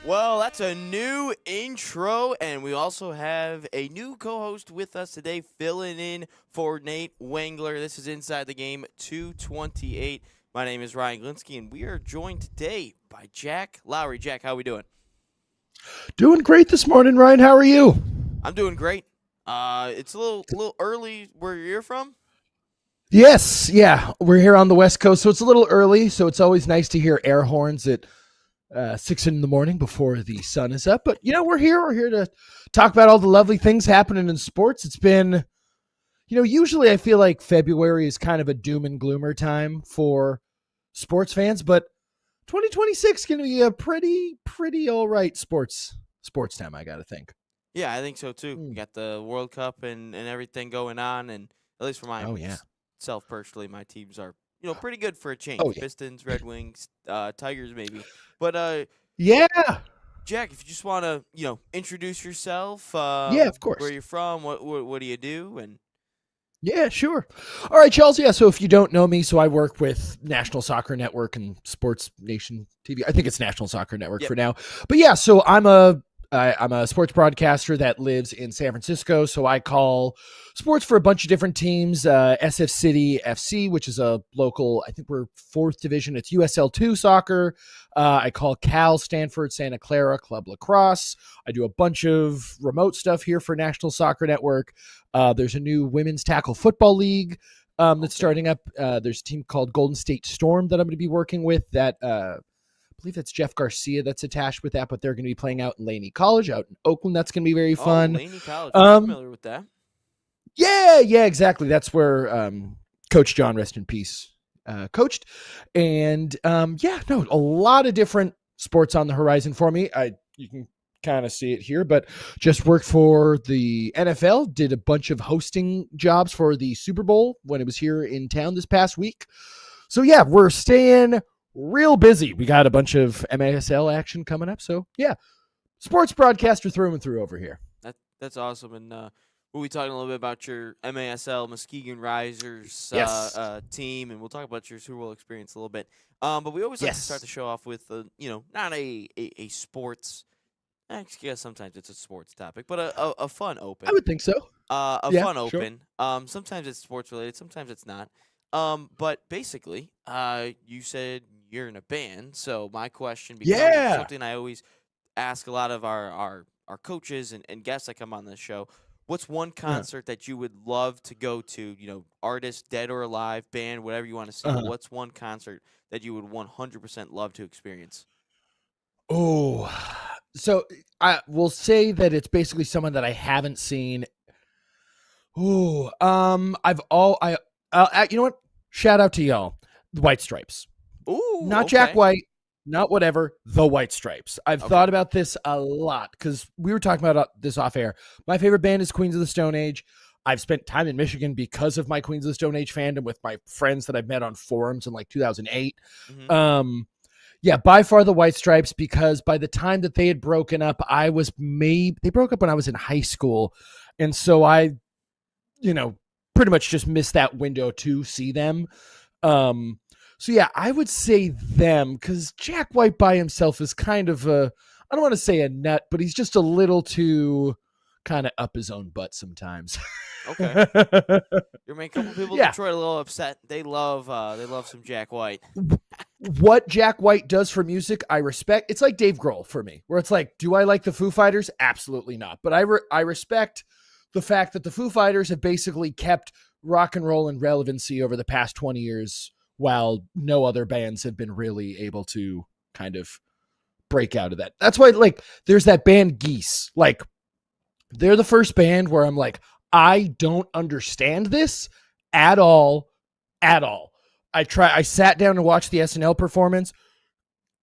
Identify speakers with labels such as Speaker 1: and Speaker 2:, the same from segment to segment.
Speaker 1: Well, that's a new intro, and we also have a new co-host with us today, filling in for Nate Wangler. This is Inside the Game 228. My name is Ryan Glinsky, and we are joined today by Jack Lowry. Jack, how are we doing?
Speaker 2: Doing great this morning, Ryan. How are you?
Speaker 1: I'm doing great. It's a little early where you're from.
Speaker 2: Yes, yeah. We're here on the West Coast, so it's a little early. So it's always nice to hear air horns at 6 in the morning before the sun is up. But, we're here. We're here to talk about all the lovely things happening in sports. It's been, usually I feel like February is kind of a doom and gloomer time for sports fans, but 2026 is going to be a pretty all right sports time, I got to think.
Speaker 1: Yeah, I think so too. We
Speaker 2: Mm.
Speaker 1: got the World Cup and everything going on, and at least for
Speaker 2: Oh, yeah.
Speaker 1: myself personally, my teams are pretty good for a
Speaker 2: Oh,
Speaker 1: change.
Speaker 2: yeah.
Speaker 1: Pistons, Red Wings, Tigers maybe. But
Speaker 2: Yeah.
Speaker 1: Jack, if you just want to introduce yourself,
Speaker 2: Yeah, of
Speaker 1: where
Speaker 2: course.
Speaker 1: you're from, what do you do, and
Speaker 2: Yeah, sure. All right, Charles. Yeah, so if you don't know me, so I work with National Soccer Network and Sports Nation TV. I think it's National Soccer Network
Speaker 1: yep,
Speaker 2: for now. But yeah, so I'm a sports broadcaster that lives in San Francisco. So I call sports for a bunch of different teams. SF City FC, which is a local. I think we're fourth division. It's USL2 soccer. I call Cal Stanford Santa Clara Club Lacrosse. I do a bunch of remote stuff here for National Soccer Network. There's a new women's tackle football league that's
Speaker 1: okay,
Speaker 2: starting up. There's a team called Golden State Storm that I'm going to be working with. That I believe that's Jeff Garcia that's attached with that, but they're going to be playing out in Laney College out in Oakland. That's going to be very
Speaker 1: oh,
Speaker 2: fun.
Speaker 1: Laney College, I'm
Speaker 2: Um,
Speaker 1: familiar with that.
Speaker 2: yeah, exactly. That's where Coach John, rest in peace, coached. And yeah, no, a lot of different sports on the horizon for me. You can kind of see it here, but just worked for the NFL, did a bunch of hosting jobs for the Super Bowl when it was here in town this past week. So yeah, we're staying real busy. We got a bunch of MASL action coming up. So yeah, sports broadcaster through and through over here.
Speaker 1: That's awesome, and we'll be talking a little bit about your MASL Muskegon Risers
Speaker 2: Yes.
Speaker 1: team, and we'll talk about your Super Bowl experience a little bit. But we always like to start
Speaker 2: Yes.
Speaker 1: the show off with not a sports. I guess sometimes it's a sports topic, but a fun
Speaker 2: I
Speaker 1: open.
Speaker 2: would think so.
Speaker 1: A
Speaker 2: Yeah,
Speaker 1: fun
Speaker 2: sure.
Speaker 1: open. Sometimes it's sports related, sometimes it's not. But basically, you said you're in a band, so my question becomes
Speaker 2: Yeah.
Speaker 1: something I always ask a lot of our coaches and guests that come on this show. What's one
Speaker 2: Uh-huh.
Speaker 1: concert that you would love to go to? Artist, dead or alive, band, whatever you want to see. But
Speaker 2: Uh-huh.
Speaker 1: what's one concert that you would 100% love to experience?
Speaker 2: Oh, so I will say that it's basically someone that I haven't seen. Oh, I've all you know what? Shout out to y'all, the White Stripes.
Speaker 1: Ooh,
Speaker 2: Not Jack
Speaker 1: okay,
Speaker 2: White, not whatever, the White Stripes. I've
Speaker 1: okay,
Speaker 2: thought about this a lot because we were talking about this off air. My favorite band is Queens of the Stone Age. I've spent time in Michigan because of my Queens of the Stone Age fandom with my friends that I've met on forums in like 2008.
Speaker 1: hmm
Speaker 2: Um, yeah, by far the White Stripes because by the time that they had broken up, they broke up when I was in high school. And so I, you know, pretty much just missed that window to see them. Um, so yeah, I would say them because Jack White by himself is kind of I don't want to say a nut, but he's just a little too kind of up his own butt sometimes.
Speaker 1: okay. You're making a couple people in
Speaker 2: Yeah.
Speaker 1: Detroit a little upset. They love some Jack White.
Speaker 2: What Jack White does for music, I respect. It's like Dave Grohl for me, where it's like, do I like the Foo Fighters? Absolutely not. But I respect the fact that the Foo Fighters have basically kept rock and roll in relevancy over the past 20 years, while no other bands have been really able to kind of break out of that. That's why, like, there's that band Geese. Like, they're the first band where I'm like, I don't understand this at all, at all. I sat down to watch the SNL performance,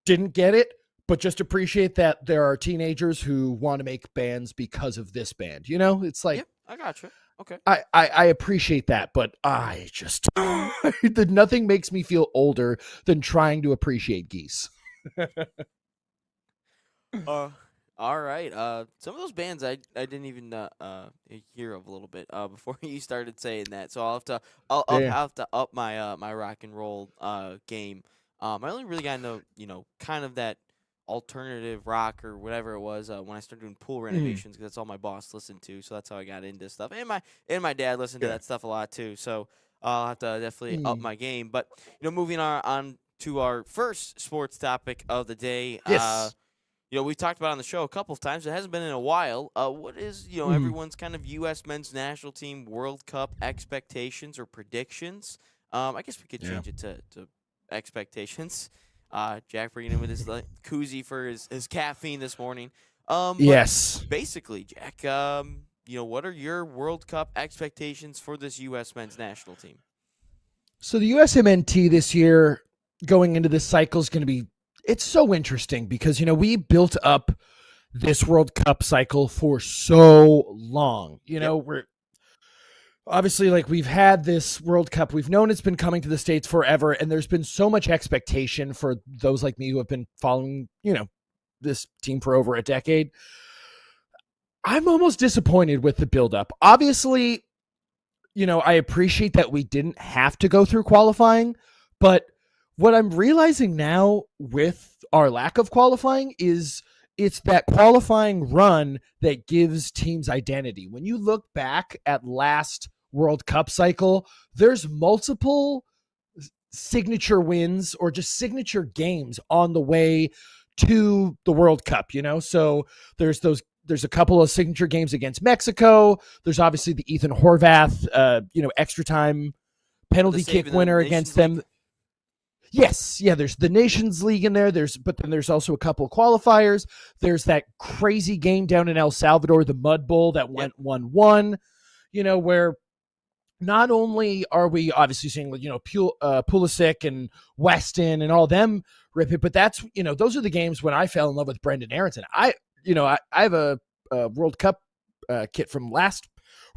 Speaker 2: didn't get it, but just appreciate that there are teenagers who want to make bands because of this band. It's like
Speaker 1: Yep, I gotcha. Okay.
Speaker 2: I appreciate that, but I just nothing makes me feel older than trying to appreciate Geese.
Speaker 1: Uh, all right. Some of those bands I didn't even hear of a little bit before you started saying that. So I'll
Speaker 2: Yeah.
Speaker 1: have to up my my rock and roll game. I only really got to know kind of that alternative rock or whatever it was when I started doing pool renovations, because that's all my boss listened to. So that's how I got into stuff. And my dad listened to
Speaker 2: Yeah.
Speaker 1: that stuff a lot too. So I'll have to definitely up
Speaker 2: Mm.
Speaker 1: my game. But moving on to our first sports topic of the day.
Speaker 2: Yes.
Speaker 1: We've talked about it on the show a couple of times. It hasn't been in a while. What is,
Speaker 2: Mhm.
Speaker 1: everyone's kind of U.S. men's national team World Cup expectations or predictions? I guess we could
Speaker 2: Yeah.
Speaker 1: change it to expectations. Jack bringing in with his koozie for his caffeine this morning. But
Speaker 2: Yes.
Speaker 1: basically, Jack, what are your World Cup expectations for this U.S. men's national team?
Speaker 2: So the USMNT this year going into this cycle is going to be, it's so interesting because, we built up this World Cup cycle for so long. We're obviously we've had this World Cup. We've known it's been coming to the States forever. And there's been so much expectation for those like me who have been following, this team for over a decade. I'm almost disappointed with the buildup. Obviously, I appreciate that we didn't have to go through qualifying, but what I'm realizing now with our lack of qualifying is it's that qualifying run that gives teams identity. When you look back at last World Cup cycle, there's multiple signature wins or just signature games on the way to the World Cup, So there's a couple of signature games against Mexico. There's obviously the Ethan Horvath, extra time penalty kick winner against them. Yes, yeah. There's the Nations League in there. But then there's also a couple of qualifiers. There's that crazy game down in El Salvador, the Mud Bowl that went 1-1. Where not only are we obviously seeing Pulisic and Weston and all them rip it, but that's those are the games when I fell in love with Brendan Aronson. I have a World Cup kit from last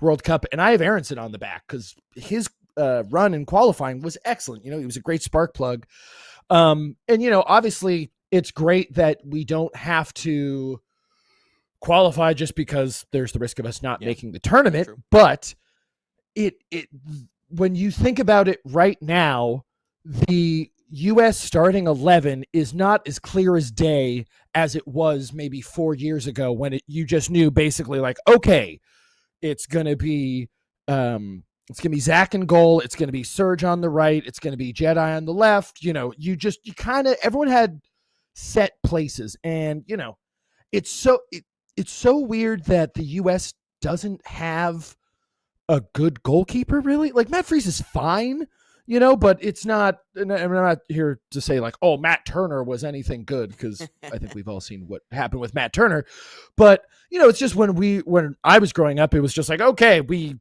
Speaker 2: World Cup, and I have Aronson on the back because his run in qualifying was excellent. He was a great spark plug. And obviously it's great that we don't have to qualify just because there's the risk of us not making the tournament.
Speaker 1: True.
Speaker 2: But it when you think about it right now, the U.S. starting 11 is not as clear as day as it was maybe 4 years ago when you just knew basically okay, it's going to be Zach in goal. It's going to be Serge on the right. It's going to be Jedi on the left. Everyone had set places, and it's so weird that the U.S. doesn't have a good goalkeeper really. Matt Freese is fine, but it's not, and I'm not here to say Matt Turner was anything good, because I think we've all seen what happened with Matt Turner. But, it's just when I was growing up, it was just okay, we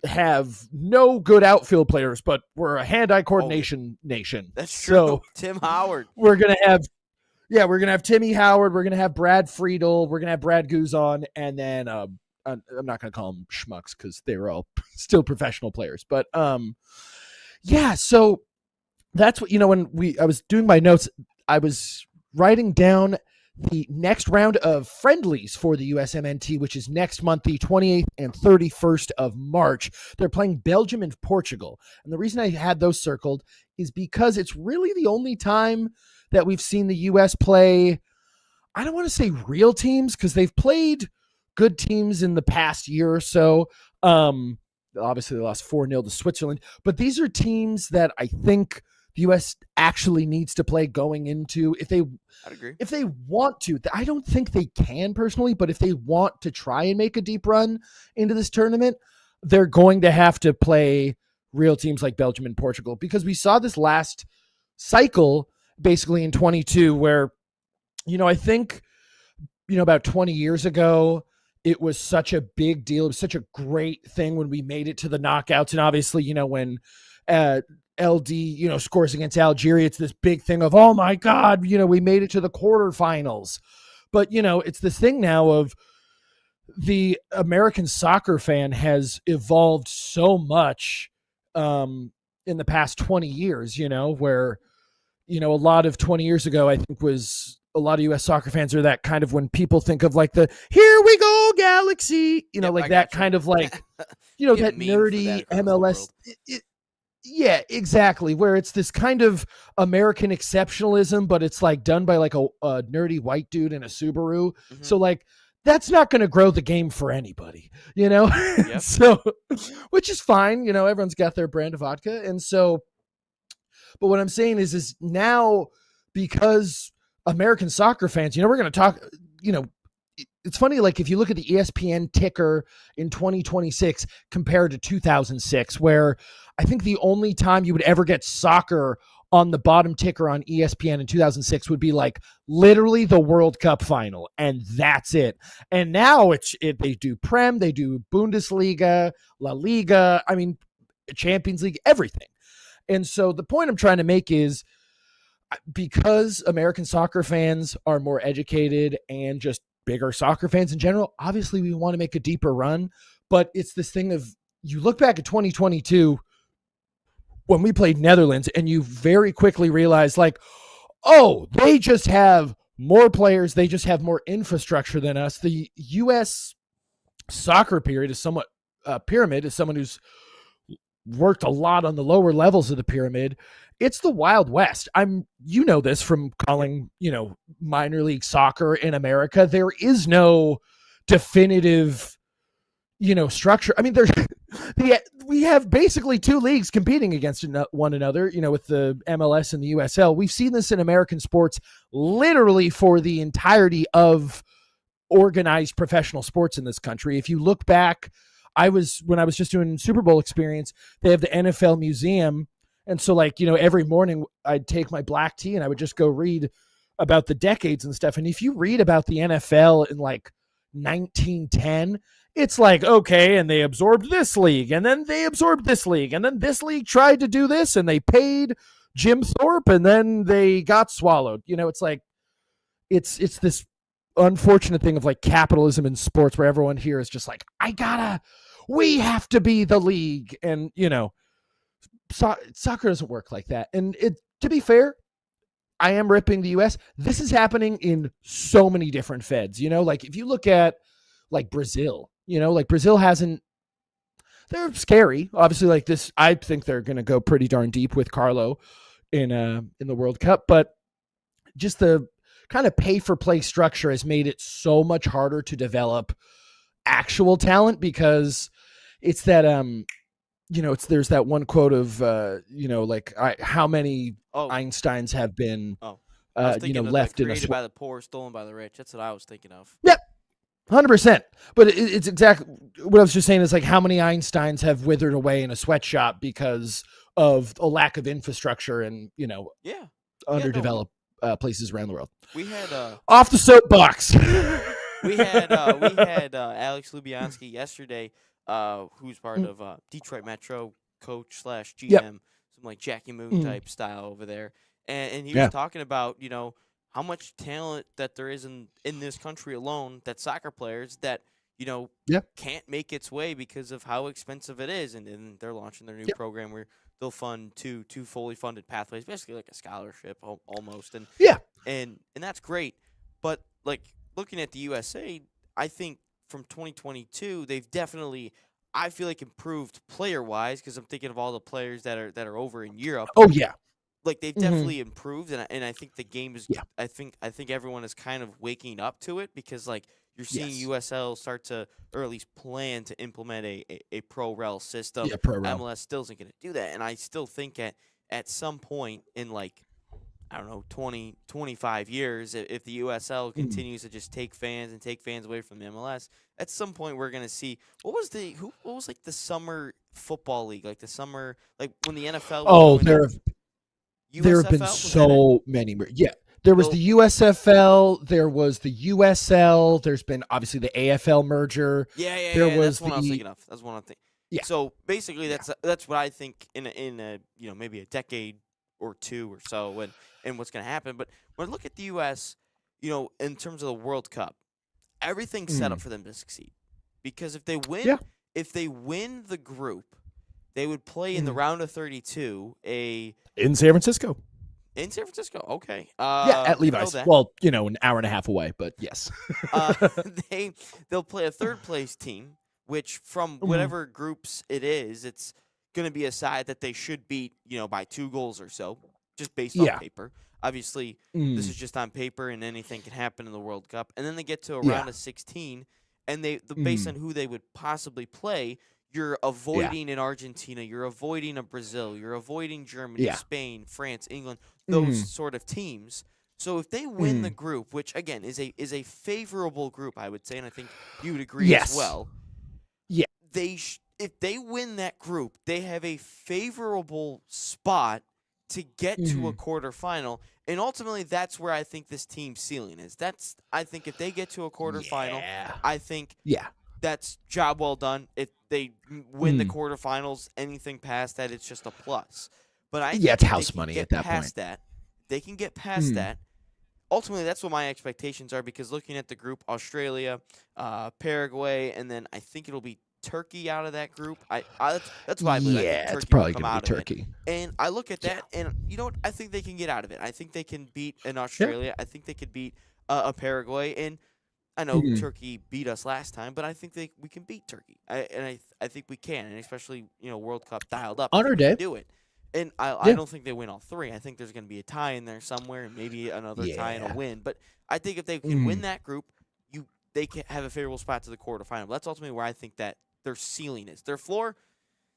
Speaker 2: have no good outfield players, but we're a hand-eye coordination nation.
Speaker 1: That's true.
Speaker 2: So
Speaker 1: Tim Howard.
Speaker 2: we're going to have Timmy Howard. We're going to have Brad Friedel. We're going to have Brad Guzan. And then, I'm not going to call them schmucks because they're all still professional players. But, so that's what, when I was doing my notes, I was writing down the next round of friendlies for the USMNT, which is next month, the 28th and 31st of March. They're playing Belgium and Portugal. And the reason I had those circled is because it's really the only time that we've seen the U.S. play, I don't want to say real teams, because they've played good teams in the past year or so. Obviously, they lost 4-0 to Switzerland. But these are teams that I think the U.S. actually needs to play going into.
Speaker 1: I'd agree.
Speaker 2: If they want to. I don't think they can personally, but if they want to try and make a deep run into this tournament, they're going to have to play real teams like Belgium and Portugal, because we saw this last cycle basically in 22 where, I think, about 20 years ago, it was such a big deal. It was such a great thing when we made it to the knockouts. And obviously, when LD, scores against Algeria, it's this big thing of, oh my God, we made it to the quarterfinals. But, it's this thing now of the American soccer fan has evolved so much in the past 20 years, where, a lot of 20 years ago, I think was a lot of U.S. soccer fans are that kind of, when people think of the here we go Galaxy, that kind of that nerdy MLS. Yeah, exactly. Where it's this kind of American exceptionalism, but it's like done by like a nerdy white dude in a Subaru.
Speaker 1: Hmm.
Speaker 2: So like that's not going to grow the game for anybody, you know?
Speaker 1: Yep.
Speaker 2: So, which is fine. You know, everyone's got their brand of vodka. And so, but what I'm saying is now because American soccer fans, you know, we're going to talk, you know, it's funny, like if you look at the ESPN ticker in 2026 compared to 2006, where I think the only time you would ever get soccer on the bottom ticker on ESPN in 2006 would be like literally the World Cup final, and that's it. And now they do Prem, they do Bundesliga, La Liga, I mean Champions League, everything. And so the point I'm trying to make is because American soccer fans are more educated and just bigger soccer fans in general, obviously we want to make a deeper run. But it's this thing of you look back at 2022 when we played Netherlands and you very quickly realize, like, oh, they just have more players, they just have more infrastructure than us. The US soccer pyramid is someone who's worked a lot on the lower levels of the pyramid. It's the Wild West. You know this from calling, you know, minor league soccer in America. There is no definitive, you know, structure. I mean, we have basically two leagues competing against one another, you know, with the MLS and the USL. We've seen this in American sports literally for the entirety of organized professional sports in this country. If you look back, when I was just doing Super Bowl experience, they have the NFL museum. And so like, you know, every morning I'd take my black tea and I would just go read about the decades and stuff. And if you read about the NFL in like 1910, it's like, okay, and they absorbed this league and then they absorbed this league and then this league tried to do this and they paid Jim Thorpe and then they got swallowed. You know, it's like, it's this unfortunate thing of like capitalism in sports where everyone here is just like, we have to be the league. And, you know, soccer doesn't work like that. And to be fair, I am ripping the US. This is happening in so many different feds, you know, like if you look at like Brazil, you know, like Brazil they're scary. Obviously like this, I think they're going to go pretty darn deep with Carlo in the World Cup, but just the kind of pay for play structure has made it so much harder to develop actual talent because it's that, you know, there's that one quote of, you know, like how many Einsteins have been, you know, left in
Speaker 1: created by the poor, stolen by the rich. That's what I was thinking of.
Speaker 2: Yep. 100%. But it's exactly what I was just saying is like how many Einsteins have withered away in a sweatshop because of a lack of infrastructure and, you know, underdeveloped places around the world.
Speaker 1: We had
Speaker 2: off the soapbox.
Speaker 1: we had Alex Lubianski yesterday, who's part of Detroit Metro, coach / GM, some like Jackie Moon type style over there, and he was talking about, you know, how much talent that there is in this country alone, that soccer players that, you know, can't make its way because of how expensive it is, and they're launching their new program where they'll fund two fully funded pathways, basically like a scholarship almost, and and that's great. But like looking at the USA, I think from 2022 they've definitely, I feel like, improved player wise, because I'm thinking of all the players that are over in Europe.
Speaker 2: Oh yeah.
Speaker 1: Like they've definitely improved, and I think the game is. I think everyone is kind of waking up to it, because like you're seeing USL start to, or at least plan to implement a pro rel system.
Speaker 2: Yeah, pro rel.
Speaker 1: MLS still isn't going to do that, and I still think at some point in like, I don't know, 20, 25 years, if the USL continues to just take fans away from the MLS, at some point we're going to see what was like the summer football league, like the summer, like when the NFL was
Speaker 2: there have been so many. Yeah. There was the USFL. There was the USL. There's been obviously the AFL merger.
Speaker 1: That's what I was thinking of. That's one I'm thinking.
Speaker 2: Yeah.
Speaker 1: So basically, that's what I think in a you know, maybe a decade or two or so, and what's going to happen. But when I look at the US, you know, in terms of the World Cup, everything's set up for them to succeed, because if they win the group, they would play in the round of 32
Speaker 2: in San Francisco.
Speaker 1: In San Francisco, okay.
Speaker 2: At Levi's. Well, you know, an hour and a half away, but yes.
Speaker 1: They'll play a third place team, which from whatever groups it is, it's going to be a side that they should beat, by 2 goals or so, just based on
Speaker 2: Yeah.
Speaker 1: paper. Obviously, this
Speaker 2: Mm.
Speaker 1: is just on paper, and anything can happen in the World Cup. And then they get to a
Speaker 2: Yeah.
Speaker 1: round of 16, and based
Speaker 2: Mm.
Speaker 1: on who they would possibly play, you're
Speaker 2: Yeah.
Speaker 1: avoiding an Argentina, you're avoiding a Brazil, you're avoiding Germany,
Speaker 2: Yeah.
Speaker 1: Spain, France, England, those
Speaker 2: Mm.
Speaker 1: sort of teams. So if they win the
Speaker 2: Mm.
Speaker 1: group, which again is a favorable group, I would say, and I think you would agree as
Speaker 2: Yes.
Speaker 1: well.
Speaker 2: Yeah.
Speaker 1: If they win that group, they have a favorable spot to get to a
Speaker 2: Mhm.
Speaker 1: quarterfinal, and ultimately that's where I think this team's ceiling is. I think if they get to a quarterfinal,
Speaker 2: Yeah.
Speaker 1: I think
Speaker 2: Yeah.
Speaker 1: that's job well done. If they win the
Speaker 2: Mm.
Speaker 1: quarterfinals, anything past that, it's just a plus. But I
Speaker 2: Yeah,
Speaker 1: think
Speaker 2: it's
Speaker 1: if they
Speaker 2: house
Speaker 1: can
Speaker 2: money
Speaker 1: get
Speaker 2: at that point.
Speaker 1: past that, they can get past
Speaker 2: Mm.
Speaker 1: that. Ultimately, that's what my expectations are, because looking at the group, Australia, Paraguay, and then I think it'll be Turkey out of that group. That's what I believe. I think
Speaker 2: Yeah, it's
Speaker 1: Turkey will
Speaker 2: probably
Speaker 1: come
Speaker 2: going to
Speaker 1: out
Speaker 2: be
Speaker 1: of it.
Speaker 2: Turkey.
Speaker 1: And I look at
Speaker 2: Yeah.
Speaker 1: that, and you know what? I think they can get out of it. I think they can beat an
Speaker 2: Yeah.
Speaker 1: Australia. I think they could beat a Paraguay. And I know
Speaker 2: Mm.
Speaker 1: Turkey beat us last time, but I think we can beat Turkey. I think we can, and especially World Cup dialed up. I
Speaker 2: On
Speaker 1: think
Speaker 2: our
Speaker 1: we can
Speaker 2: day.
Speaker 1: do it. And I
Speaker 2: Yeah.
Speaker 1: don't think they win all 3. I think there's going to be a tie in there somewhere, and maybe another tie and a
Speaker 2: Yeah.
Speaker 1: win. But I think if they can win
Speaker 2: Mm.
Speaker 1: that group, they can have a favorable spot to the quarterfinal. That's ultimately where I think that their ceiling is. Their floor,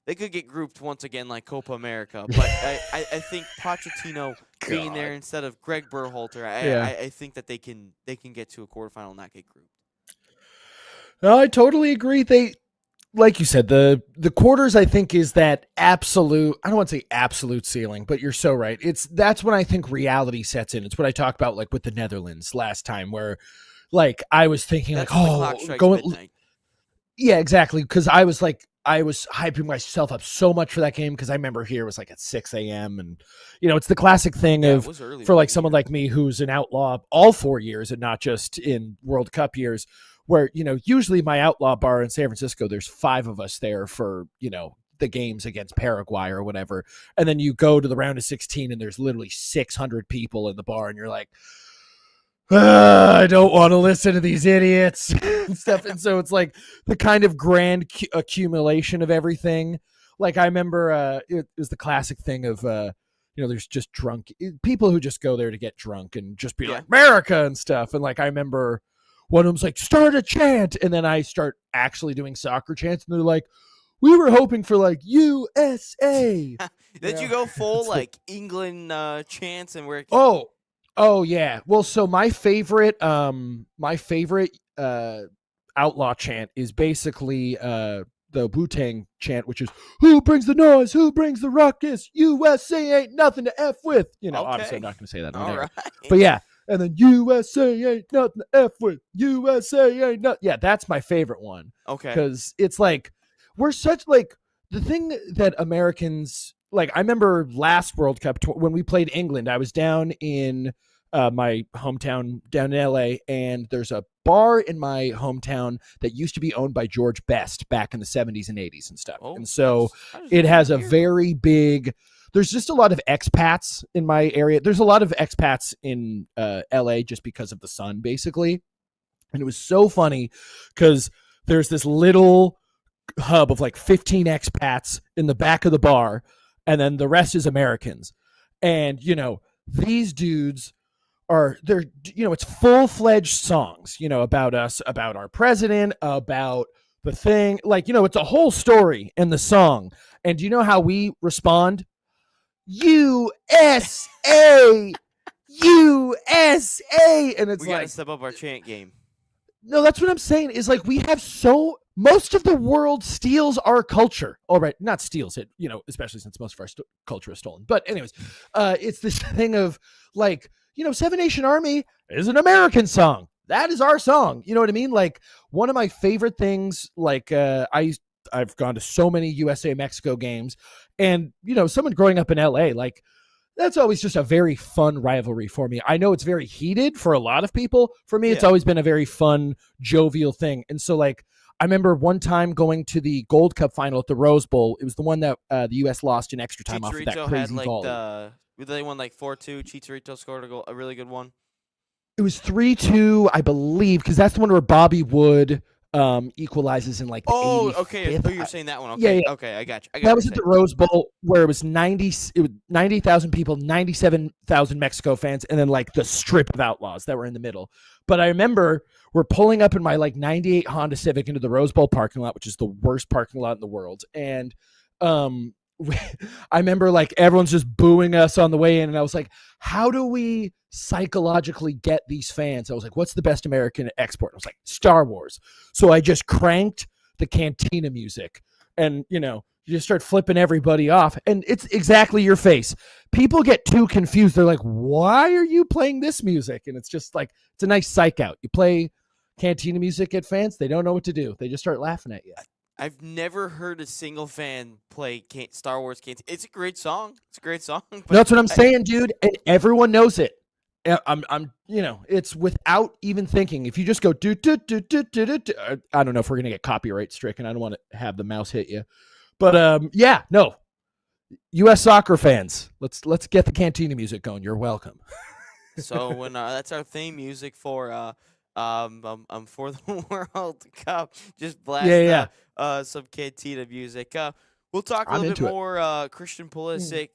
Speaker 1: they could get grouped once again like Copa America. But I think Pochettino being there
Speaker 2: God.
Speaker 1: instead of Greg Berhalter,
Speaker 2: Yeah.
Speaker 1: I think that they can get to a quarterfinal and not get grouped.
Speaker 2: No, I totally agree. Like you said, the quarters I think is that absolute, I don't want to say absolute ceiling, but you're so right. That's when I think reality sets in. It's what I talked about like with the Netherlands last time, where like I was thinking
Speaker 1: That's
Speaker 2: like,
Speaker 1: when the clock
Speaker 2: oh,
Speaker 1: strikes
Speaker 2: going,
Speaker 1: midnight.
Speaker 2: yeah, exactly. Because I was hyping myself up so much for that game, because I remember here it was like at 6 a.m. and it's the classic thing
Speaker 1: Yeah, it
Speaker 2: of,
Speaker 1: was early
Speaker 2: for
Speaker 1: for
Speaker 2: like
Speaker 1: me
Speaker 2: someone
Speaker 1: here.
Speaker 2: like me who's an outlaw all 4 years and not just in World Cup years, where usually my outlaw bar in San Francisco, there's 5 of us there for the games against Paraguay or whatever, and then you go to the round of 16 and there's literally 600 people in the bar, and you're like, I don't want to listen to these idiots and stuff. And so it's like the kind of grand accumulation of everything. Like I remember it was the classic thing of, there's just drunk people who just go there to get drunk and just be like, America and stuff. And like I remember one of them's like, start a chant. And then I start actually doing soccer chants. And they're like, we were hoping for like USA.
Speaker 1: Did you go full like England chants and where?
Speaker 2: Oh yeah. Well, so my favorite outlaw chant is basically the Wu-Tang chant, which is "Who brings the noise? Who brings the ruckus? USA ain't nothing to f with." Obviously I'm not going to say that on air.
Speaker 1: Right.
Speaker 2: But yeah, and then USA ain't nothing to f with. USA ain't nothing. Yeah, that's my favorite one.
Speaker 1: Okay.
Speaker 2: Because it's like we're such like the thing that Americans like. I remember last World Cup when we played England. I was down in my hometown down in LA, and there's a bar in my hometown that used to be owned by George Best back in the 70s and 80s and stuff. And so it has a very big, there's just a lot of expats in my area. There's a lot of expats in LA just because of the sun, basically. And it was so funny because there's this little hub of like 15 expats in the back of the bar, and then the rest is Americans. And, these dudes they're it's full-fledged songs about us, about our president, about the thing, like it's a whole story in the song. And do you know how we respond? USA, USA. And it's
Speaker 1: we
Speaker 2: like,
Speaker 1: gotta step up our chant game.
Speaker 2: No, that's what I'm saying, is like we have most of the world steals our culture. All right, not steals it, especially since most of our culture is stolen. But anyways, it's this thing of like, Seven Nation Army is an American song. That is our song. You know what I mean? Like one of my favorite things, like I've gone to so many USA Mexico games, and someone growing up in LA, like that's always just a very fun rivalry for me. I know it's very heated for a lot of people. For me, it's always been a very fun, jovial thing. And so like I remember one time going to the Gold Cup final at the Rose Bowl. It was the one that the U.S. lost in extra time off of that crazy
Speaker 1: had,
Speaker 2: volley.
Speaker 1: They won like 4-2. Chicharito scored a really good one.
Speaker 2: It was 3-2, I believe, because that's the one where Bobby Wood equalizes in like the
Speaker 1: Oh, okay.
Speaker 2: 85th.
Speaker 1: Oh, you're saying that one.
Speaker 2: Yeah,
Speaker 1: Okay,
Speaker 2: yeah.
Speaker 1: okay. I got you. I got
Speaker 2: That
Speaker 1: what
Speaker 2: was
Speaker 1: you're
Speaker 2: at the
Speaker 1: saying.
Speaker 2: Rose Bowl where it was 90,000 people, 97,000 Mexico fans, and then like the strip of outlaws that were in the middle. But I remember we're pulling up in my like 98 Honda Civic into the Rose Bowl parking lot, which is the worst parking lot in the world. And um I remember like everyone's just booing us on the way in, and I was like, how do we psychologically get these fans? I was like, what's the best American export? I was like, Star Wars. So I just cranked the Cantina music, and you just start flipping everybody off, and it's exactly your face. People get too confused. They're like, why are you playing this music? And it's just like, it's a nice psych out. You play Cantina music at fans, they don't know what to do. They just start laughing at you.
Speaker 1: I've never heard a single fan play Star Wars Cantina. It's a great song. It's a great song. But
Speaker 2: That's what I'm saying, dude, and everyone knows it. I'm it's without even thinking. If you just go do do do do do do, do I don't know if we're gonna get copyright stricken. I don't want to have the mouse hit you, but yeah, no. U.S. soccer fans, let's get the Cantina music going. You're welcome.
Speaker 1: So when that's our theme music for for the World Cup. Just blast
Speaker 2: Yeah.
Speaker 1: some Cantina music. We'll talk a
Speaker 2: I'm
Speaker 1: little bit
Speaker 2: into it.
Speaker 1: more Christian Pulisic,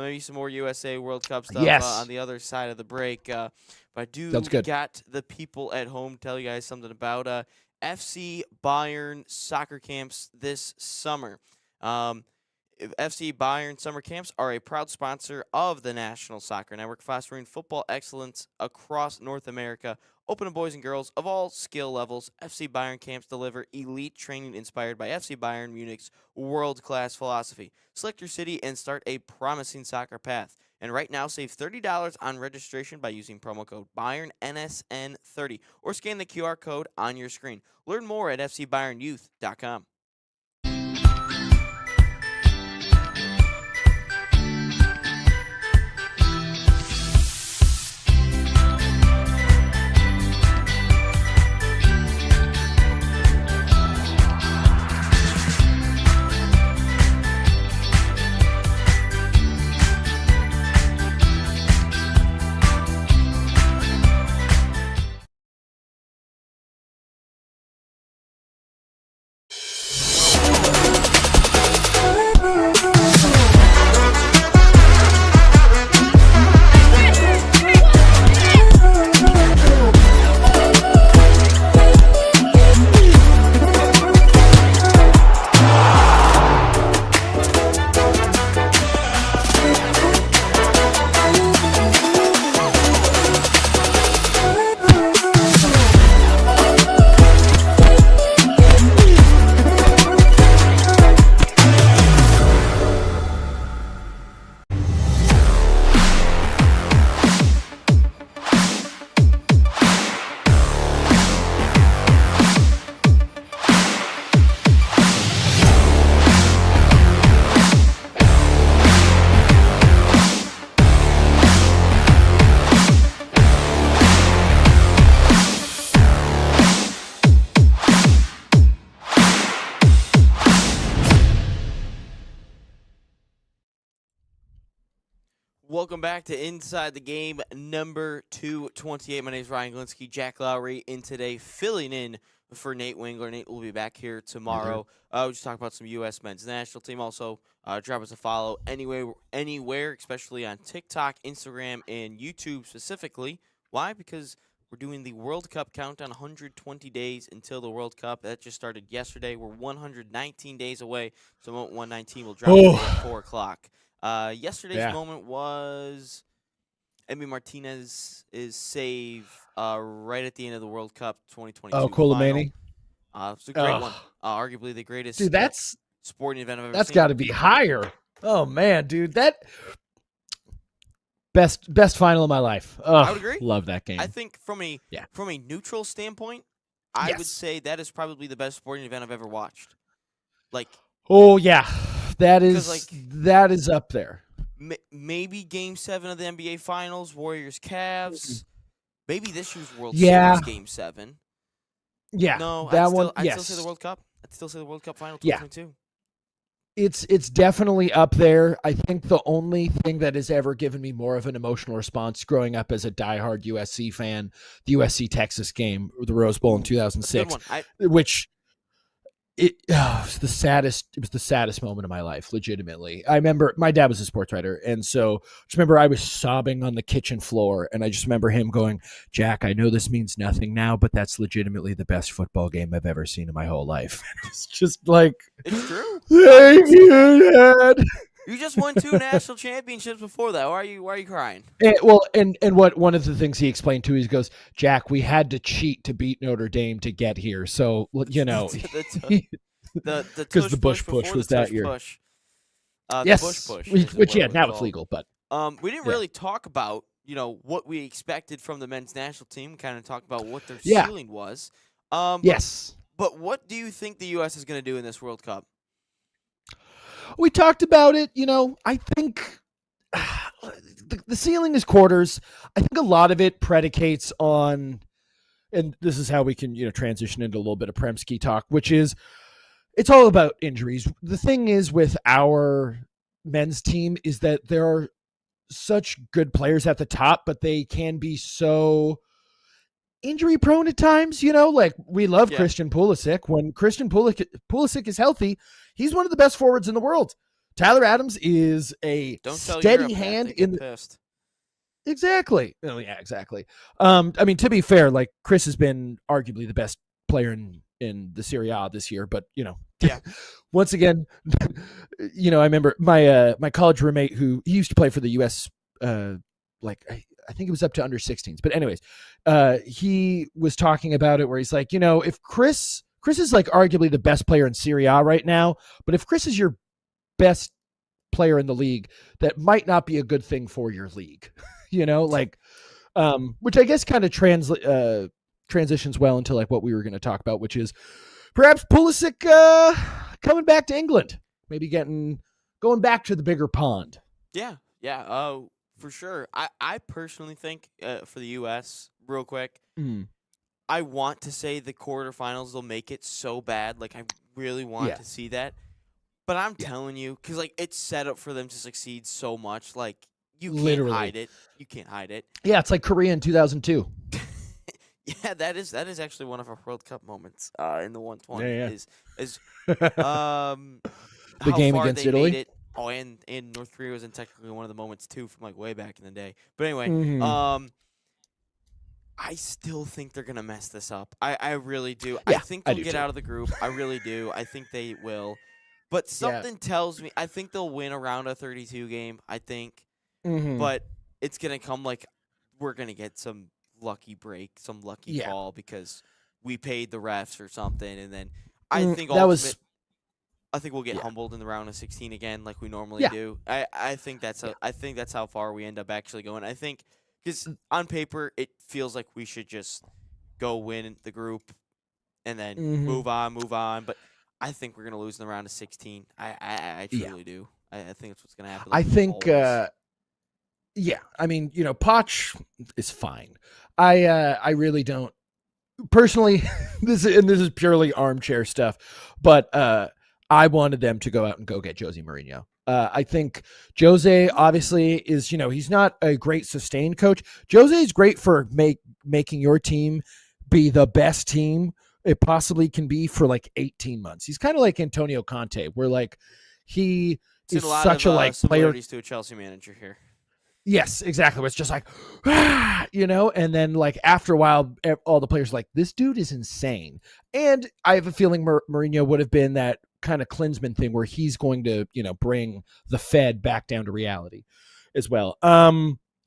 Speaker 1: maybe some more USA World Cup stuff
Speaker 2: Yes.
Speaker 1: on the other side of the break. But I do
Speaker 2: Sounds good.
Speaker 1: got the people at home tell you guys something about FC Bayern soccer camps this summer. FC Bayern summer camps are a proud sponsor of the National Soccer Network, fostering football excellence across North America. Open to boys and girls of all skill levels, FC Bayern camps deliver elite training inspired by FC Bayern Munich's world-class philosophy. Select your city and start a promising soccer path. And right now, save $30 on registration by using promo code BayernNSN30 or scan the QR code on your screen. Learn more at fcbayernyouth.com. Welcome back to Inside the Game number 228. My name is Ryan Glinsky, Jack Lowry, in today filling in for Nate Wingler. Nate will be back here tomorrow. We'll just talk about some U.S. men's national team. Also, drop us a follow anywhere, especially on TikTok, Instagram, and YouTube specifically. Why? Because we're doing the World Cup countdown, 120 days until the World Cup. That just started yesterday. We're 119 days away, so 119 will drop today at 4 o'clock. Yesterday's moment was Emi Martinez's save right at the end of the World Cup 2022.
Speaker 2: Oh, Koulibaly.
Speaker 1: It's a great one. Arguably the greatest
Speaker 2: Dude, that's
Speaker 1: sporting event I've ever
Speaker 2: that's
Speaker 1: seen.
Speaker 2: got to be higher. Oh man, dude, that best final of my life.
Speaker 1: I would agree.
Speaker 2: Love that game.
Speaker 1: I think from a neutral standpoint, I would say that is probably the best sporting event I've ever watched. Like,
Speaker 2: oh yeah, that is up there.
Speaker 1: Maybe Game 7 of the NBA Finals, Warriors Cavs. Maybe this year's World
Speaker 2: Yeah.
Speaker 1: Series Game 7.
Speaker 2: Yeah,
Speaker 1: No,
Speaker 2: that
Speaker 1: I'd
Speaker 2: one.
Speaker 1: still
Speaker 2: yes,
Speaker 1: say the World Cup. I'd still say the World Cup final
Speaker 2: Yeah.
Speaker 1: 2022.
Speaker 2: It's definitely up there. I think the only thing that has ever given me more of an emotional response growing up as a diehard USC fan, the USC Texas game, the Rose Bowl in
Speaker 1: Ooh, that's a good
Speaker 2: 2006,
Speaker 1: one.
Speaker 2: which it was the saddest. It was the saddest moment of my life, legitimately. I remember my dad was a sports writer, and so just remember I was sobbing on the kitchen floor, and I just remember him going, "Jack, I know this means nothing now, but that's legitimately the best football game I've ever seen in my whole life." It's just like,
Speaker 1: It's true.
Speaker 2: thank you, Dad.
Speaker 1: You just won 2 national championships before that. Why are you crying?
Speaker 2: And what one of the things he explained to, he goes, Jack, we had to cheat to beat Notre Dame to get here, so you know,
Speaker 1: The
Speaker 2: because
Speaker 1: tush
Speaker 2: the Bush
Speaker 1: before
Speaker 2: push
Speaker 1: the
Speaker 2: was that
Speaker 1: tush
Speaker 2: year.
Speaker 1: push. The
Speaker 2: Yes,
Speaker 1: Bush push,
Speaker 2: which
Speaker 1: what
Speaker 2: yeah,
Speaker 1: it was
Speaker 2: now it's
Speaker 1: called.
Speaker 2: legal, but
Speaker 1: We didn't
Speaker 2: Yeah.
Speaker 1: really talk about what we expected from the men's national team. Kind of talked about what their
Speaker 2: Yeah.
Speaker 1: ceiling was. But
Speaker 2: yes,
Speaker 1: but what do you think the U.S. is going to do in this World Cup?
Speaker 2: we talked about it. I think the ceiling is quarters. I think a lot of it predicates on, and this is how we can transition into a little bit of Premski talk, which is it's all about injuries. The thing is with our men's team is that there are such good players at the top, but they can be so injury prone at times. Like we love
Speaker 1: Yeah.
Speaker 2: Christian Pulisic. When Christian Pulisic is healthy, he's one of the best forwards in the world. Tyler Adams is a
Speaker 1: Don't tell
Speaker 2: steady
Speaker 1: Europe that.
Speaker 2: hand
Speaker 1: They get
Speaker 2: in the,
Speaker 1: pissed.
Speaker 2: exactly. Oh yeah, exactly. I mean, to be fair, like Chris has been arguably the best player in the Serie A this year, but
Speaker 1: Yeah.
Speaker 2: once again, I remember my college roommate who he used to play for the U.S. Like I think it was up to under 16s, but anyways, he was talking about it where he's like, if Chris is like arguably the best player in Serie A right now, but if Chris is your best player in the league, that might not be a good thing for your league, like, which I guess kind of transitions well into like what we were going to talk about, which is perhaps Pulisic coming back to England, maybe going back to the bigger pond.
Speaker 1: Yeah. For sure. I personally think for the U.S. real quick, I want to say the quarterfinals will make it so bad. Like I really want to see that. But I'm telling you, because like it's set up for them to succeed so much. Like you can't hide it. You can't hide it.
Speaker 2: Yeah, it's like Korea in 2002.
Speaker 1: Yeah, that is actually one of our World Cup moments in the 120.
Speaker 2: Yeah.
Speaker 1: Is
Speaker 2: the
Speaker 1: how
Speaker 2: game
Speaker 1: far
Speaker 2: against
Speaker 1: they
Speaker 2: Italy.
Speaker 1: made it. Oh, and North Korea was in technically one of the moments too from like way back in the day. But anyway, I still think they're gonna mess this up. I really do.
Speaker 2: Yeah,
Speaker 1: I think
Speaker 2: I
Speaker 1: they'll
Speaker 2: do
Speaker 1: get
Speaker 2: too.
Speaker 1: out of the group. I really do. I think they will. But something tells me I think they'll win around a 32 game. I think, but it's gonna come like we're gonna get some lucky break, some lucky call because we paid the refs or something, and then I think I think we'll get humbled in the round of 16 again, like we normally do. I think that's how far we end up actually going. I think because on paper it feels like we should just go win the group and then move on. But I think we're gonna lose in the round of 16. I truly do. I think that's what's gonna happen.
Speaker 2: I
Speaker 1: Like
Speaker 2: think.
Speaker 1: always.
Speaker 2: Yeah, I mean, Poch is fine. I really don't personally. This is purely armchair stuff, but I wanted them to go out and go get Jose Mourinho. I think Jose obviously is, he's not a great sustained coach. Jose is great for making your team be the best team it possibly can be for like 18 months. He's kind of like Antonio Conte, where like he is such a like player
Speaker 1: to a Chelsea manager here.
Speaker 2: Yes, exactly. It's just like, and then like after a while, all the players are like, this dude is insane. And I have a feeling Mourinho would have been that kind of Klinsmann thing where he's going to, bring the Fed back down to reality as well.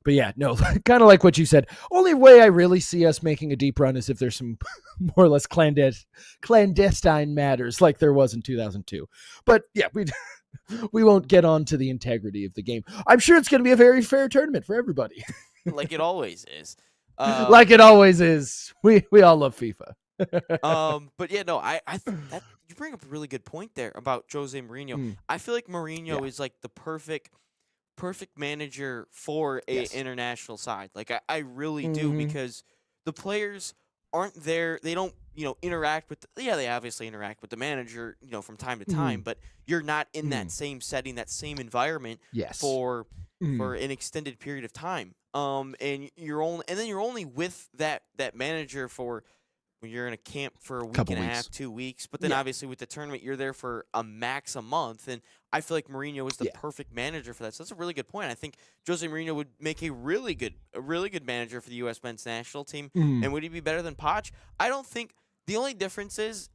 Speaker 2: But yeah, no, kind of like what you said. Only way I really see us making a deep run is if there's some more or less clandestine matters like there was in 2002. But yeah, we won't get on to the integrity of the game. I'm sure it's going to be a very fair tournament for everybody.
Speaker 1: Like it always is.
Speaker 2: Like it always is. We all love FIFA.
Speaker 1: But yeah, no, I think that you bring up a really good point there about Jose Mourinho. I feel like Mourinho is like the perfect manager for a international side. Like I really do because the players aren't there. They don't, interact with. They obviously interact with the manager, from time to time, but you're not in that same setting, that same environment
Speaker 2: Yes.
Speaker 1: for an extended period of time. And you're only with that manager for when you're in a camp for a week
Speaker 2: Couple
Speaker 1: and a
Speaker 2: weeks.
Speaker 1: half, 2 weeks. But then obviously with the tournament, you're there for a month. And I feel like Mourinho is the perfect manager for that. So that's a really good point. I think Jose Mourinho would make a really good manager for the U.S. men's national team. And would he be better than Poch? I don't think. The only difference is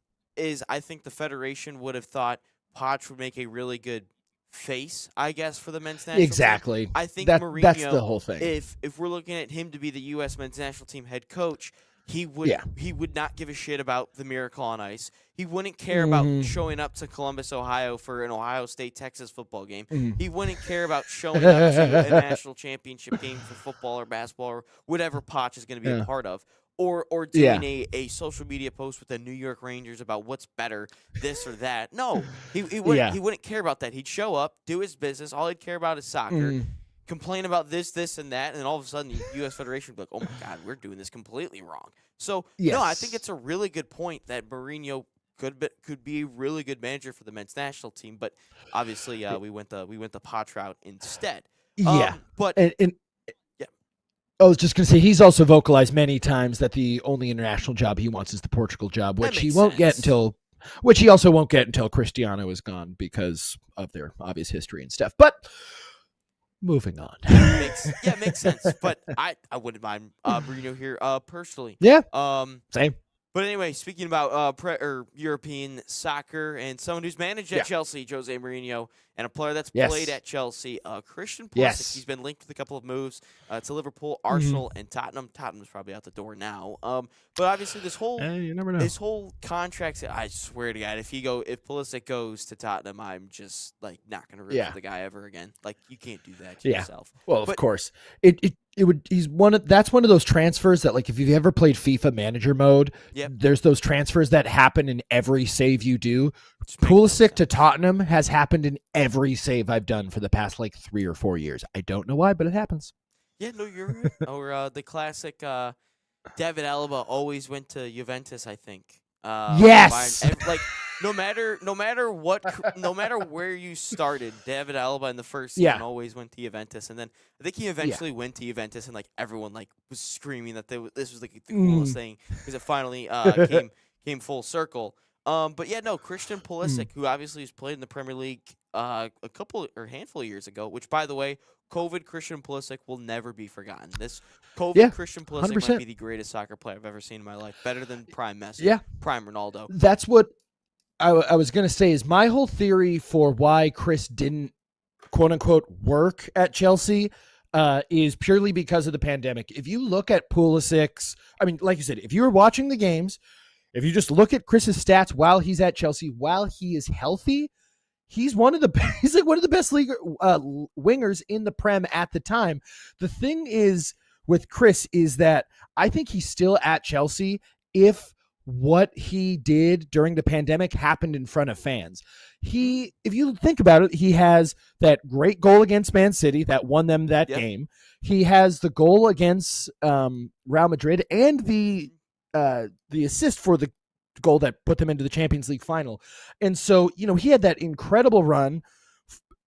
Speaker 1: I think the federation would have thought Poch would make a really good face, I guess, for the men's national
Speaker 2: Exactly.
Speaker 1: team. I think
Speaker 2: That's
Speaker 1: Mourinho,
Speaker 2: the whole thing.
Speaker 1: if we're looking at him to be the U.S. men's national team head coach, he would not give a shit about the Miracle on Ice. He wouldn't care about showing up to Columbus, Ohio for an Ohio State-Texas football game. He wouldn't care about showing up to a national championship game for football or basketball or whatever Poch is going to be a part of. Or doing a social media post with the New York Rangers about what's better, this or that. No, he wouldn't care about that. He'd show up, do his business. All he'd care about is soccer. Complain about this, and that, and then all of a sudden the U.S. Federation would be like, oh my God, we're doing this completely wrong. So, no, I think it's a really good point that Mourinho could be a really good manager for the men's national team, but obviously we went the Poch route instead. But
Speaker 2: I was just going to say, he's also vocalized many times that the only international job he wants is the Portugal job, which he won't get until Cristiano is gone because of their obvious history and stuff. But moving on.
Speaker 1: Makes sense. But I wouldn't mind Mourinho here personally.
Speaker 2: Yeah. Same.
Speaker 1: But anyway, speaking about European soccer and someone who's managed at Chelsea, Jose Mourinho, and a player that's played at Chelsea, Christian Pulisic. He's been linked with a couple of moves to Liverpool, Arsenal, and Tottenham. Tottenham's probably out the door now. But obviously,
Speaker 2: you never know.
Speaker 1: This whole contract, I swear to God, if Pulisic goes to Tottenham, I'm just not going to root for the guy ever again. You can't do that to yourself.
Speaker 2: Well, of course, that's one of those transfers that, if you've ever played FIFA manager mode, there's those transfers that happen in every save you do. Pulisic to Tottenham has happened in every save I've done for the past 3 or 4 years. I don't know why, but it happens.
Speaker 1: Yeah, no, you're right. Or the classic David Alaba always went to Juventus, I think.
Speaker 2: Yes.
Speaker 1: No matter where you started, David Alaba in the first season always went to Juventus, and then I think he eventually went to Juventus, and everyone was screaming that this was the coolest thing because it finally came full circle. But Christian Pulisic, who obviously has played in the Premier League a handful of years ago, which, by the way, COVID Christian Pulisic will never be forgotten. This COVID Christian Pulisic 100%. Might be the greatest soccer player I've ever seen in my life, better than prime Messi, prime Ronaldo.
Speaker 2: That's what I was going to say is my whole theory for why Chris didn't, quote unquote, work at Chelsea is purely because of the pandemic. If you look at Pulisic's, like you said, if you were watching the games, if you just look at Chris's stats while he's at Chelsea, while he is healthy, he's one of the best league wingers in the Prem at the time. The thing is with Chris is that I think he's still at Chelsea if what he did during the pandemic happened in front of fans. If you think about it, he has that great goal against Man City that won them that game. He has the goal against Real Madrid and the assist for the goal that put them into the Champions League final. And so, he had that incredible run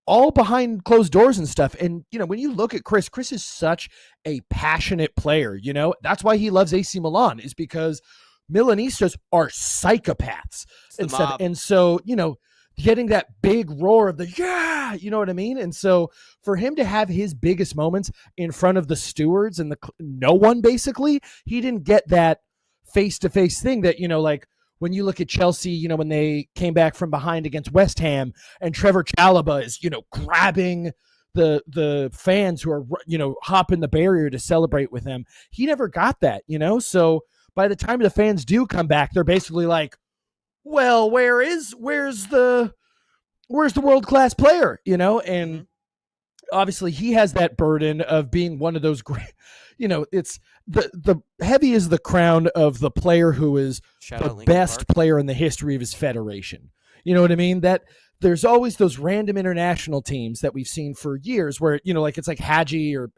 Speaker 2: all behind closed doors and stuff. And, when you look at Chris is such a passionate player, that's why he loves AC Milan, is because Milanistas are psychopaths and stuff. And so, getting that big roar of you know what I mean? And so for him to have his biggest moments in front of the stewards and no one, basically, he didn't get that face-to-face thing that, when you look at Chelsea, when they came back from behind against West Ham and Trevor Chalobah is, grabbing the fans who are, hopping the barrier to celebrate with them. He never got that, So by the time the fans do come back, they're basically like, well, where's the world-class player, And obviously he has that burden of being one of those great, it's the heavy is the crown of the player who is the best player in the history of his federation. You know what I mean? there's always those random international teams that we've seen for years where, like it's like Hagi, or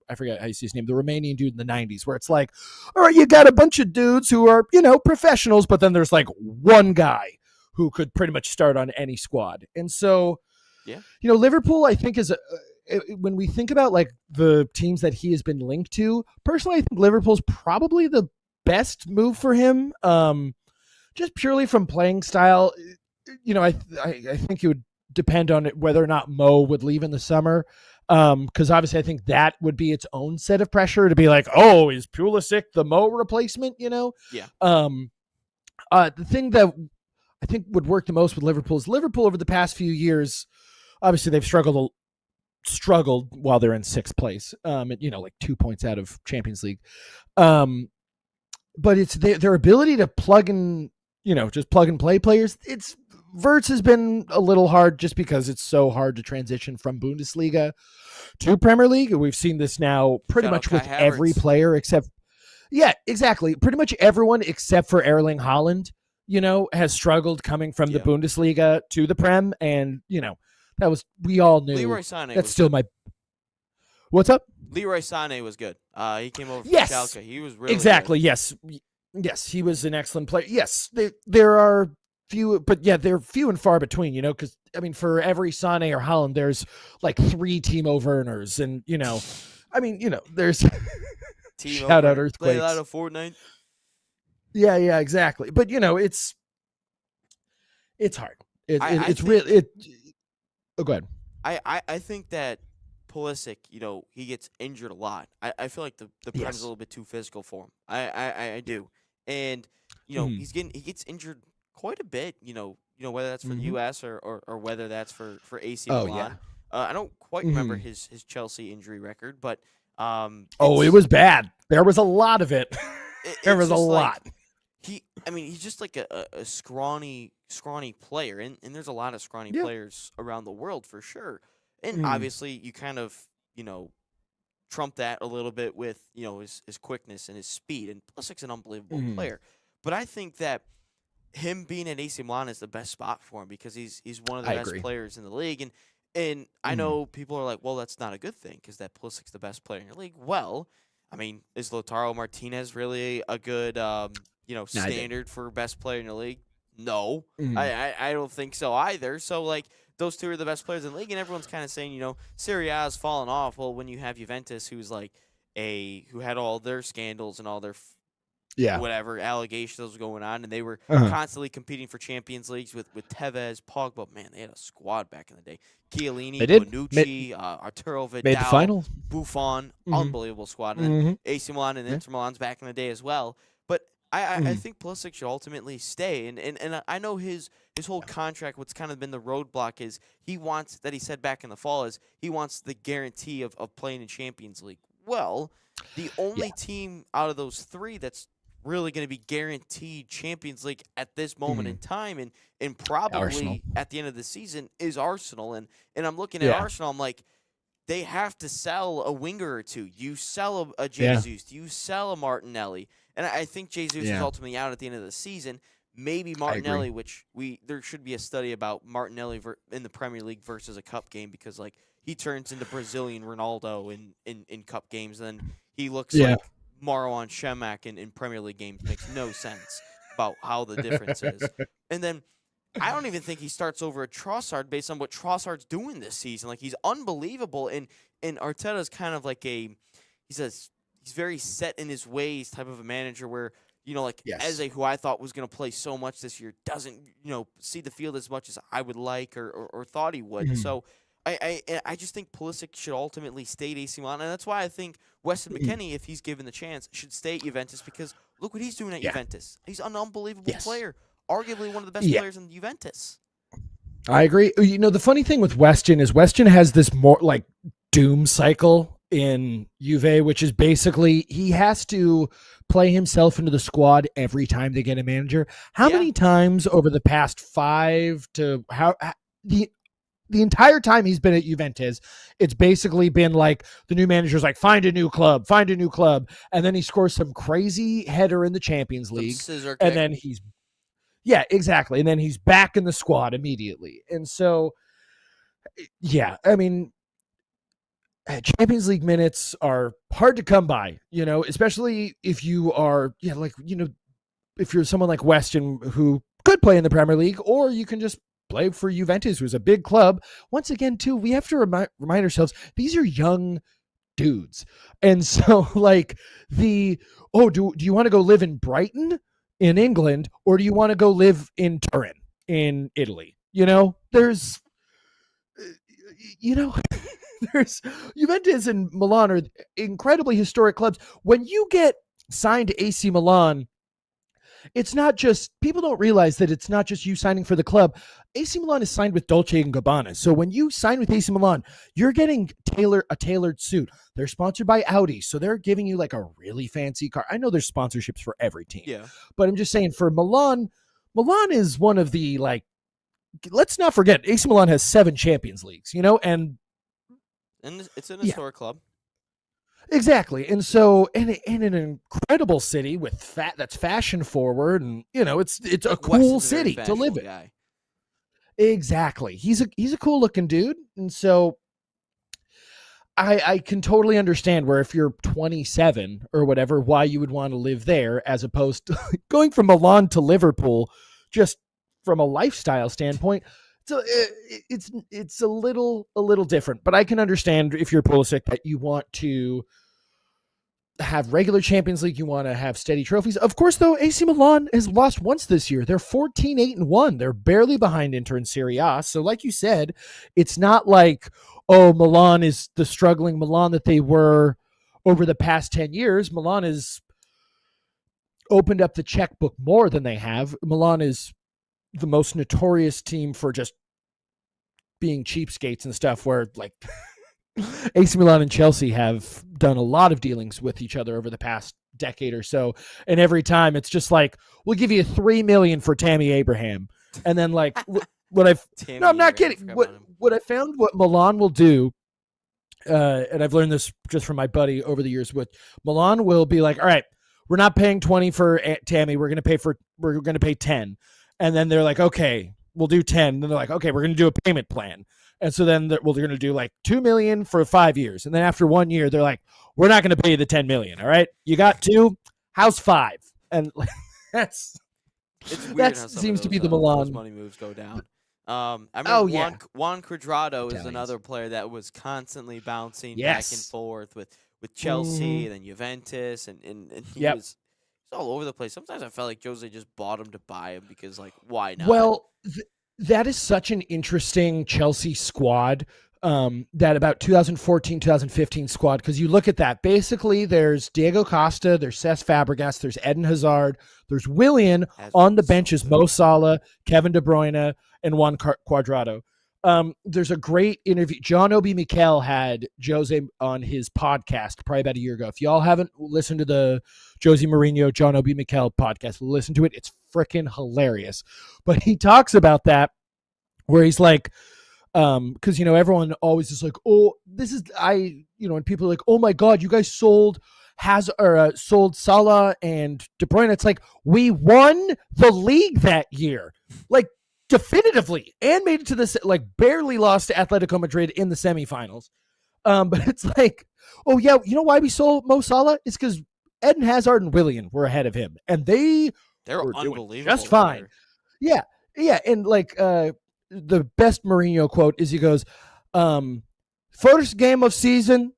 Speaker 2: I forget how you see his name, the Romanian dude in the 90s, where it's like, all right, you got a bunch of dudes who are, professionals, but then there's like one guy who could pretty much start on any squad. And so, Liverpool, I think, when we think about like the teams that he has been linked to, personally, I think Liverpool's probably the best move for him. Just purely from playing style. I think it would depend on whether or not Mo would leave in the summer. Because obviously I think that would be its own set of pressure to be like, oh, is Pulisic the Mo replacement?
Speaker 1: Yeah.
Speaker 2: The thing that I think would work the most with Liverpool is Liverpool over the past few years, obviously they've struggled while they're in sixth place, like 2 points out of Champions League. But it's their ability to plug and play players. Wirtz has been a little hard just because it's so hard to transition from Bundesliga to Premier League. We've seen this now pretty much with every player except, exactly. Pretty much everyone except for Erling Haaland, has struggled coming from the Bundesliga to the Prem. And, we all knew.
Speaker 1: Leroy Sané.
Speaker 2: That's still my. What's up?
Speaker 1: Leroy Sané was good. He came over from Schalke. He was really
Speaker 2: exactly.
Speaker 1: good.
Speaker 2: Yes, he was an excellent player. Yes, there are few, but they're few and far between, because for every Sané or Haaland, there's like 3 Timo Werners, and there's
Speaker 1: Timo
Speaker 2: shout out Earthquakes.
Speaker 1: Play out of Fortnite.
Speaker 2: Yeah, exactly. But it's hard. Oh, go ahead.
Speaker 1: I think that Pulisic, he gets injured a lot. I feel like the Prem's a little bit too physical for him. I do. And, he gets injured quite a bit, whether that's for the US or whether that's for AC Milan. I don't quite remember his Chelsea injury record, but
Speaker 2: it was bad. There was a lot of it. There was a lot.
Speaker 1: He's just like a scrawny player, and there's a lot of scrawny players around the world for sure. And obviously you kind of, trump that a little bit with, his quickness and his speed, and Pulisic's an unbelievable player. But I think that him being at AC Milan is the best spot for him because he's one of the best players in the league. And I know people are like, well, that's not a good thing because that Pulisic's the best player in your league. Well, is Lautaro Martinez really a good, standard for best player in the league? No, I don't think so either. So, like, those two are the best players in the league, and everyone's kind of saying, Serie A has fallen off. Well, when you have Juventus, who had all their scandals and all their whatever allegations going on, and they were constantly competing for Champions Leagues with Tevez, Pogba. Man, they had a squad back in the day. Chiellini, Bonucci, Arturo Vidal,
Speaker 2: made the final.
Speaker 1: Buffon, unbelievable squad. And then AC Milan and Inter Milan's back in the day as well. But I think Pulisic should ultimately stay, and I know his whole contract. What's kind of been the roadblock is he said back in the fall is he wants the guarantee of playing in Champions League. Well, the only team out of those 3 that's really going to be guaranteed Champions League at this moment in time and probably
Speaker 2: Arsenal.
Speaker 1: at the end of the season is Arsenal. And I'm looking at Arsenal, I'm like, they have to sell a winger or two. You sell a Jesus, you sell a Martinelli. And I think Jesus is ultimately out at the end of the season. Maybe Martinelli, which there should be a study about Martinelli in the Premier League versus a cup game because like he turns into Brazilian Ronaldo in cup games, and then he looks like Marouane Shemak in Premier League games. Makes no sense about how the difference is. And then I don't even think he starts over at Trossard based on what Trossard's doing this season. Like he's unbelievable, and Arteta's kind of like he's very set in his ways type of a manager where. Eze, who I thought was going to play so much this year, doesn't, see the field as much as I would like or thought he would. So I just think Pulisic should ultimately stay at AC Milan. And that's why I think Weston McKennie, if he's given the chance, should stay at Juventus because look what he's doing at Juventus. He's an unbelievable player, arguably one of the best players in Juventus.
Speaker 2: I agree. The funny thing with Weston is Weston has this more like doom cycle in Juve, which is basically he has to play himself into the squad every time they get a manager. How many times over the past 5 to the entire time he's been at Juventus, it's basically been like the new manager's like, find a new club. And then he scores some crazy header in the Champions League. And then Yeah, exactly. And then he's back in the squad immediately. And so, yeah, I mean, Champions League minutes are hard to come by, especially if you are, if you're someone like Weston who could play in the Premier League, or you can just play for Juventus, who's a big club. Once again, too, we have to remind ourselves these are young dudes. And so, like, do you want to go live in Brighton in England, or do you want to go live in Turin in Italy? There's, there's Juventus and Milan are incredibly historic clubs. When you get signed to AC Milan, it's not just, people don't realize that it's not just you signing for the club. AC Milan is signed with Dolce & Gabbana. So when you sign with AC Milan, you're getting a tailored suit. They're sponsored by Audi, so they're giving you like a really fancy car. I know there's sponsorships for every team.
Speaker 1: Yeah.
Speaker 2: But I'm just saying, for Milan is one of the, like, let's not forget, AC Milan has 7 Champions Leagues, and
Speaker 1: it's an historic club.
Speaker 2: Exactly. And so, in an incredible city with that's fashion forward, and it's a cool city to live in.
Speaker 1: Guy.
Speaker 2: Exactly. He's a cool looking dude. And so I can totally understand where, if you're 27 or whatever, why you would want to live there, as opposed to going from Milan to Liverpool, just from a lifestyle standpoint. So it's a little different, but I can understand if you're Pulisic that you want to have regular Champions League, you want to have steady trophies. Of course, though, AC Milan has lost once this year. They're 14-8-1. They're barely behind Inter in Serie A. So, like you said, it's not like, oh, Milan is the struggling Milan that they were over the past 10 years. Milan has opened up the checkbook more than they have. Milan is the most notorious team for just being cheapskates and stuff, where, like, AC Milan and Chelsea have done a lot of dealings with each other over the past decade or so, and every time it's just like, we'll give you $3 million for Tammy Abraham, and then, like, I'm not kidding. What I found, what Milan will do, and I've learned this just from my buddy over the years, with Milan will be like, all right, we're not paying 20 for Tammy, we're gonna pay 10, and then they're like, okay, we'll do 10. Then they're like, okay, we're going to do a payment plan. And so then they're going to do like $2 million for 5 years. And then after 1 year, they're like, we're not going to pay you the $10 million. All right. You got 2, how's 5? And that seems to be the Milan.
Speaker 1: Those money moves go down. I remember Juan Cuadrado is another player that was constantly bouncing back and forth with Chelsea, and then Juventus, and he was all over the place. Sometimes I felt like Jose just bought him to buy him because, like, why not?
Speaker 2: Well, that is such an interesting Chelsea squad, that about 2014, 2015 squad, because you look at that. Basically, there's Diego Costa, there's Cesc Fabregas, there's Eden Hazard, there's Willian. On the bench is Mo Salah, Kevin De Bruyne, and Juan Cuadrado. There's a great interview. John Obi Mikel had Jose on his podcast probably about a year ago. If y'all haven't listened to the Jose Mourinho, John Obi Mikel podcast, listen to it. It's freaking hilarious. But he talks about that, where he's like, because, everyone always is like, oh, and people are like, oh my God, you guys sold Salah and De Bruyne. It's like, we won the league that year. Like, definitively, and made it to this, like, barely lost to Atletico Madrid in the semifinals. But it's like, oh yeah, you know why we sold Mo Salah? It's because Eden Hazard and Willian were ahead of him, and they're
Speaker 1: unbelievable,
Speaker 2: just fine. Yeah, and like the best Mourinho quote is, he goes, first game of season,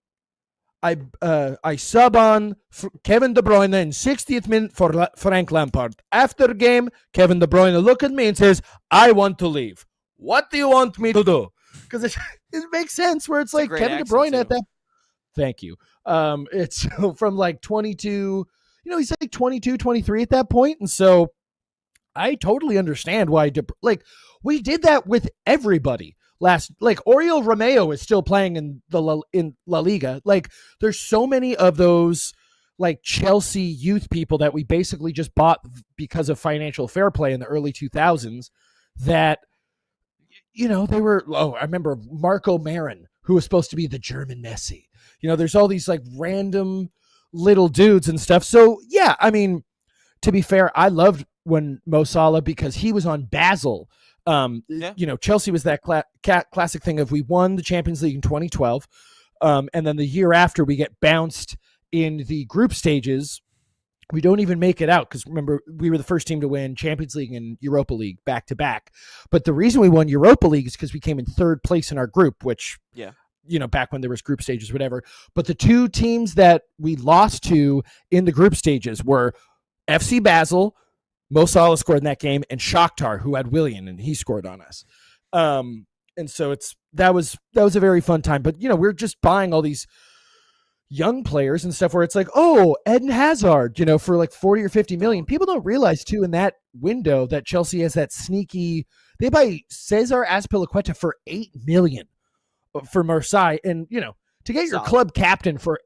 Speaker 2: I sub on Kevin De Bruyne in 60th minute for Frank Lampard. After the game, Kevin De Bruyne look at me and says, I want to leave. What do you want me to do? Because it makes sense, where it's like Kevin De Bruyne at that. Thank you. It's from like 22, he's like 22, 23 at that point. And so I totally understand why, we did that with everybody. Oriol Romeo is still playing in La Liga. Like, there's so many of those, like, Chelsea youth people that we basically just bought because of financial fair play in the early 2000s, that, they were, I remember Marco Marin, who was supposed to be the German Messi. There's all these, like, random little dudes and stuff. So yeah, I mean, to be fair, I loved when Mo Salah, because he was on Basel. Chelsea was that classic thing of we won the Champions League in 2012, and then the year after we get bounced in the group stages. We don't even make it out because remember, we were the first team to win Champions League and Europa League back to back. But the reason we won Europa League is because we came in third place in our group, which, back when there was group stages, whatever. But the two teams that we lost to in the group stages were FC Basel, Mo Salah scored in that game, and Shakhtar, who had Willian, and he scored on us. And so that was a very fun time. But, we're just buying all these young players and stuff where it's like, oh, Eden Hazard, for like 40 or 50 million. People don't realize too in that window that Chelsea has that sneaky, they buy Cesar Azpilicueta for 8 million for Marseille. And, to get your club captain for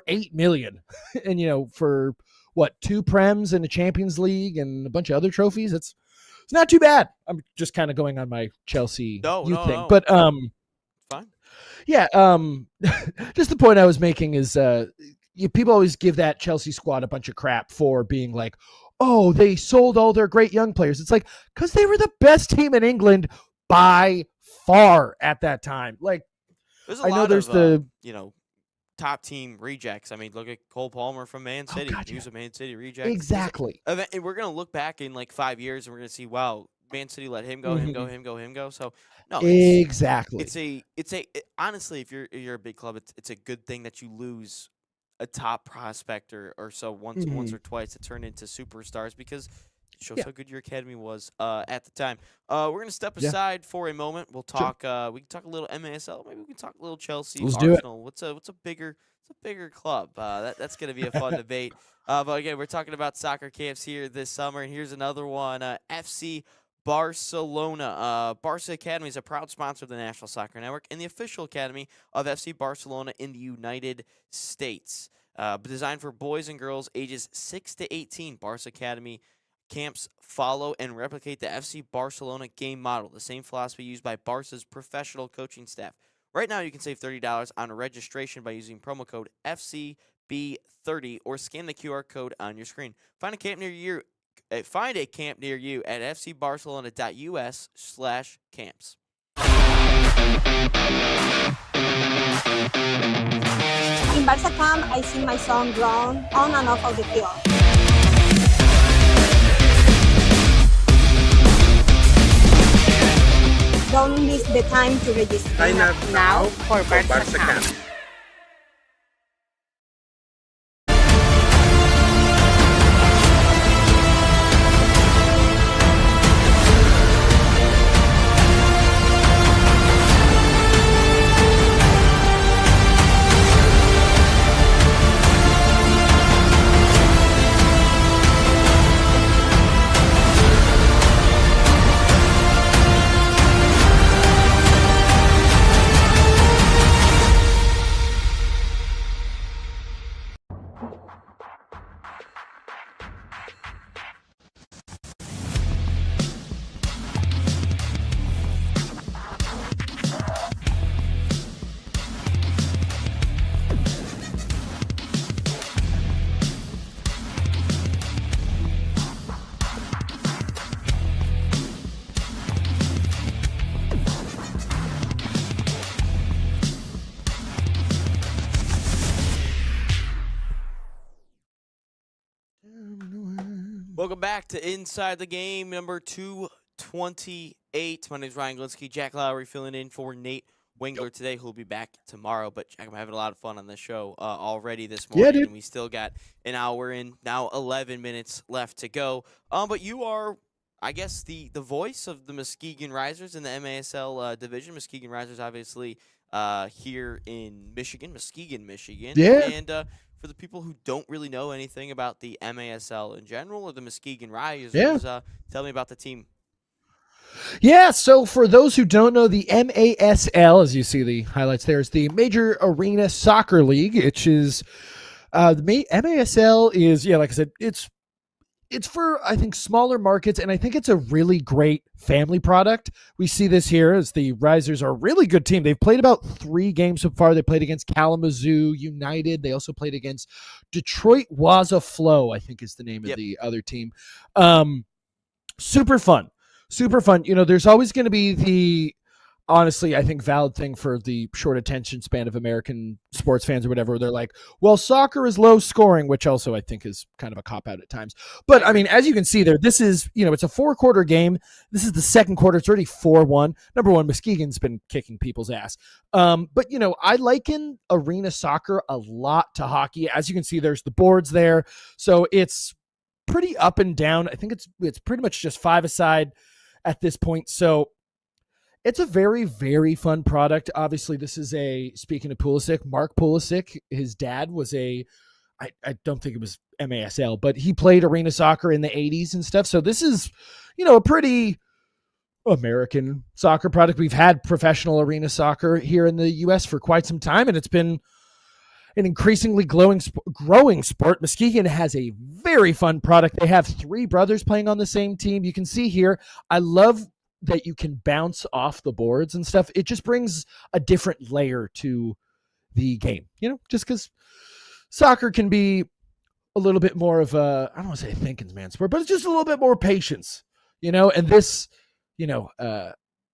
Speaker 2: 8 million and, for what, 2 Prems and a Champions League and a bunch of other trophies. It's not too bad. I'm just kind of going on my Chelsea youth thing, but,
Speaker 1: fine.
Speaker 2: Yeah, just the point I was making is people always give that Chelsea squad a bunch of crap for being like, oh, they sold all their great young players. It's like, because they were the best team in England by far at that time. Like,
Speaker 1: there's the top team rejects. I mean, look at Cole Palmer from Man City.
Speaker 2: God,
Speaker 1: he was a Man City reject.
Speaker 2: Exactly.
Speaker 1: And we're going to look back in like 5 years and we're going to see, wow, Man City let him go, him go. So no,
Speaker 2: exactly.
Speaker 1: Honestly, if you're a big club, it's a good thing that you lose a top prospect or so once or twice to turn into superstars because it shows how good your academy was at the time. We're gonna step aside for a moment. We'll talk. Sure. We can talk a little MASL. Maybe we can talk a little Chelsea.
Speaker 2: Let's
Speaker 1: Arsenal.
Speaker 2: do it.
Speaker 1: What's a bigger club? That's gonna be a fun debate. But again, we're talking about soccer camps here this summer, and here's another one. FC Barcelona. Barca Academy is a proud sponsor of the National Soccer Network and the official academy of FC Barcelona in the United States. Designed for boys and girls ages 6 to 18, Barca Academy camps follow and replicate the FC Barcelona game model, the same philosophy used by Barca's professional coaching staff. Right now, you can save $30 on registration by using promo code FCB30 or scan the QR code on your screen. Find a camp near you at fcbarcelona.us/camps.
Speaker 3: In Barca camp, I see my son grown on and off of the field. Don't miss the time to register.
Speaker 4: Sign up now for Barca camp.
Speaker 1: Welcome back to Inside the Game, number 228. My name is Ryan Glinsky. Jack Lowry filling in for Nate Wengler today, who'll be back tomorrow. But Jack, I'm having a lot of fun on this show already this morning.
Speaker 2: Yeah, dude.
Speaker 1: And we still got an hour in, now 11 minutes left to go. But you are, I guess, the voice of the Muskegon Risers in the MASL division. Muskegon Risers, obviously, here in Michigan, Muskegon, Michigan.
Speaker 2: Yeah.
Speaker 1: And for the people who don't really know anything about the MASL in general or the Muskegon Risers, tell me about the team.
Speaker 2: Yeah, so for those who don't know, the MASL, as you see the highlights there, is the Major Arena Soccer League, which is the MASL is, like I said, it's for, I think, smaller markets, and I think it's a really great family product. We see this here as the Risers are a really good team. They've played about 3 games so far. They played against Kalamazoo United. They also played against Detroit Waza Flow, I think is the name of the other team. Super fun. Super fun. There's always going to be the, honestly, I think valid thing for the short attention span of American sports fans or whatever. Where they're like, well, soccer is low scoring, which also I think is kind of a cop out at times. But I mean, as you can see there, this is, it's a 4-quarter game. This is the second quarter. It's already 4-1. Number one, Muskegon's been kicking people's ass. But I liken arena soccer a lot to hockey. As you can see, there's the boards there. So it's pretty up and down. I think it's pretty much just 5-a-side at this point. So it's a very, very fun product. Obviously, this is speaking of Pulisic, Mark Pulisic, his dad was I don't think it was MASL, but he played arena soccer in the 80s and stuff. So this is, a pretty American soccer product. We've had professional arena soccer here in the US for quite some time, and it's been an increasingly growing sport. Muskegon has a very fun product. They have 3 brothers playing on the same team. You can see here, I love that you can bounce off the boards and stuff. It just brings a different layer to the game, just because soccer can be a little bit more of I don't want to say a thinking man's sport, but it's just a little bit more patience, and this,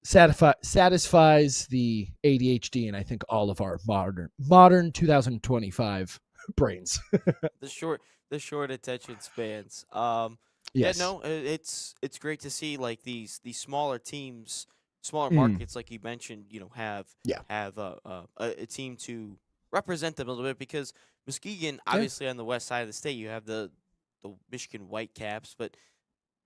Speaker 2: satisfies the ADHD and I think all of our modern 2025 brains.
Speaker 1: the short attention spans.
Speaker 2: Yes.
Speaker 1: Yeah, no, it's great to see like these smaller teams, smaller
Speaker 2: Mm.
Speaker 1: markets, like you mentioned, have
Speaker 2: Yeah.
Speaker 1: a team to represent them a little bit because Muskegon, obviously on the west side of the state, you have the Michigan Whitecaps, but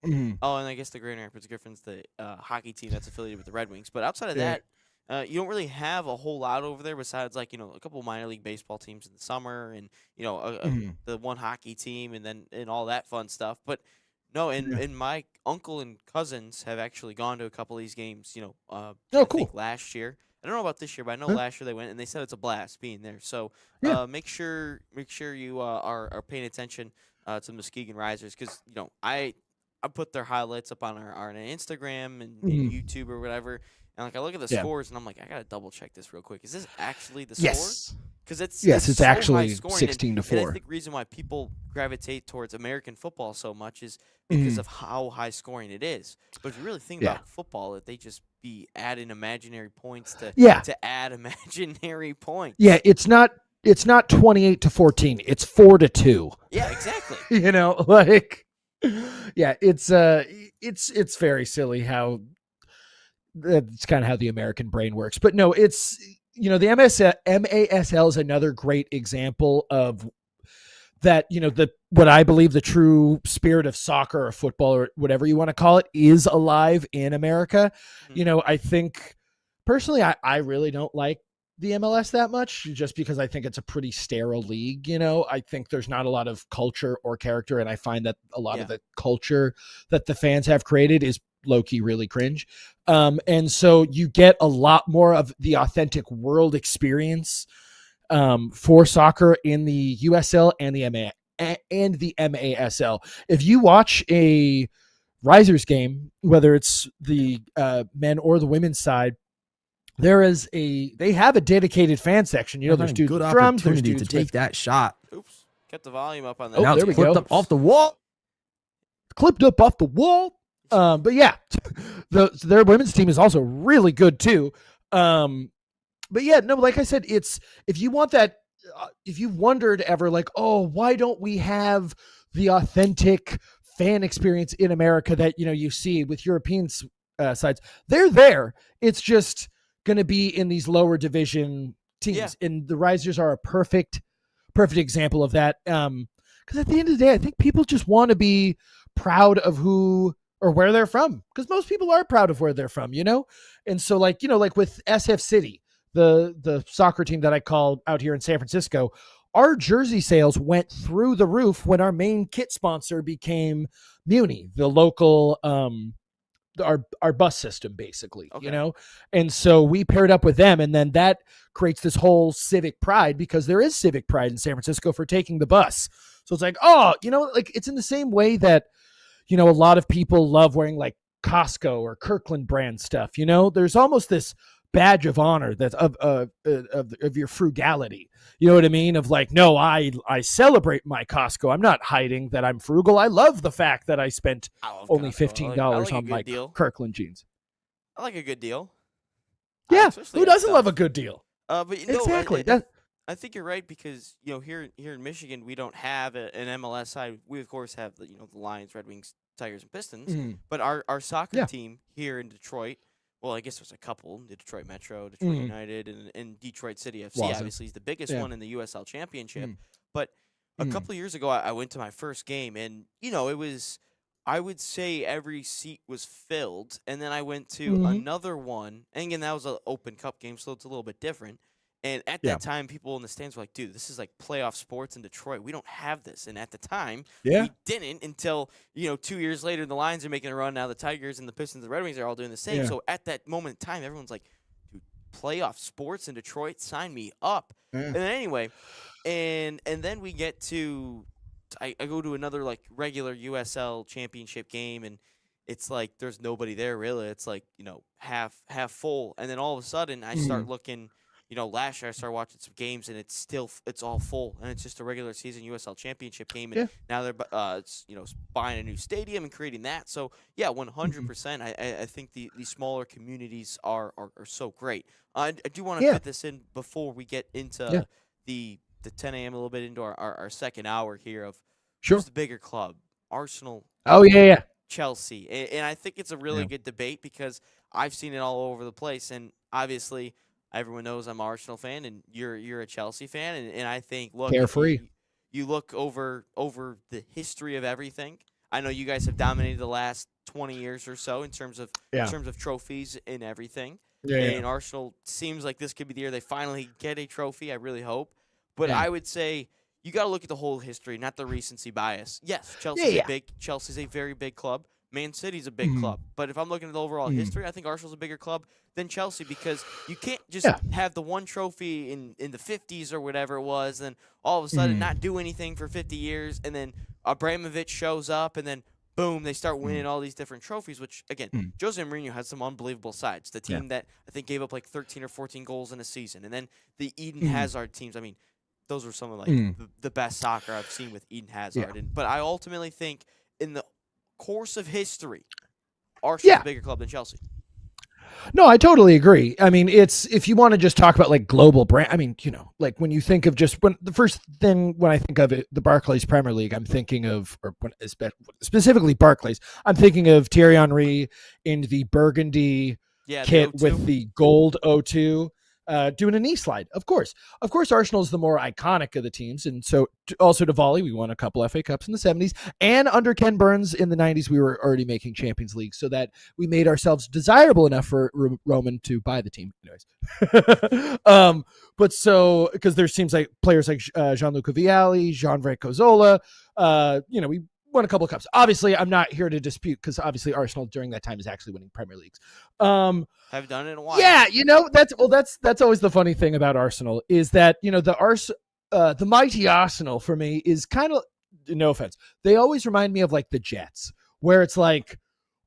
Speaker 2: Mm.
Speaker 1: oh, and I guess the Grand Rapids Griffins, the hockey team that's affiliated with the Red Wings. But outside of
Speaker 2: Yeah.
Speaker 1: that, you don't really have a whole lot over there besides like a couple minor league baseball teams in the summer and
Speaker 2: Mhm.
Speaker 1: the one hockey team and all that fun stuff. But no, and my uncle and cousins have actually gone to a couple of these games. I
Speaker 2: cool.
Speaker 1: think last year. I don't know about this year, but I know
Speaker 2: Huh?
Speaker 1: last year they went and they said it's a blast being there. So
Speaker 2: Yeah.
Speaker 1: make sure you are paying attention to the Muskegon Risers because I put their highlights up on our Instagram and
Speaker 2: Mhm.
Speaker 1: YouTube or whatever, and like I look at the
Speaker 2: Yeah.
Speaker 1: scores and I'm like, I gotta double check this real quick. Is this actually the score?
Speaker 2: Yes.
Speaker 1: Because it's
Speaker 2: It's
Speaker 1: so high
Speaker 2: actually
Speaker 1: scoring,
Speaker 2: 16 to
Speaker 1: and I
Speaker 2: 4.
Speaker 1: think the reason why people gravitate towards American football so much is because
Speaker 2: Mhm.
Speaker 1: of how high scoring it is. But if you really think
Speaker 2: Yeah.
Speaker 1: about football, that they just be adding imaginary points
Speaker 2: Yeah.
Speaker 1: to add imaginary points.
Speaker 2: Yeah, it's not 28 to 14. It's 4 to 2.
Speaker 1: Yeah, exactly.
Speaker 2: Like yeah, it's very silly how that's kind of how the American brain works. But no, it's the MASL is another great example of that, what I believe the true spirit of soccer or football or whatever you want to call it is alive in America.
Speaker 1: Mhm.
Speaker 2: I think personally, I really don't like the MLS that much just because I think it's a pretty sterile league. I think there's not a lot of culture or character. And I find that a lot of the culture that the fans have created is low-key really cringe. And so you get a lot more of the authentic world experience for soccer in the USL and the MASL. If you watch a Risers game, whether it's the men or the women's side, they have a dedicated fan section. There's dudes
Speaker 5: good
Speaker 2: with drums, there's
Speaker 5: opportunity to
Speaker 2: dudes
Speaker 5: take
Speaker 2: with
Speaker 5: that shot.
Speaker 1: Oops, kept the volume up on that.
Speaker 2: Oh,
Speaker 5: now
Speaker 2: there
Speaker 5: it's
Speaker 2: we
Speaker 5: flipped
Speaker 2: go.
Speaker 5: up off the wall.
Speaker 2: clipped up off the wall. But yeah, their women's team is also really good too. But yeah, no, like I said, it's if you want that, if you wondered ever like, oh, why don't we have the authentic fan experience in America that you see with European sides? They're there. It's just going to be in these lower division teams, and the Risers are a perfect example of that. Because at the end of the day, I think people just want to be proud of who or where they're from, because most people are proud of where they're from, And so like with SF City, the soccer team that I call out here in San Francisco, our jersey sales went through the roof when our main kit sponsor became Muni, the local our bus system, basically.
Speaker 1: Okay.
Speaker 2: And so we paired up with them, and then that creates this whole civic pride, because there is civic pride in San Francisco for taking the bus. So it's like, oh, like it's in the same way that a lot of people love wearing like Costco or Kirkland brand stuff. There's almost this badge of honor that's of your frugality. You know what I mean? Of like, no, I celebrate my Costco. I'm not hiding that I'm frugal. I love the fact that I spent
Speaker 1: I love
Speaker 2: only
Speaker 1: Costco.
Speaker 2: $15
Speaker 1: I like a
Speaker 2: on
Speaker 1: good
Speaker 2: my
Speaker 1: deal.
Speaker 2: Kirkland jeans.
Speaker 1: I like a good deal.
Speaker 2: Yeah,
Speaker 1: Especially
Speaker 2: who
Speaker 1: on
Speaker 2: doesn't
Speaker 1: stuff.
Speaker 2: love a good deal?
Speaker 1: But you know,
Speaker 2: Exactly.
Speaker 1: I think you're right because here in Michigan we don't have an MLS side. We of course have the Lions, Red Wings, Tigers, and Pistons.
Speaker 2: Mhm.
Speaker 1: But our soccer
Speaker 2: Yeah.
Speaker 1: team here in Detroit, well, I guess there's a couple: the Detroit Metro, Detroit
Speaker 2: Mhm.
Speaker 1: United, and Detroit City FC.
Speaker 2: Wasn't.
Speaker 1: Obviously, is the biggest
Speaker 2: Yeah.
Speaker 1: one in the USL Championship.
Speaker 2: Mm.
Speaker 1: But a
Speaker 2: Mm.
Speaker 1: couple of years ago, I went to my first game, and it was. I would say every seat was filled, and then I went to
Speaker 2: Mhm.
Speaker 1: another one, and again that was an Open Cup game, so it's a little bit different. And at
Speaker 2: Yeah.
Speaker 1: that time, people in the stands were like, "Dude, this is like playoff sports in Detroit. We don't have this." And at the time,
Speaker 2: Yeah.
Speaker 1: we didn't until 2 years later. The Lions are making a run. Now the Tigers and the Pistons, and the Red Wings are all doing the same.
Speaker 2: Yeah.
Speaker 1: So at that moment in time, everyone's like, "Dude, playoff sports in Detroit, sign me up."
Speaker 2: Yeah.
Speaker 1: And then anyway, and then we get to I go to another like regular USL championship game, and it's like there's nobody there really. It's like half full, and then all of a sudden I start looking. Last year I started watching some games, and it's all full, and it's just a regular season USL championship game. And
Speaker 2: Yeah.
Speaker 1: now they're buying a new stadium and creating that. So yeah, 100%. I think the smaller communities are so great. I do want to
Speaker 2: Yeah.
Speaker 1: fit this in before we get into
Speaker 2: Yeah.
Speaker 1: the 10 a.m. a little bit into our second hour here of
Speaker 2: Sure.
Speaker 1: who's the bigger club, Arsenal,
Speaker 2: Oh yeah.
Speaker 1: Chelsea. And I think it's a really
Speaker 2: Yeah.
Speaker 1: good debate because I've seen it all over the place. And obviously, everyone knows I'm an Arsenal fan, and you're a Chelsea fan. And I think, look, if
Speaker 2: Carefree.
Speaker 1: you look over the history of everything. I know you guys have dominated the last 20 years or so in terms of trophies and everything.
Speaker 2: Yeah.
Speaker 1: And Arsenal seems like this could be the year they finally get a trophy. I really hope. But
Speaker 2: Yeah.
Speaker 1: I would say you got to look at the whole history, not the recency bias. Yes, Chelsea's a very big club. Man City's a big
Speaker 2: Mhm.
Speaker 1: club. But if I'm looking at the overall
Speaker 2: Mhm.
Speaker 1: history, I think Arsenal's a bigger club than Chelsea because you can't just
Speaker 2: Yeah.
Speaker 1: have the one trophy in the 50s or whatever it was, and all of a sudden
Speaker 2: Mhm.
Speaker 1: not do anything for 50 years, and then Abramovich shows up, and then boom, they start winning all these different trophies, which, again, Jose Mourinho has some unbelievable sides. The team that I think gave up like 13 or 14 goals in a season. And then the Eden Hazard teams. I mean, those were some of like the best soccer I've seen with Eden Hazard. But I ultimately think in the course of history, Arsenal's a bigger club than Chelsea.
Speaker 2: No, I totally agree. I mean, it's if you want to just talk about like global brand, I mean, like when you think of just when the first thing when I think of it, the Barclays Premier League, I'm thinking of, or specifically Barclays, I'm thinking of Thierry Henry in the burgundy kit
Speaker 1: the 02.
Speaker 2: with the gold O2. Doing a knee slide, of course. Arsenal is the more iconic of the teams, and so also to volley, we won a couple FA Cups in the 70s, and under Ken Burns in the 90s, we were already making Champions League, so that we made ourselves desirable enough for Roman to buy the team. Anyways, but so because there seems like players like Gianluca Vialli, Jean-Franco Zola, we won a couple of cups. Obviously, I'm not here to dispute because obviously Arsenal during that time is actually winning Premier Leagues.
Speaker 1: I've done it in a while.
Speaker 2: Yeah, that's always the funny thing about Arsenal is that the mighty Arsenal for me is kind of, no offense, they always remind me of like the Jets, where it's like,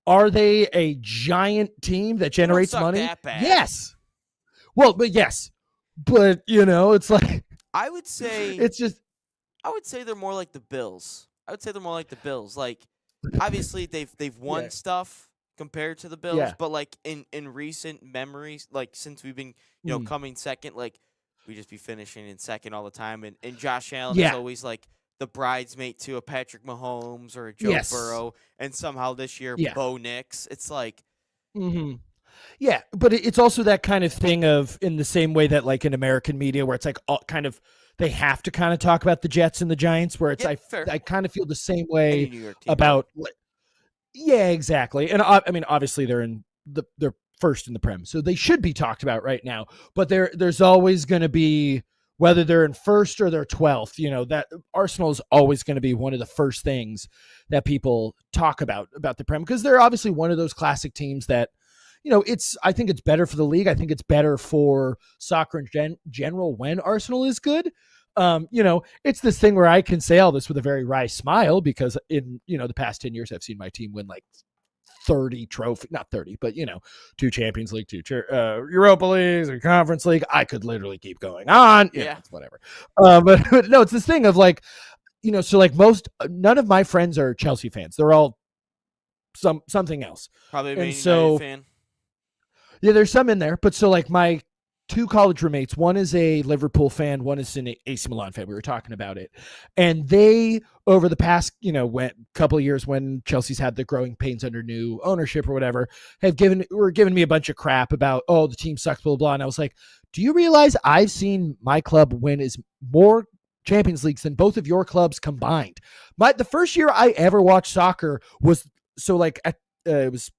Speaker 2: are they a giant team that generates money?
Speaker 1: That bad.
Speaker 2: Yes. Well, but yes, but it's like
Speaker 1: I would say they're more like the Bills. Like, obviously they've won stuff compared to the Bills, but like in recent memories, like since we've been coming second, like we just be finishing in second all the time, and Josh Allen is always like the bridesmaid to a Patrick Mahomes or a Joe Burrow, and somehow this year Bo Nix. It's like.
Speaker 2: Yeah, but it's also that kind of thing of in the same way that like in American media where it's like all kind of they have to kind of talk about the Jets and the Giants where it's I kind of feel the same way about exactly. And I mean obviously they're first in the Prem, so they should be talked about right now, but there's always going to be, whether they're in first or they're 12th, that Arsenal is always going to be one of the first things that people talk about the Prem, because they're obviously one of those classic teams that I think it's better for the league. I think it's better for soccer in general when Arsenal is good. It's this thing where I can say all this with a very wry smile because in, the past 10 years, I've seen my team win like 30 trophy, not 30, but 2 Champions League, 2 Europa Leagues, a Conference League. I could literally keep going on.
Speaker 1: Yeah.
Speaker 2: It's whatever. But no, it's this thing of like, so like none of my friends are Chelsea fans. They're all something else.
Speaker 1: Probably a Man United
Speaker 2: so
Speaker 1: fan.
Speaker 2: Yeah, there's some in there, but so like my 2 college roommates, one is a Liverpool fan, one is an AC Milan fan. We were talking about it. And they, over the past, couple of years when Chelsea's had the growing pains under new ownership or whatever, were giving me a bunch of crap about, oh, the team sucks, blah, blah, blah. And I was like, do you realize I've seen my club win more Champions Leagues than both of your clubs combined? The first year I ever watched soccer was, it was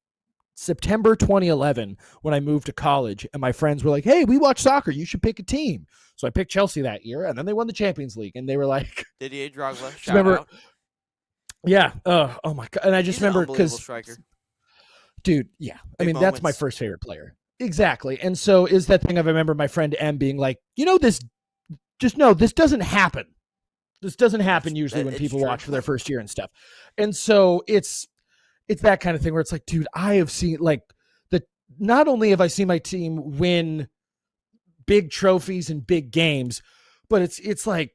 Speaker 2: September 2011 when I moved to college, and my friends were like, hey, we watch soccer, you should pick a team. So I picked Chelsea that year, and then they won the Champions League, and they were like,
Speaker 1: Didier Drogba, shout out.
Speaker 2: Yeah. Oh my God. And I just remember because, dude, yeah. I mean, that's my first favorite player. Exactly. And so is that thing of, I remember my friend M being like, this doesn't happen. This doesn't happen usually when people watch for their first year and stuff. And so it's that kind of thing where it's like, dude, I have seen not only have I seen my team win big trophies and big games, but it's like,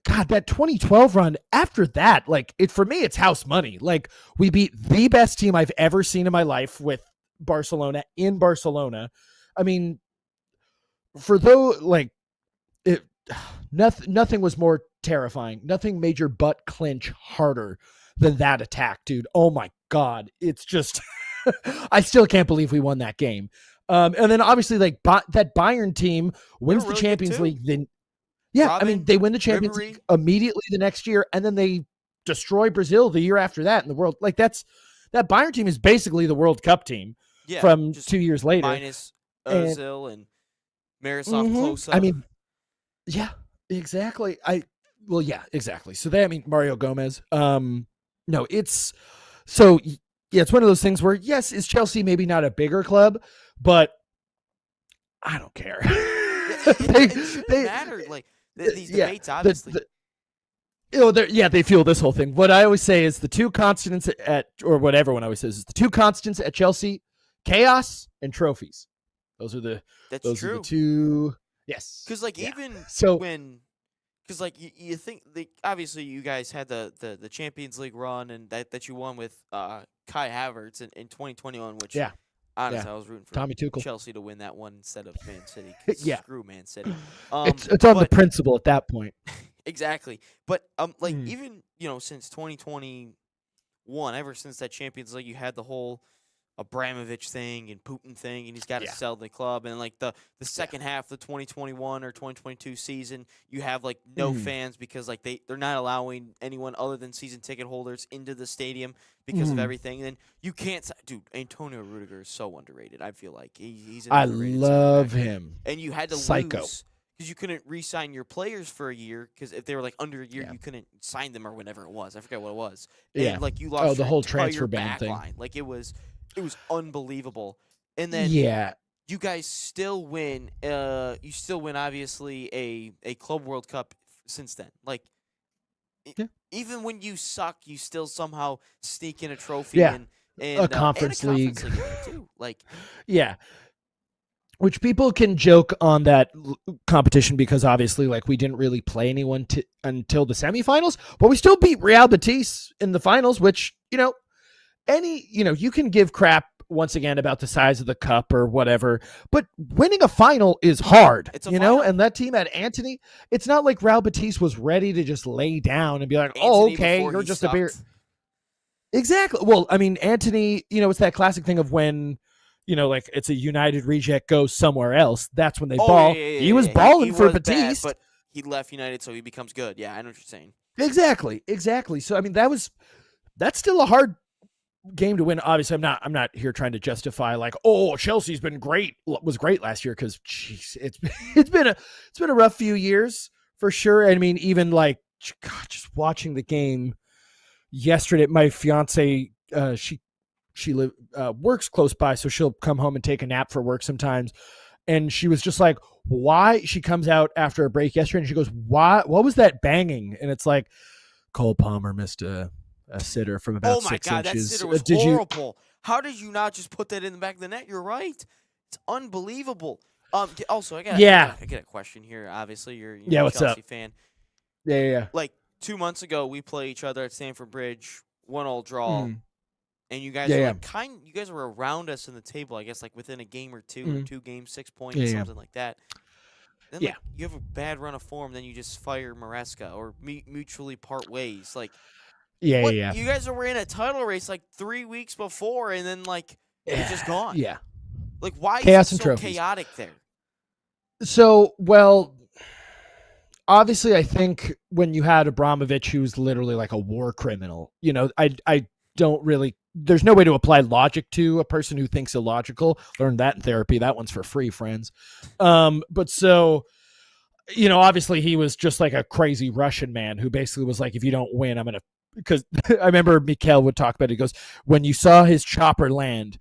Speaker 2: God, that 2012 run after that, for me, it's house money. Like, we beat the best team I've ever seen in my life with Barcelona in Barcelona. I mean, nothing was more terrifying. Nothing made your butt clench harder than that attack, dude. Oh my God. It's just, I still can't believe we won that game. And then obviously that Bayern team wins the Champions League. Then they win the Champions League immediately the next year, and then they destroy Brazil the year after that in the world. Like that Bayern team is basically the World Cup team from 2 years later.
Speaker 1: Minus Ozil and Miroslav Klose.
Speaker 2: I mean, yeah, exactly. Exactly. So Mario Gomez. No, it's it's one of those things where, yes, is Chelsea maybe not a bigger club, but I don't care.
Speaker 1: It shouldn't matter. Like these debates, obviously.
Speaker 2: They fuel this whole thing. What I always say is the 2 constants what everyone always says is the 2 constants at Chelsea: chaos and trophies. Those are the 2. Yes.
Speaker 1: Because you think obviously you guys had the Champions League run and that you won with Kai Havertz in 2021, which honestly I was rooting for
Speaker 2: Tommy Tuchel.
Speaker 1: Chelsea to win that one instead of Man City. Screw Man City.
Speaker 2: It's on the principle at that point.
Speaker 1: Exactly. But even since 2021, ever since that Champions League, you had the whole Abramovich thing and Putin thing, and he's got to sell the club. And the second half of the 2021 or 2022 season, you have no fans because they're not allowing anyone other than season ticket holders into the stadium because of everything. And then you can't, dude. Antonio Rudiger is so underrated. I feel like he's an underrated
Speaker 2: love him.
Speaker 1: And you had to lose because you couldn't re-sign your players for a year because if they were under a year, you couldn't sign them or whatever it was. I forget what it was. And, you lost
Speaker 2: the
Speaker 1: your
Speaker 2: whole
Speaker 1: entire
Speaker 2: transfer ban thing.
Speaker 1: line. It was unbelievable. And then you guys still win. You still win, obviously, a Club World Cup since then. Even when you suck, you still somehow sneak in a trophy and
Speaker 2: a Conference League.
Speaker 1: Too.
Speaker 2: Which people can joke on that competition because obviously we didn't really play anyone until the semifinals, but we still beat Real Betis in the finals, which, you can give crap once again about the size of the cup or whatever, but winning a final is hard,
Speaker 1: final.
Speaker 2: And that team had Antony. It's not like Real Betis was ready to just lay down and be like,
Speaker 1: Antony,
Speaker 2: oh, okay, you're just
Speaker 1: sucked.
Speaker 2: a beer. Exactly. Well, I mean, Antony, it's that classic thing of when, it's a United reject goes somewhere else. That's when they ball. He was balling for Betis.
Speaker 1: But he left United, so he becomes good. Yeah, I know what you're saying.
Speaker 2: Exactly. So, I mean, that's still a hard game to win. Obviously, I'm not here trying to justify Chelsea's was great last year because it's been a rough few years for sure. I mean, even just watching the game yesterday, my fiance she works close by, so she'll come home and take a nap for work sometimes, and she was just like, why? She comes out after a break yesterday and she goes, why? What was that banging? And it's like Cole Palmer missed a sitter from about 6 inches.
Speaker 1: God, that sitter was horrible. How did you not just put that in the back of the net? You're right. It's unbelievable. Also, I got a question here. Obviously, you're a
Speaker 2: what's
Speaker 1: Chelsea
Speaker 2: up?
Speaker 1: fan.
Speaker 2: Yeah.
Speaker 1: Like 2 months ago, we played each other at Stamford Bridge, 1-1 draw,
Speaker 2: Mm.
Speaker 1: and you guys were you guys were around us in the table. I guess like within a game or two, 2 games, 6 points, something like that. Then like, you have a bad run of form, then you just fire Maresca or mutually part ways. Like,
Speaker 2: Yeah.
Speaker 1: You guys were in a title race like 3 weeks before, and then like you're just gone.
Speaker 2: Yeah.
Speaker 1: Like, why
Speaker 2: Chaos
Speaker 1: is it
Speaker 2: and
Speaker 1: so
Speaker 2: trophies.
Speaker 1: chaotic there?
Speaker 2: So, well, obviously, I think when you had Abramovich, who's literally like a war criminal, I don't really. There's no way to apply logic to a person who thinks illogical. Learn that in therapy. That one's for free, friends. But so, obviously he was just like a crazy Russian man who basically was like, if you don't win, I'm going to, because I remember Mikhail would talk about it. He goes, when you saw his chopper land,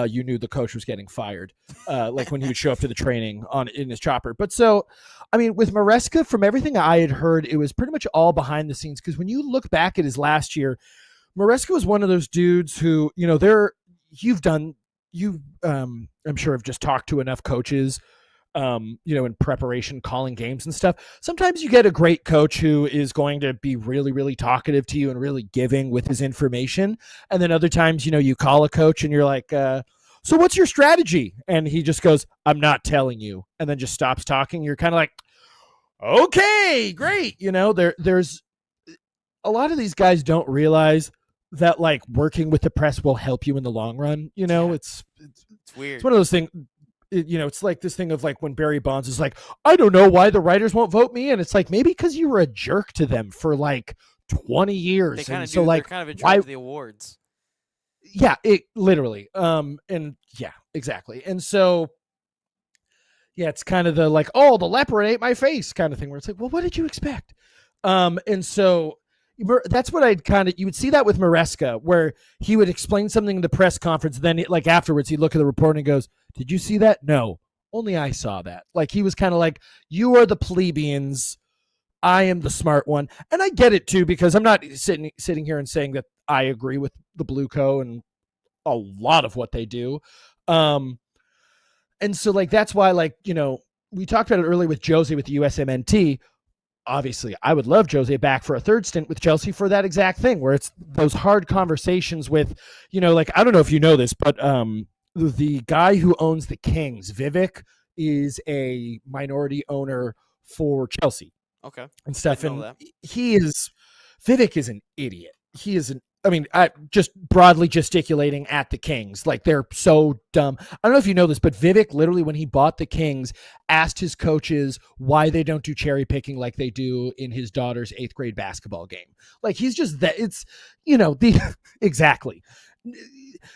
Speaker 2: you knew the coach was getting fired. Like when he would show up to the training in his chopper. But so, I mean, with Maresca, from everything I had heard, it was pretty much all behind the scenes. Because when you look back at his last year, Maresca was one of those dudes who, I'm sure have just talked to enough coaches, in preparation, calling games and stuff. Sometimes you get a great coach who is going to be really, really talkative to you and really giving with his information. And then other times, you call a coach and you're like, so what's your strategy? And he just goes, I'm not telling you. And then just stops talking. You're kind of like, okay, great. There's a lot of these guys don't realize that like working with the press will help you in the long run. It's
Speaker 1: weird.
Speaker 2: It's one of those things. It's like this thing of like when Barry Bonds is like, I don't know why the writers won't vote me in. It's like, maybe because you were a jerk to them for like 20 years.
Speaker 1: They kind of
Speaker 2: so like,
Speaker 1: they're kind of in charge of the awards.
Speaker 2: Yeah, it literally. And yeah, exactly. And so, yeah, it's kind of the like, oh, the leopard ate my face kind of thing where it's like, well, what did you expect? And so that's what you would see that with Maresca, where he would explain something in the press conference. Then like afterwards, he'd look at the reporter and goes, did you see that? No, only I saw that. Like he was kind of like, you are the plebeians. I am the smart one. And I get it too, because I'm not sitting here and saying that I agree with the Blue Co and a lot of what they do. And so like, that's why, like, we talked about it earlier with Josie with the USMNT. Obviously, I would love Jose back for a third stint with Chelsea for that exact thing, where it's those hard conversations with, like, I don't know if you know this, but the guy who owns the Kings, Vivek, is a minority owner for Chelsea.
Speaker 1: Okay.
Speaker 2: And stuff. And
Speaker 1: that.
Speaker 2: Vivek is an idiot. He is just broadly gesticulating at the Kings. Like, they're so dumb. I don't know if you know this, but Vivek literally, when he bought the Kings, asked his coaches why they don't do cherry picking like they do in his daughter's 8th grade basketball game. Like, he's just that. It's, exactly.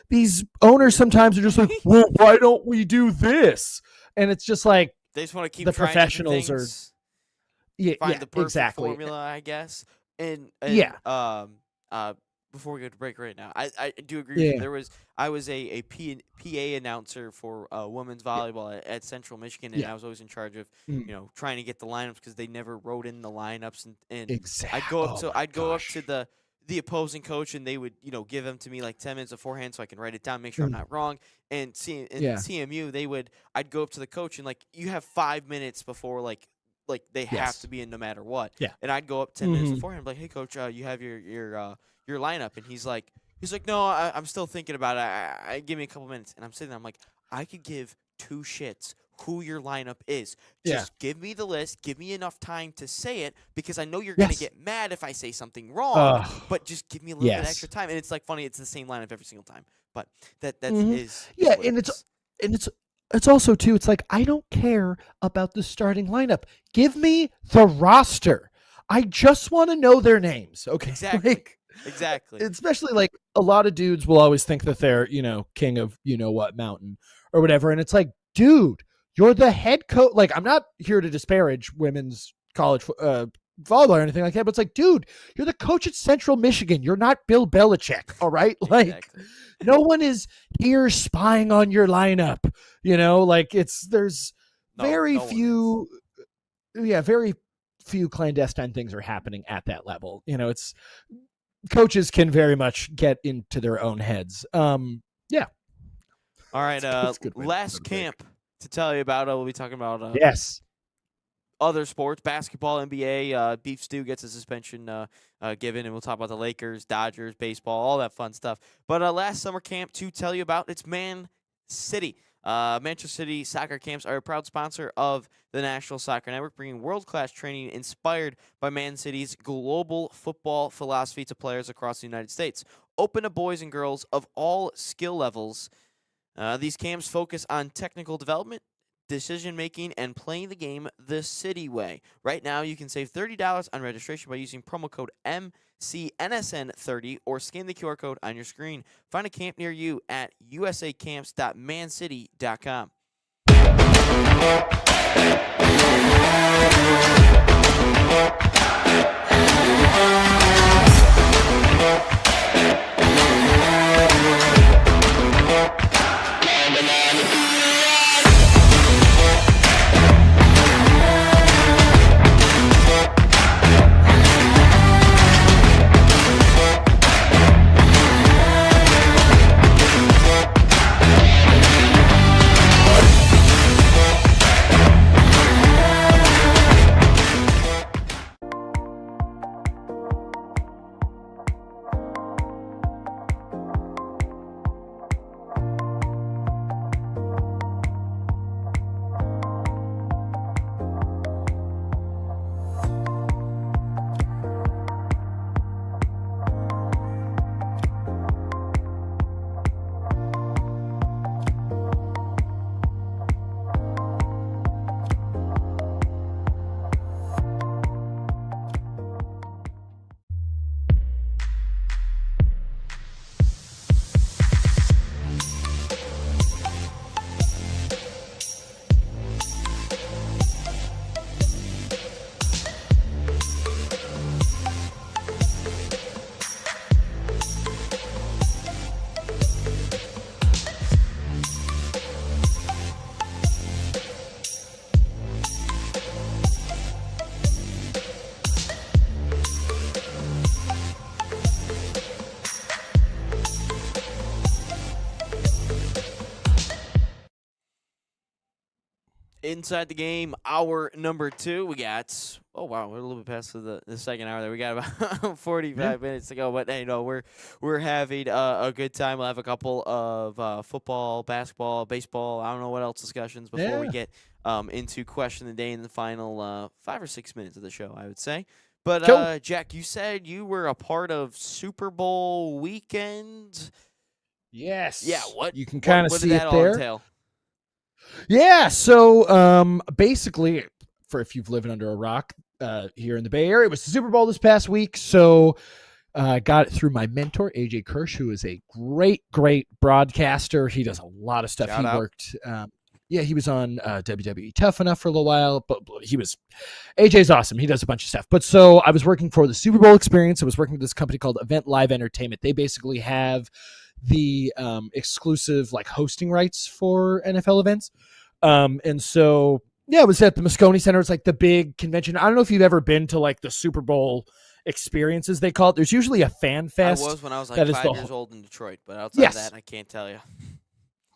Speaker 2: These owners sometimes are just like, well, why don't we do this? And it's just like,
Speaker 1: they just want to keep
Speaker 2: the
Speaker 1: trying
Speaker 2: professionals are,
Speaker 1: find the perfect
Speaker 2: exactly.
Speaker 1: formula, I guess. And before we go to break right now, I do agree with you. I was a PA announcer for women's volleyball at Central Michigan, and I was always in charge of trying to get the lineups because they never wrote in the lineups, and
Speaker 2: exactly.
Speaker 1: I'd go up to the opposing coach, and they would give them to me like 10 minutes beforehand so I can write it down, make sure I'm not wrong. And CMU, I'd go up to the coach and like, you have 5 minutes before like they have to be in no matter what.
Speaker 2: Yeah.
Speaker 1: And I'd go up 10 minutes beforehand, like, hey coach, you have your lineup, and he's like, no, I'm still thinking about it. I give me a couple minutes, and I'm sitting there. I'm like, I could give 2 shits who your lineup is. Just give me the list. Give me enough time to say it, because I know you're gonna get mad if I say something wrong. But just give me a little bit extra time. And it's like funny. It's the same lineup every single time. But that is
Speaker 2: it's also too. It's like, I don't care about the starting lineup. Give me the roster. I just want to know their names. Okay,
Speaker 1: exactly. Exactly.
Speaker 2: Especially like a lot of dudes will always think that they're, king of what mountain or whatever. And it's like, dude, you're the head coach. Like, I'm not here to disparage women's college volleyball or anything like that, but it's like, dude, you're the coach at Central Michigan. You're not Bill Belichick. All right. Like, exactly. No one is here spying on your lineup. Like there's very few clandestine things are happening at that level. It's, coaches can very much get into their own heads.
Speaker 1: All right.
Speaker 2: That's a good way to
Speaker 1: Last
Speaker 2: start a break.
Speaker 1: camp to tell you about. We'll be talking about
Speaker 2: Yes.
Speaker 1: other sports, basketball, NBA. Beef Stew gets a suspension given, and we'll talk about the Lakers, Dodgers, baseball, all that fun stuff. But last summer camp to tell you about, it's Man City. Manchester City soccer camps are a proud sponsor of the National Soccer Network, bringing world-class training inspired by Man City's global football philosophy to players across the United States. Open to boys and girls of all skill levels. These camps focus on technical development, decision-making, and playing the game the City way. Right now, you can save $30 on registration by using promo code MCNSN30 or scan the QR code on your screen. Find a camp near you at usacamps.mancity.com. Inside the game, hour number 2. We got, oh wow, we're a little bit past the second hour there. We got about 45 minutes to go, but hey, no, we're having a good time. We'll have a couple of football, basketball, baseball, I don't know what else discussions before we get into question of the day in the final 5 or 6 minutes of the show, I would say. But
Speaker 2: Cool.
Speaker 1: Jack, you said you were a part of Super Bowl weekend.
Speaker 2: Yes.
Speaker 1: Yeah, what
Speaker 2: you can kind of
Speaker 1: what
Speaker 2: see
Speaker 1: did that
Speaker 2: it
Speaker 1: all
Speaker 2: there.
Speaker 1: entail?
Speaker 2: Yeah, so basically, for if you've lived under a rock here in the Bay Area, it was the Super Bowl this past week. So I got it through my mentor, AJ Kirsch, who is a great broadcaster. He does a lot of stuff.
Speaker 1: Shout out.
Speaker 2: Worked, he was on WWE Tough Enough for a little while, but AJ's awesome. He does a bunch of stuff. But so I was working for the Super Bowl Experience. I was working with this company called Event Live Entertainment. They basically have the exclusive like hosting rights for NFL events. And so, yeah, it was at the Moscone Center. It's like the big convention. I don't know if you've ever been to like the Super Bowl experiences, they call it. There's usually a fan fest.
Speaker 1: I was when I was like
Speaker 2: that is
Speaker 1: 5 years old in Detroit, but outside of that, I can't tell you.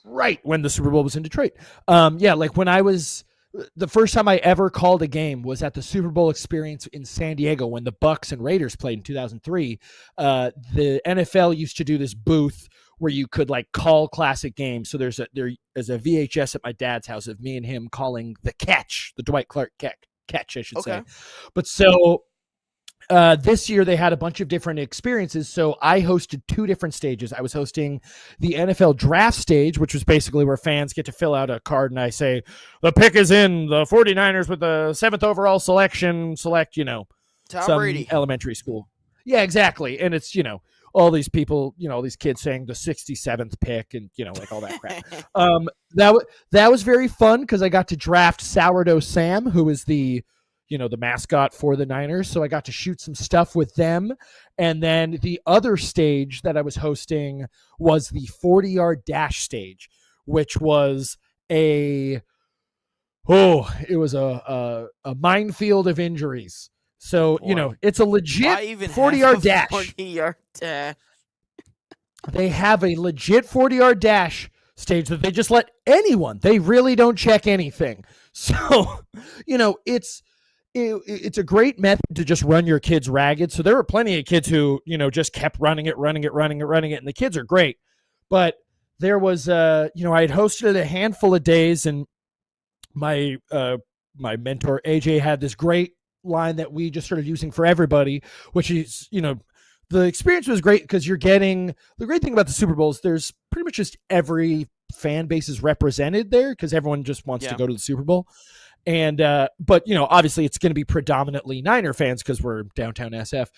Speaker 2: Right, when the Super Bowl was in Detroit. Like when I was the first time I ever called a game was at the Super Bowl Experience in San Diego when the Bucks and Raiders played in 2003. The NFL used to do this booth where you could like call classic games. So there is a VHS at my dad's house of me and him calling the catch, the Dwight Clark catch, I should say. But so this year they had a bunch of different experiences. So I hosted 2 different stages. I was hosting the NFL draft stage, which was basically where fans get to fill out a card and I say, the pick is in, the 49ers with the 7th overall selection, select,
Speaker 1: Tom
Speaker 2: some
Speaker 1: Brady.
Speaker 2: Elementary school. Yeah, exactly. And it's, all these people, all these kids saying the 67th pick and, like all that crap. That was very fun because I got to draft Sourdough Sam, who is the mascot for the Niners. So I got to shoot some stuff with them. And then the other stage that I was hosting was the 40-yard dash stage, which was it was a minefield of injuries. So,
Speaker 1: Boy.
Speaker 2: it's a legit 40-yard dash.
Speaker 1: 40-yard dash.
Speaker 2: they have a legit 40-yard dash stage that they just let anyone. They really don't check anything. So, it's a great method to just run your kids ragged. So there were plenty of kids who, just kept running it. And the kids are great. But there was, I had hosted a handful of days, and my mentor, AJ, had this great line that we just started using for everybody, which is, the experience was great because the great thing about the Super Bowl is there's pretty much just every fan base is represented there because everyone just wants to go to the Super Bowl. And, but obviously it's going to be predominantly Niner fans because we're downtown SF.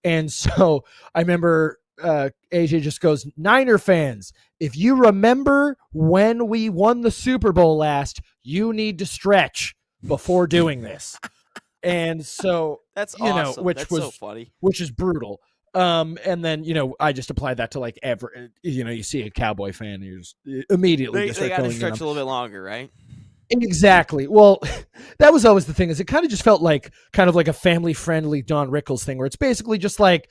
Speaker 2: And so I remember, AJ just goes, Niner fans, if you remember when we won the Super Bowl last, you need to stretch before doing this. And so
Speaker 1: that's awesome.
Speaker 2: Which was
Speaker 1: so funny,
Speaker 2: which is brutal. And then, I just applied that to like you see a Cowboy fan, you're just immediately
Speaker 1: they got to stretch a little bit longer, right?
Speaker 2: Exactly. Well, that was always the thing, is it kind of just felt like kind of like a family friendly Don Rickles thing where it's basically just like,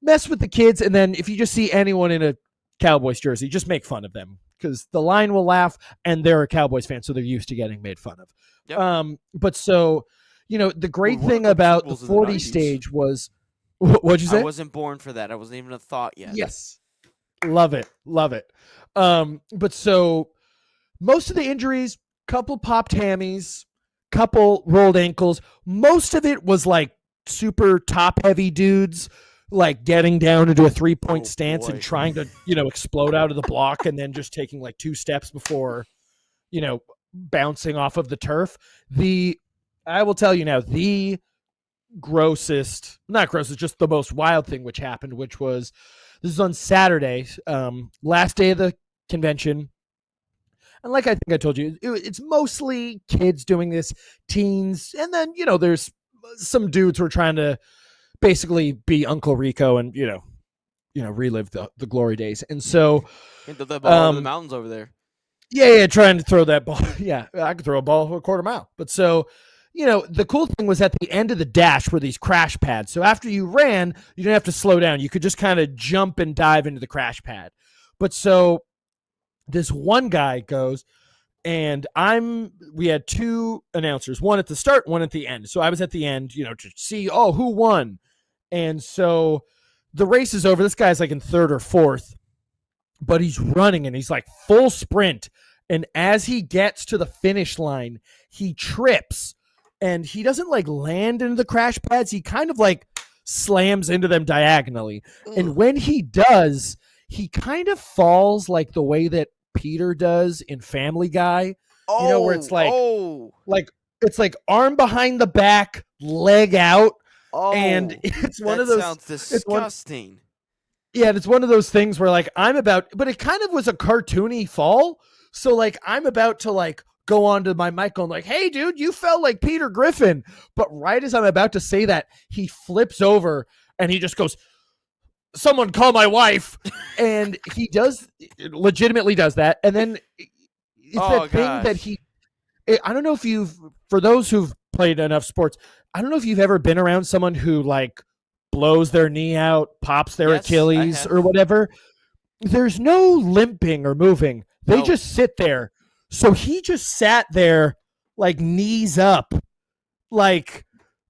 Speaker 2: mess with the kids. And then if you just see anyone in a Cowboys jersey, just make fun of them because the line will laugh and they're a Cowboys fan. So they're used to getting made fun of. Yep. But so, the great thing about the 40 stage was, what'd you say?
Speaker 1: I wasn't born for that. I wasn't even a thought yet.
Speaker 2: Yes. Love it. But so most of the injuries, couple popped hammies, couple rolled ankles. Most of it was like super top heavy dudes, like getting down into a 3-point stance and trying to, explode out of the block and then just taking like 2 steps before, bouncing off of the turf. I will tell you now, the not grossest, just the most wild thing which happened, which was, this is on Saturday, last day of the convention. And like I think I told you, it's mostly kids doing this, teens. And then, there's some dudes who are trying to basically be Uncle Rico and, relive the glory days. And so
Speaker 1: the ball in the mountains over there.
Speaker 2: Yeah, trying to throw that ball. Yeah, I could throw a ball a quarter mile. But so, the cool thing was at the end of the dash were these crash pads. So after you ran, you didn't have to slow down. You could just kind of jump and dive into the crash pad. But so this one guy goes, and we had 2 announcers, one at the start, one at the end. So I was at the end, to see, who won. And so the race is over. This guy's like in 3rd or 4th, but he's running and he's like full sprint. And as he gets to the finish line, he trips and he doesn't like land into the crash pads. He kind of like slams into them diagonally. And when he does, he kind of falls like the way that Peter does in Family Guy, where it's like, it's like arm behind the back, leg out. And it's one of those.
Speaker 1: Sounds disgusting.
Speaker 2: And it's one of those things where like but it kind of was a cartoony fall. So like I'm about to like go onto my mic going like, hey dude, you fell like Peter Griffin. But right as I'm about to say that, he flips over and he just goes, someone call my wife. And he legitimately does that. And then it's that thing that I don't know if for those who've played enough sports, I don't know if you've ever been around someone who like blows their knee out, pops their Achilles or whatever. There's no limping or moving. They just sit there. So he just sat there like knees up, like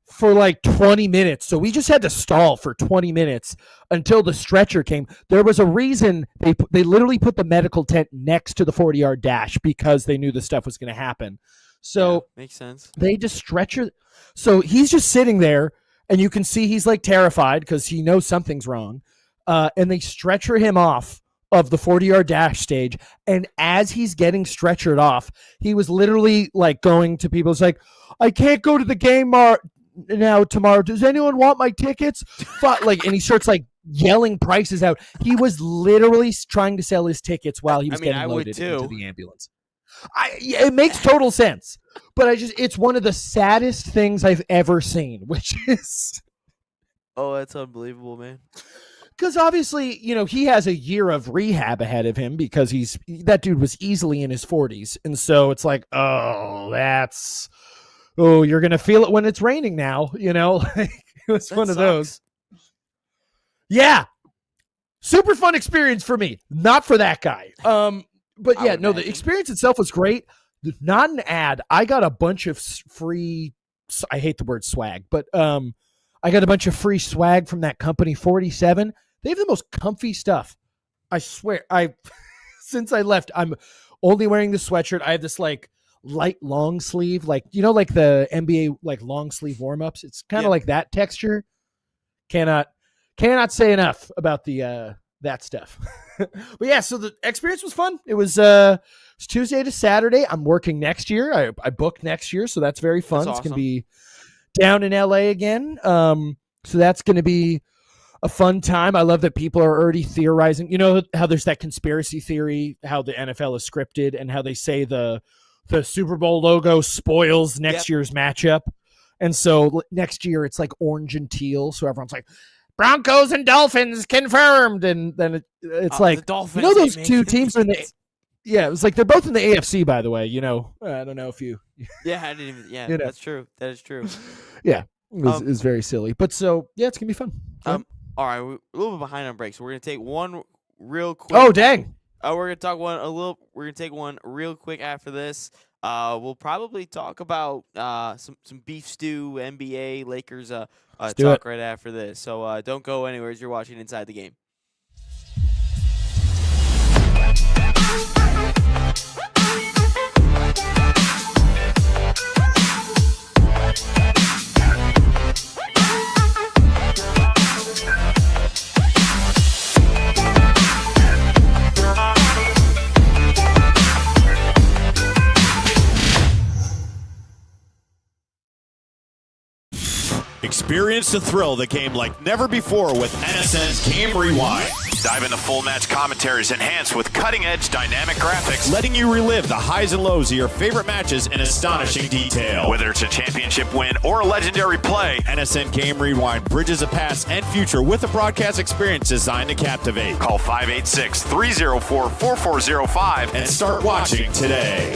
Speaker 2: for like 20 minutes. So we just had to stall for 20 minutes until the stretcher came. There was a reason they literally put the medical tent next to the 40-yard dash because they knew the stuff was going to happen. So
Speaker 1: makes sense.
Speaker 2: They just stretcher. So he's just sitting there and you can see he's like terrified because he knows something's wrong. And they stretcher him off of the 40-yard dash stage. And as he's getting stretchered off, he was literally like going to people. It's like, I can't go to the game now tomorrow. Does anyone want my tickets? And he starts like yelling prices out. He was literally trying to sell his tickets while he was getting loaded into the ambulance. It makes total sense, but it's one of the saddest things I've ever seen, which is,
Speaker 1: that's unbelievable, man.
Speaker 2: Because obviously, he has a year of rehab ahead of him because that dude was easily in his 40s. And so it's like, you're going to feel it when it's raining now, it was one of those. Yeah. super fun experience for me, not for that guy. But
Speaker 1: I
Speaker 2: yeah,
Speaker 1: would
Speaker 2: no, the
Speaker 1: imagine.
Speaker 2: experience itself was great. Not an ad. I got a bunch of free. I hate the word swag, but I got a bunch of free swag from that company, 47. They have the most comfy stuff. I swear. Since I left, I'm only wearing the sweatshirt. I have this like light long sleeve, like like the NBA like long sleeve warm ups. It's kind of
Speaker 1: Yeah.
Speaker 2: like that texture. Cannot say enough about the that stuff. But yeah, so the experience was fun. It was Tuesday to Saturday. I'm working next year. I booked next year, so that's very fun.
Speaker 1: That's
Speaker 2: It's gonna
Speaker 1: awesome.
Speaker 2: be down in LA again. So that's gonna be a fun time. I love that people are already theorizing. You know how there's that conspiracy theory, how the NFL is scripted, and how they say the Super Bowl logo spoils next year's matchup. And so next year it's like orange and teal. So everyone's like, Broncos and Dolphins confirmed. And then it's like,
Speaker 1: the Dolphins,
Speaker 2: those
Speaker 1: they
Speaker 2: two
Speaker 1: make
Speaker 2: teams are in the. Yeah, it was like they're both in the AFC, by the way. I don't know if you.
Speaker 1: Yeah, I didn't even. Yeah,
Speaker 2: You know.
Speaker 1: that's true. That is true.
Speaker 2: Yeah, it was very silly. But so, yeah, it's going to be fun.
Speaker 1: All right, we're a little bit behind on breaks. So we're gonna take one real quick.
Speaker 2: Oh, dang.
Speaker 1: We're gonna talk one a little. We're gonna take one real quick after this. We'll probably talk about some beef stew, NBA, Lakers.
Speaker 2: do
Speaker 1: Talk
Speaker 2: it.
Speaker 1: right after this. So don't go anywhere as you're watching Inside the Game.
Speaker 5: Experience the thrill of the game like never before with NSN's Game Rewind. Dive into full match commentaries enhanced with cutting-edge dynamic graphics, letting you relive the highs and lows of your favorite matches in astonishing detail. Whether it's a championship win or a legendary play, NSN Game Rewind bridges the past and future with a broadcast experience designed to captivate. Call 586-304-4405 and start watching today.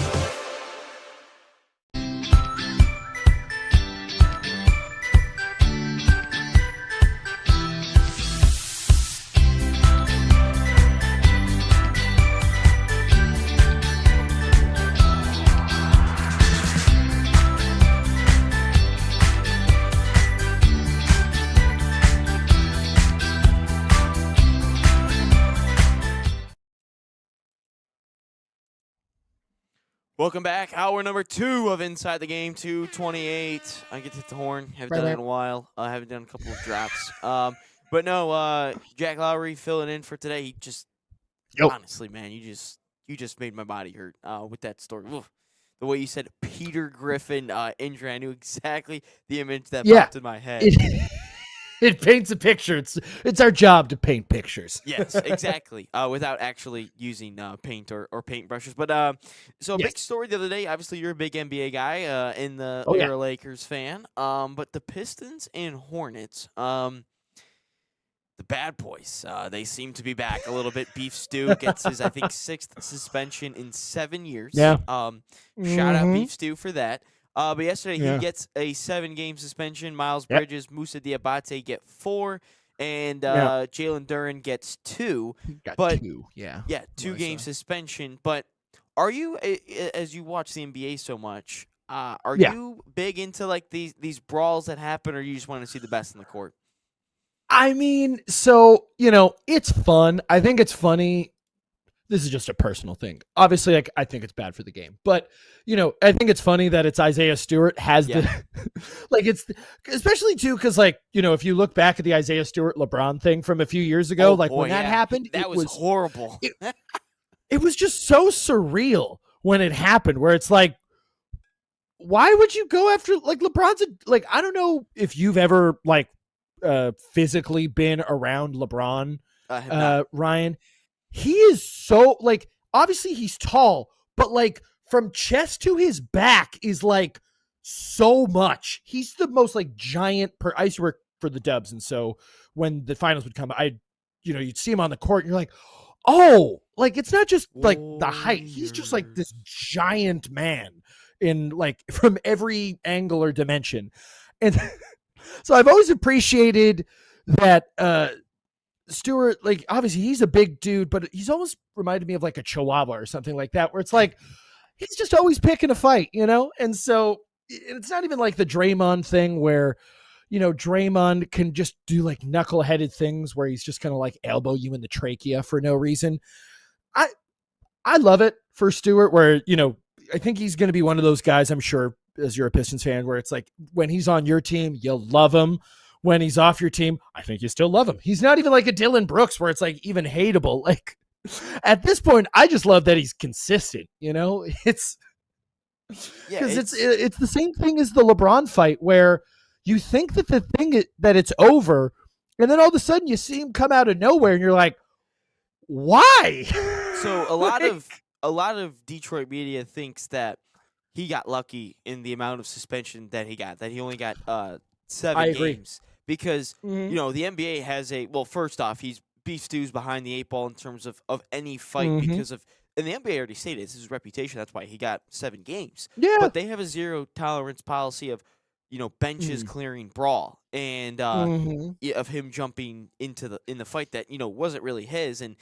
Speaker 1: Welcome back. Hour number 2 of Inside the Game, 228. I get to hit the horn. Haven't done it in a while. I haven't done a couple of drops. But no, Jack Lowry filling in for today. He just honestly, man, you just made my body hurt with that story. Oof. The way you said Peter Griffin injury, I knew exactly the image that popped in my head.
Speaker 2: It paints a picture. It's our job to paint pictures.
Speaker 1: Yes, exactly. Without actually using paint or paint brushes. But so a big story the other day. Obviously, you're a big NBA guy you're a Lakers fan. But the Pistons and Hornets, the bad boys, they seem to be back a little bit. Beef Stew gets his, I think, 6th suspension in 7 years.
Speaker 2: Yeah.
Speaker 1: Shout out Beef Stew for that. But yesterday he gets a 7-game suspension. Miles Bridges, Moussa Diabate get 4, and Jalen Duren gets 2.
Speaker 2: Got
Speaker 1: but
Speaker 2: 2, yeah.
Speaker 1: Yeah, 2-game suspension. But are you, as you watch the NBA so much, are you big into like these brawls that happen, or you just want to see the best in the court?
Speaker 2: I mean, so, it's fun. I think it's funny. This is just a personal thing. Obviously, I think it's bad for the game. But, I think it's funny that it's Isaiah Stewart has the it's especially too because if you look back at the Isaiah Stewart LeBron thing from a few years ago, when that happened,
Speaker 1: that was horrible.
Speaker 2: It was just so surreal when it happened, where it's like, why would you go after LeBron's I don't know if you've ever physically been around LeBron, Ryan. He is so obviously he's tall, but from chest to his back is so much. He's the most giant I used to work for the Dubs, and so when the finals would come, you'd see him on the court and you're like, oh, it's not just the height. He's just this giant man in from every angle or dimension. And so I've always appreciated that Stewart, like obviously he's a big dude, but he's almost reminded me of like a Chihuahua or something like that, where it's like he's just always picking a fight, And so it's not even like the Draymond thing where, Draymond can just do like knuckleheaded things where he's just kind of like elbow you in the trachea for no reason. I love it for Stewart where, I think he's going to be one of those guys, I'm sure, as you're a Pistons fan, where it's like when he's on your team, you'll love him. When he's off your team, I think you still love him. He's not even like a Dylan Brooks where it's like even hateable. Like at this point, I just love that he's consistent. It's because it's the same thing as the LeBron fight where you think that that it's over, and then all of a sudden you see him come out of nowhere, and you're like, why?
Speaker 1: So a lot of Detroit media thinks that he got lucky in the amount of suspension that he got. That he only got 7 games. Because, the NBA has first off, Beef Stew's behind the 8 ball in terms of any fight because of, and the NBA already stated this is his reputation. That's why he got 7 games.
Speaker 2: Yeah.
Speaker 1: But they have a zero tolerance policy of, benches clearing brawl and of him jumping in the fight that, wasn't really his. And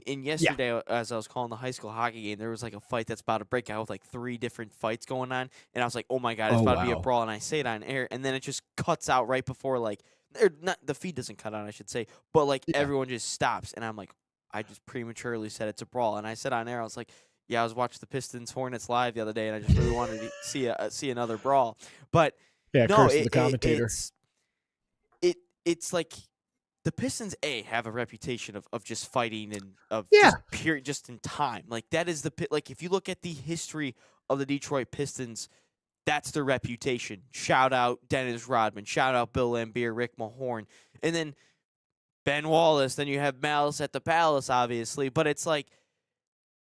Speaker 1: yesterday, as I was calling the high school hockey game, there was like a fight that's about to break out with like 3 different fights going on. And I was like, oh my God, it's about to be a brawl. And I say it on air, and then it just cuts out right before the feed doesn't cut out, I should say, but everyone just stops. And I'm like, I just prematurely said it's a brawl. And I said on air, I was like, yeah, I was watching the Pistons Hornets live the other day, and I just really wanted to see another brawl. But
Speaker 2: yeah,
Speaker 1: no,
Speaker 2: the commentator.
Speaker 1: It's like the Pistons have a reputation of just fighting and of just in time. Like that is if you look at the history of the Detroit Pistons, that's their reputation. Shout out Dennis Rodman, shout out Bill Laimbeer, Rick Mahorn, and then Ben Wallace. Then you have Malice at the Palace, obviously. But it's like,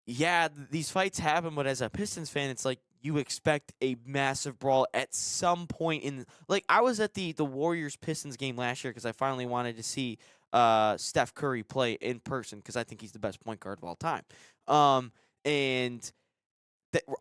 Speaker 1: yeah, these fights happen, but as a Pistons fan, it's like you expect a massive brawl at some point in. Like I was at the Warriors Pistons game last year because I finally wanted to see Steph Curry play in person because I think he's the best point guard of all time. And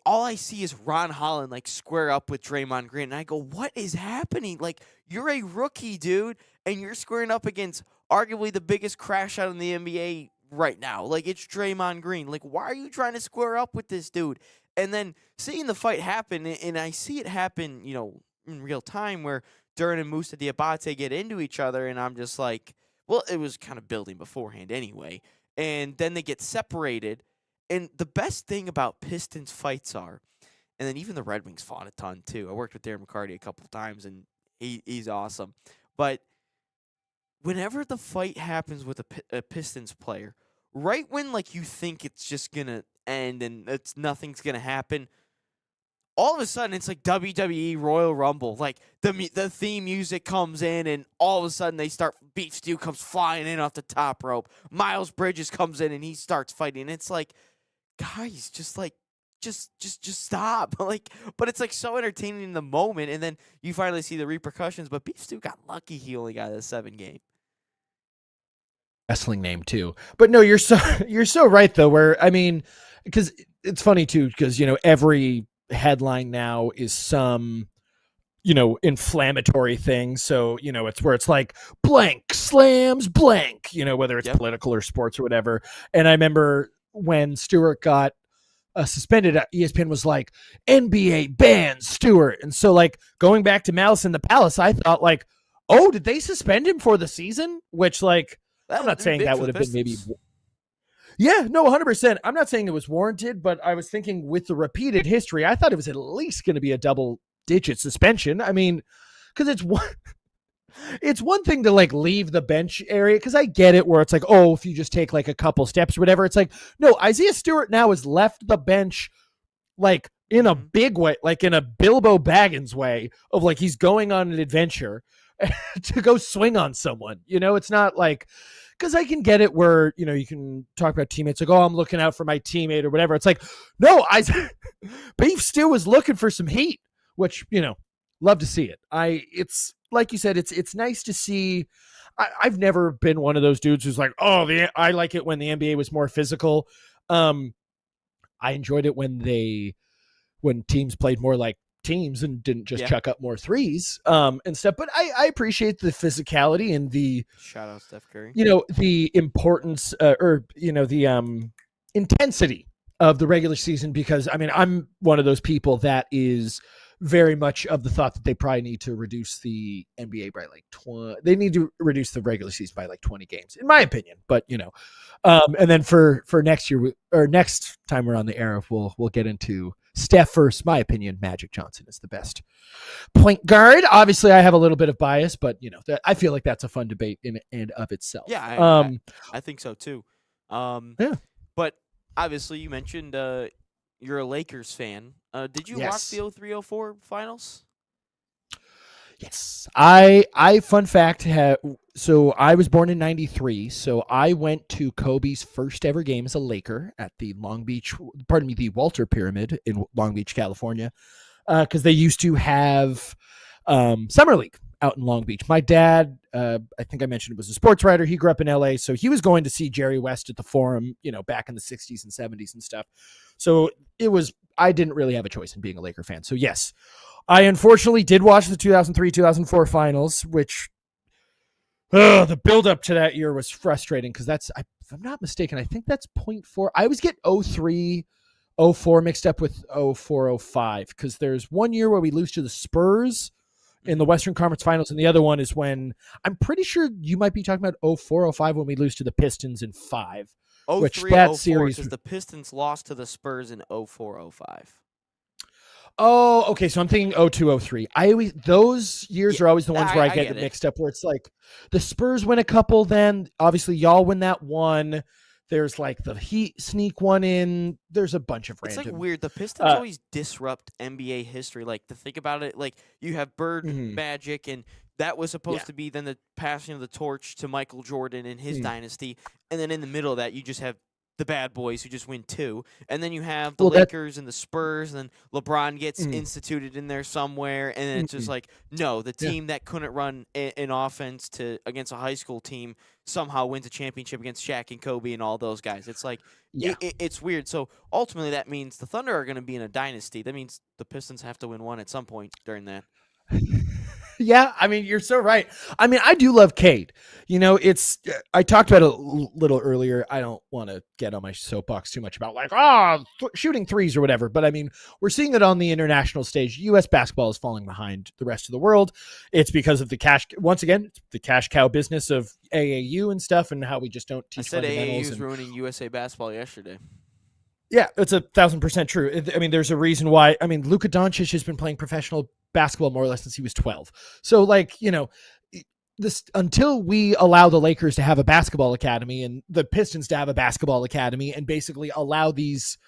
Speaker 1: all I see is Ron Holland square up with Draymond Green, and I go, "What is happening? Like you're a rookie, dude, and you're squaring up against arguably the biggest crash out in the NBA right now. Like it's Draymond Green. Like why are you trying to square up with this dude?" And then seeing the fight happen, and I see it happen, in real time where Duran and Moussa Diabate get into each other, and I'm just like, well, it was kind of building beforehand anyway. And then they get separated. And the best thing about Pistons fights are, and then even the Red Wings fought a ton too. I worked with Darren McCarty a couple of times, and he's awesome. But whenever the fight happens with a Pistons player, right when you think it's just gonna end and nothing's gonna happen, all of a sudden it's like WWE Royal Rumble. Like the theme music comes in, and all of a sudden Beef Stew comes flying in off the top rope. Miles Bridges comes in and he starts fighting. It's like, guys, just stop. But it's so entertaining in the moment, and then you finally see the repercussions. But Beef Stew got lucky; he only got a 7 game.
Speaker 2: Wrestling name too, but no, you're so right though. Where I mean, because it's funny too, because every headline now is some inflammatory thing. So it's where it's like blank slams blank, whether it's political or sports or whatever. And I remember when Stewart got suspended, ESPN was like NBA bans Stewart, and so going back to Malice in the Palace, I thought oh, did they suspend him for the season? Which I'm not saying that would have been maybe. Yeah, no, 100%. I'm not saying it was warranted, but I was thinking with the repeated history, I thought it was at least going to be a double-digit suspension. I mean, because it's one thing to leave the bench area, because I get it where it's if you just take a couple steps or whatever. It's no, Isaiah Stewart now has left the bench in a big way, in a Bilbo Baggins way of he's going on an adventure to go swing on someone. It's not because I can get it where, you can talk about teammates oh, I'm looking out for my teammate or whatever. It's no, Beef Stew was looking for some heat, which, love to see it. It's like you said, it's nice to see. I've never been one of those dudes who's I like it when the NBA was more physical. I enjoyed it when teams played more teams and didn't just
Speaker 1: Yeah.
Speaker 2: chuck up more threes and stuff. But I appreciate the physicality and the,
Speaker 1: Shout out Steph Curry.
Speaker 2: the importance or the intensity of the regular season, because I mean, I'm one of those people that is very much of the thought that they probably need to reduce the NBA by like 20. They need to reduce the regular season by like 20 games, in my opinion. But and then for next year or next time we're on the air, we'll get into Steph first. My opinion, Magic Johnson is the best point guard. Obviously, I have a little bit of bias, but I feel like that's a fun debate in and of itself.
Speaker 1: Yeah, I think so too.
Speaker 2: Yeah.
Speaker 1: But obviously, you mentioned you're a Lakers fan. Did you watch the 03-04 finals?
Speaker 2: Yes. I fun fact, so I was born in 93, so I went to Kobe's first ever game as a Laker at the the Walter Pyramid in Long Beach, California, because they used to have Summer League out in Long Beach. My dad, I think I mentioned, was a sports writer. He grew up in LA, so he was going to see Jerry West at the Forum, back in the 60s and 70s and stuff. So I didn't really have a choice in being a Laker fan. So yes, I unfortunately did watch the 2003-2004 finals, which the build-up to that year was frustrating because if I'm not mistaken, I think that's 0.4. I always get 03-04 mixed up with 04-05 because there's one year where we lose to the Spurs in the Western Conference Finals, and the other one is when I'm pretty sure you might be talking about 04-05 when we lose to the Pistons in 5.
Speaker 1: 03-04 because the Pistons lost to the Spurs in 04-05.
Speaker 2: Oh, okay. So I'm thinking 02-03. Those years are always the ones where I get it mixed up, where it's like the Spurs win a couple, then obviously y'all win that one. There's like the Heat sneak one in. There's a bunch of random.
Speaker 1: It's like weird. The Pistons always disrupt NBA history. Like, to think about it, like you have Bird, Magic, and that was supposed to be then the passing of the torch to Michael Jordan and his dynasty. And then in the middle of that, you just have the bad boys who just win 2. And then you have the Lakers and the Spurs, and then LeBron gets instituted in there somewhere. And then it's just like, no, the team that couldn't run an offense against a high school team somehow wins a championship against Shaq and Kobe and all those guys. It's like, it's weird. So ultimately that means the Thunder are going to be in a dynasty. That means the Pistons have to win one at some point during that.
Speaker 2: Yeah, I mean, you're so right. I mean, I do love Cade. I talked about it a little earlier. I don't want to get on my soapbox too much about like, shooting threes or whatever. But I mean, we're seeing it on the international stage. U.S. basketball is falling behind the rest of the world. It's because of the once again, the cash cow business of AAU and stuff, and how we just don't teach fundamentals.
Speaker 1: I said AAU is ruining USA basketball yesterday.
Speaker 2: Yeah, it's 1,000% true. I mean, there's a reason why. I mean, Luka Doncic has been playing professional basketball more or less since he was 12. So, like, this until we allow the Lakers to have a basketball academy and the Pistons to have a basketball academy and basically allow these,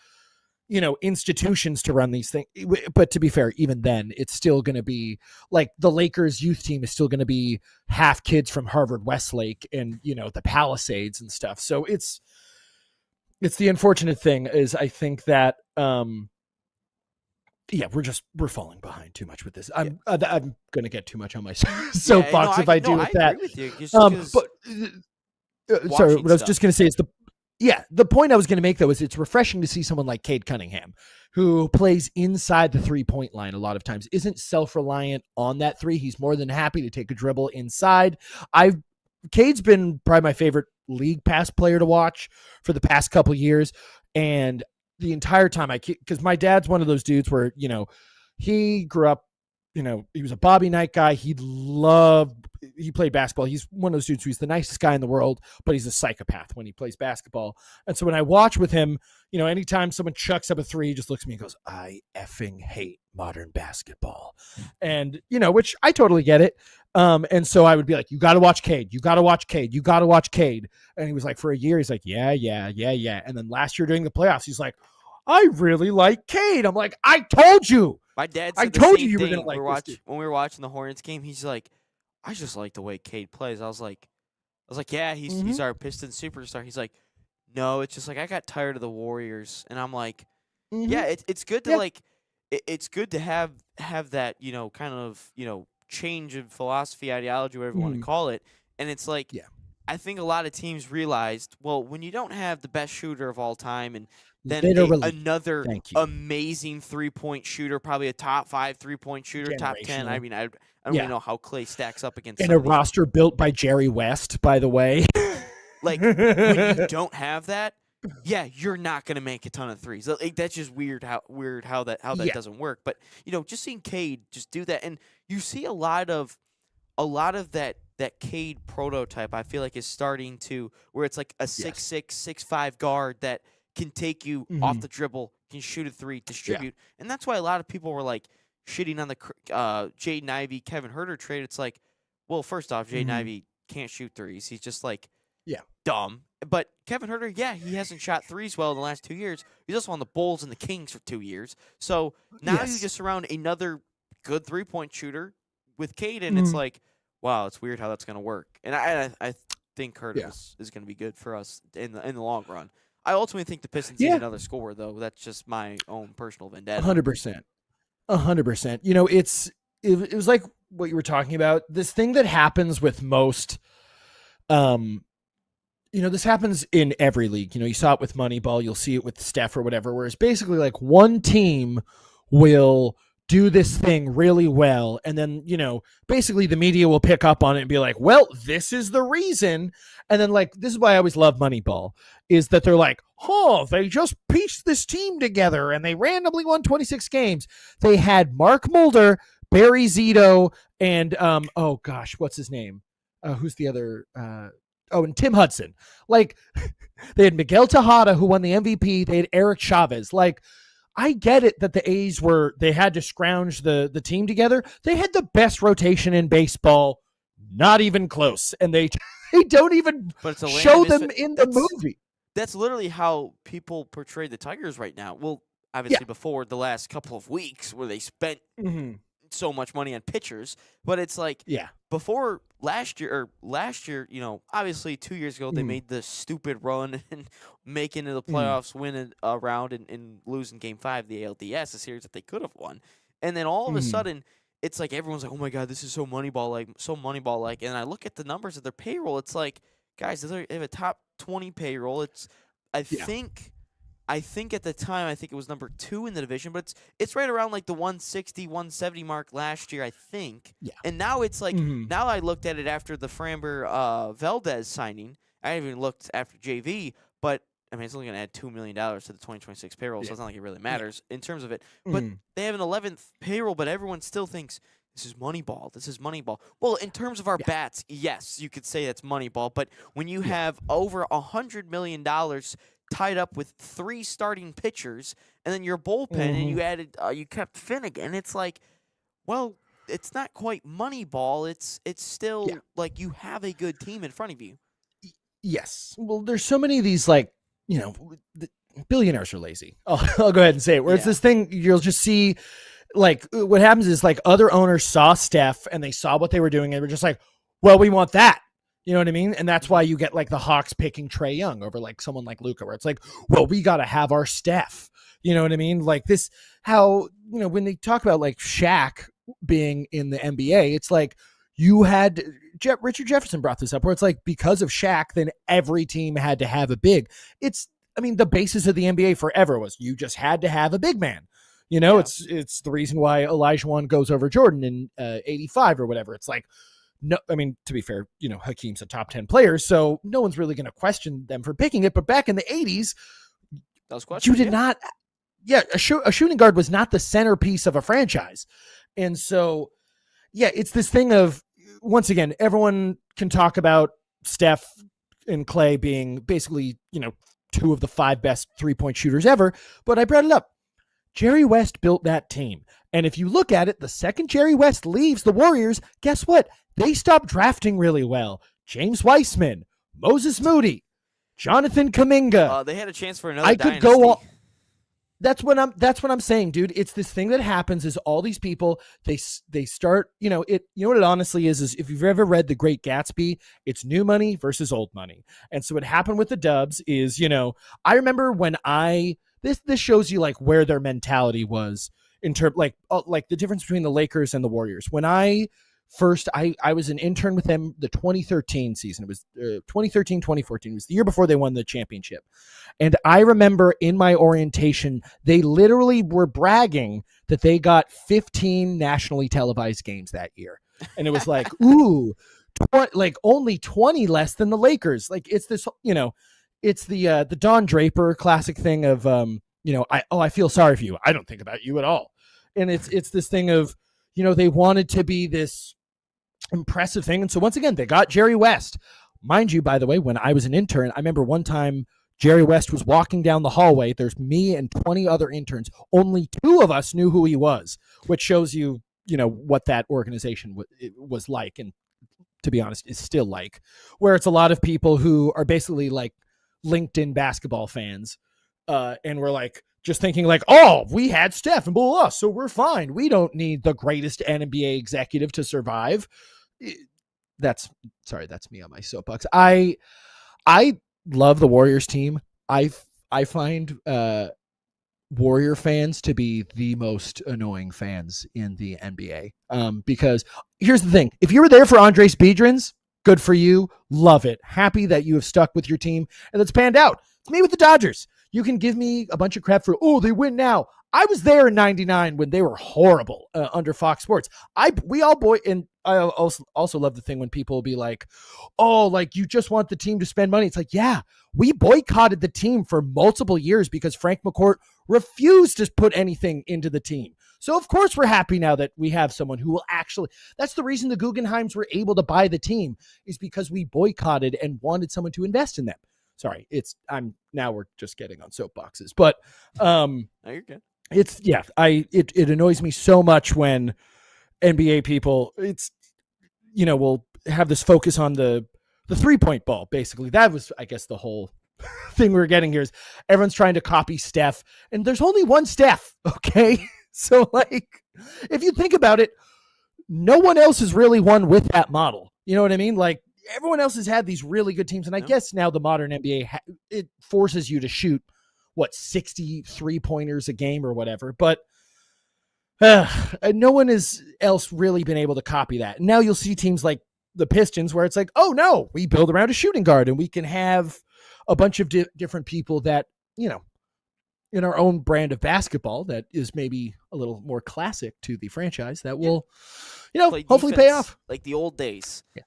Speaker 2: institutions to run these things. But to be fair, even then, it's still going to be like the Lakers youth team is still going to be half kids from Harvard Westlake and, the Palisades and stuff. So it's the unfortunate thing is I think that, we're falling behind too much with this. I'm going to get too much on my soapbox if I do with that.
Speaker 1: Agree with you.
Speaker 2: Sorry, what I was just going to say is the point I was going to make though is it's refreshing to see someone like Cade Cunningham, who plays inside the 3-point line a lot of times, isn't self-reliant on that 3. He's more than happy to take a dribble inside. Cade's been probably my favorite league pass player to watch for the past couple years, and the entire time because my dad's one of those dudes where he grew up, he was a Bobby Knight guy. He played basketball. He's one of those dudes who's the nicest guy in the world, but he's a psychopath when he plays basketball. And so when I watch with him, anytime someone chucks up a 3, he just looks at me and goes, I effing hate modern basketball. And which I totally get it. And so I would be like, you got to watch Cade. You got to watch Cade. You got to watch Cade. And he was like, for a year, he's like, yeah. And then last year during the playoffs, he's like, I really like Cade. I'm like, I told you.
Speaker 1: My dad said
Speaker 2: I told you were going to like this.
Speaker 1: When we were watching the Hornets game, he's like, I just like the way Cade plays. I was like, yeah, he's our Pistons superstar. He's like, no, it's just like I got tired of the Warriors. And I'm like, yeah, it's good to it's good to have that, kind of, change of philosophy, ideology, whatever you want to call it. And it's like, I think a lot of teams realized, well, when you don't have the best shooter of all time and then
Speaker 2: Literally.
Speaker 1: another
Speaker 2: Thank you.
Speaker 1: amazing 3-point shooter, probably a top 5 3-point shooter, top 10. I
Speaker 2: Generational.
Speaker 1: mean, I don't
Speaker 2: Yeah.
Speaker 1: really know how Clay stacks up against
Speaker 2: In
Speaker 1: some
Speaker 2: a
Speaker 1: of these.
Speaker 2: roster built by Jerry West, by the way.
Speaker 1: Like, when you don't have that, yeah, you're not gonna make a ton of threes. Like, that's just weird how that
Speaker 2: Yeah.
Speaker 1: doesn't work. But just seeing Cade just do that, and you see a lot of that Cade prototype. I feel like is starting to where it's like a 6'6", 6'5" guard that can take you off the dribble, can shoot a three, distribute, and that's why a lot of people were like shitting on the Jaden Ivey, Kevin Huerter trade. It's like, well, first off, Jaden Ivey can't shoot threes. He's just like dumb. But Kevin Huerter, he hasn't shot threes well in the last 2 years. He's also on the Bulls and the Kings for 2 years. So now you just surround another good 3-point shooter with Cade, and it's like, wow, it's weird how that's going to work. And I think Huerter is going to be good for us in the long run. I ultimately think the Pistons need another scorer, though. That's just my own personal vendetta.
Speaker 2: 100%. 100%. It was like what you were talking about. This thing that happens with most, this happens in every league. You saw it with Moneyball. You'll see it with Steph or whatever, where it's basically like one team will do this thing really well. And then, basically the media will pick up on it and be like, well, this is the reason. And then this is why I always love Moneyball is that they're like, they just pieced this team together and they randomly won 26 games. They had Mark Mulder, Barry Zito, and, what's his name? Who's the other, and Tim Hudson. They had Miguel Tejada, who won the MVP. They had Eric Chavez. I get it that the A's they had to scrounge the team together. They had the best rotation in baseball, not even close. And they don't even show them in the movie.
Speaker 1: That's literally how people portray the Tigers right now. Well, obviously before the last couple of weeks where they spent so much money on pitchers, but it's like before last year, obviously 2 years ago they made the stupid run and making it the playoffs, winning a round and losing Game 5 of the ALDS, a series that they could have won, and then all of a sudden it's like everyone's like, oh my god, this is so Moneyball like, and I look at the numbers of their payroll, it's like, guys, they have a top 20 payroll. I think at the time, I think it was number 2 in the division, but it's right around the 160, 170 mark last year, I think. Yeah. And now it's like, now I looked at it after the Framber Valdez signing. I haven't even looked after JV, but I mean, it's only going to add $2 million to the 2026 payroll, so it's not like it really matters in terms of it. But they have an 11th payroll, but everyone still thinks this is Moneyball. Well, in terms of our bats, yes, you could say that's Moneyball, but when you have over $100 million tied up with 3 starting pitchers, and then your bullpen, and you added, you kept Finnegan. It's like, well, it's not quite Moneyball. It's still like you have a good team in front of you.
Speaker 2: Yes. Well, there's so many of these billionaires are lazy. I'll go ahead and say it. Where it's this thing you'll just see, what happens is other owners saw Steph and they saw what they were doing and were just like, well, we want that. You know what I mean? And that's why you get the Hawks picking Trae Young over someone like Luka, where it's like, well, we got to have our Steph. You know what I mean? This, how, when they talk about Shaq being in the NBA, it's like you had Richard Jefferson brought this up where it's like, because of Shaq, then every team had to have a big. The basis of the NBA forever was you just had to have a big man. It's the reason why Olajuwon goes over Jordan in 85 or whatever. It's like, no, to be fair, Hakeem's a top 10 player, so no one's really going to question them for picking it. But back in the 80s,
Speaker 1: that was questioned,
Speaker 2: you did not. Yeah, a shooting guard was not the centerpiece of a franchise. And so, it's this thing of, once again, everyone can talk about Steph and Clay being basically, 2 of the 5 best 3-point shooters ever. But I brought it up. Jerry West built that team. And if you look at it, the second Jerry West leaves the Warriors, guess what? They stopped drafting really well. James Weissman, Moses Moody, Jonathan Kuminga.
Speaker 1: They had a chance for another
Speaker 2: I
Speaker 1: dynasty.
Speaker 2: could go all. That's what I'm saying, dude. It's this thing that happens is all these people, they start, what it honestly is if you've ever read The Great Gatsby, it's new money versus old money. And so what happened with the Dubs is, I remember when this shows you where their mentality was in terms the difference between the Lakers and the Warriors. When I first, I was an intern with them the 2013 season. It was 2013, 2014. It was the year before they won the championship. And I remember in my orientation, they literally were bragging that they got 15 nationally televised games that year. And it was like, ooh, like only 20 less than the Lakers. Like it's this, it's the Don Draper classic thing of, I feel sorry for you. I don't think about you at all. And it's this thing of, they wanted to be this impressive thing. And so once again, they got Jerry West. Mind you, by the way, when I was an intern, I remember one time Jerry West was walking down the hallway. There's me and 20 other interns. Only 2 of us knew who he was, which shows you, what that organization was like. And to be honest, is still like, where it's a lot of people who are basically like LinkedIn basketball fans. And we're like, just thinking like, oh, we had Steph and blah, blah, so we're fine. We don't need the greatest NBA executive to survive. That's me on my soapbox. I love the Warriors team. I find Warrior fans to be the most annoying fans in the NBA. Because here's the thing. If you were there for Andres Biedrins, good for you. Love it. Happy that you have stuck with your team and it's panned out. It's me with the Dodgers. You can give me a bunch of crap for, they win now. I was there in 99 when they were horrible under Fox Sports. I also love the thing when people will be like, like you just want the team to spend money. It's like, yeah, we boycotted the team for multiple years because Frank McCourt refused to put anything into the team. So of course we're happy now that we have someone who will actually, that's the reason the Guggenheims were able to buy the team, is because we boycotted and wanted someone to invest in them. Sorry, now we're just getting on soapboxes, but
Speaker 1: no, you're good.
Speaker 2: It annoys me so much when NBA people, will have this focus on the 3-point ball. Basically, that was, I guess, the whole thing we're getting here is everyone's trying to copy Steph, and there's only one Steph. Okay, so like, if you think about it, no one else has really won with that model. You know what I mean? Like, everyone else has had these really good teams. And I guess now the modern NBA, it forces you to shoot 63 pointers a game or whatever, but no one has else really been able to copy that. Now you'll see teams like the Pistons where it's like, oh no, we build around a shooting guard and we can have a bunch of different people that, in our own brand of basketball that is maybe a little more classic to the franchise that will, hopefully pay off.
Speaker 1: Like the old days.
Speaker 2: Yeah.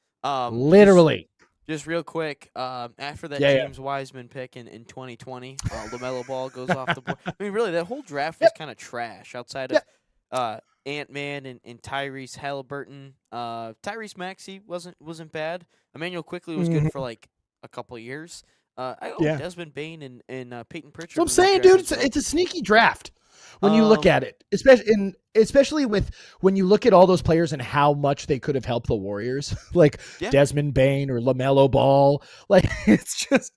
Speaker 2: Literally.
Speaker 1: Just real quick, after that James Wiseman pick in 2020, LaMelo Ball goes off the board. I mean, really, that whole draft was kind of trash outside of Ant-Man and Tyrese Halliburton. Tyrese Maxey wasn't bad. Emmanuel Quickley was good for like a couple of years. Desmond Bain and Peyton Pritchard.
Speaker 2: So I'm saying, dude, it's a sneaky draft when you look at it, especially when you look at all those players and how much they could have helped the Warriors, like Desmond Bain or LaMelo Ball. Like, it's just,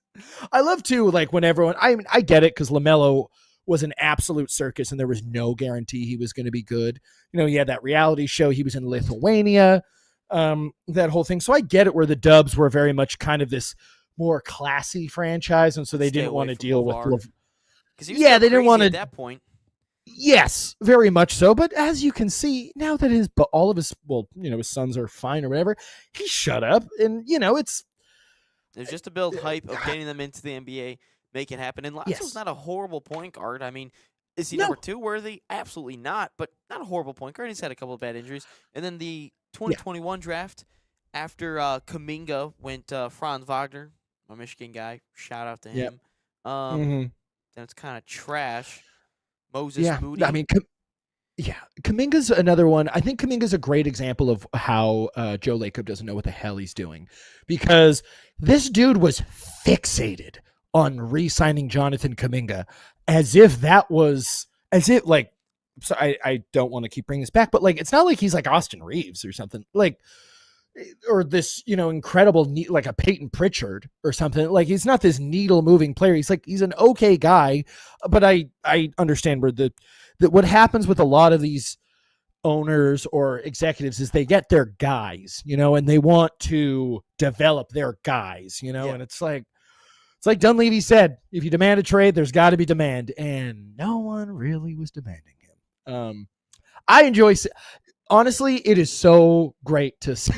Speaker 2: I love too, like when everyone, I get it, because LaMelo was an absolute circus and there was no guarantee he was going to be good. He had that reality show. He was in Lithuania, that whole thing. So I get it, where the Dubs were very much kind of this more classy franchise, and so they didn't want to deal with
Speaker 1: they didn't want to at that point.
Speaker 2: Yes, very much so. But as you can see, now that his sons are fine or whatever, he shut up, and it's
Speaker 1: just to build hype of getting them into the NBA, make it happen. And Lonzo's not a horrible point guard. I mean, is he number 2 worthy? Absolutely not, but not a horrible point guard. He's had a couple of bad injuries. And then the 2021 draft, after Kuminga went Franz Wagner, my Michigan guy. Shout out to him. Then it's kind of trash. Moses Moody.
Speaker 2: I mean, Kuminga's another one. I think Kuminga's a great example of how Joe Lacob doesn't know what the hell he's doing, because this dude was fixated on re-signing Jonathan Kuminga so I don't want to keep bringing this back, but like, it's not like he's like Austin Reeves or something, like, or this, incredible, like a Peyton Pritchard or something. Like, he's not this needle moving player. He's an okay guy, but I understand where that what happens with a lot of these owners or executives is they get their guys, and they want to develop their guys, and it's like Dunleavy said, if you demand a trade, there's got to be demand, and no one really was demanding him. I enjoy honestly, it is so great to see,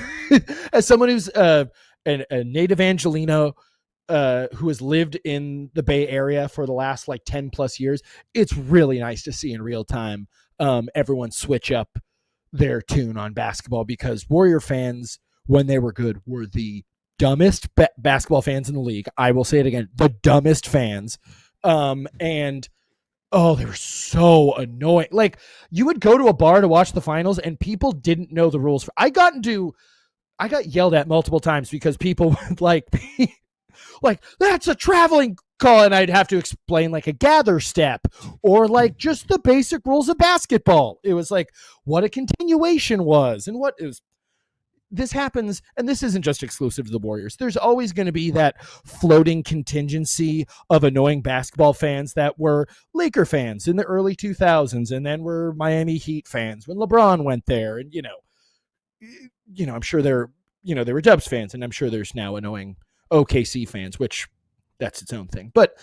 Speaker 2: as someone who's a native Angelino who has lived in the Bay Area for the last like 10 plus years. It's really nice to see in real time everyone switch up their tune on basketball, because Warrior fans, when they were good, were the dumbest basketball fans in the league. I will say it again, the dumbest fans. And oh, they were so annoying. Like, you would go to a bar to watch the finals and people didn't know the rules. I got yelled at multiple times because people would like that's a traveling call, and I'd have to explain like a gather step or like just the basic rules of basketball. It was like what a continuation was and what is. This happens, and this isn't just exclusive to the Warriors. There's always going to be that floating contingency of annoying basketball fans that were Laker fans in the early 2000s, and then were Miami Heat fans when LeBron went there. And I'm sure there were Dubs fans, and I'm sure there's now annoying OKC fans, which that's its own thing. But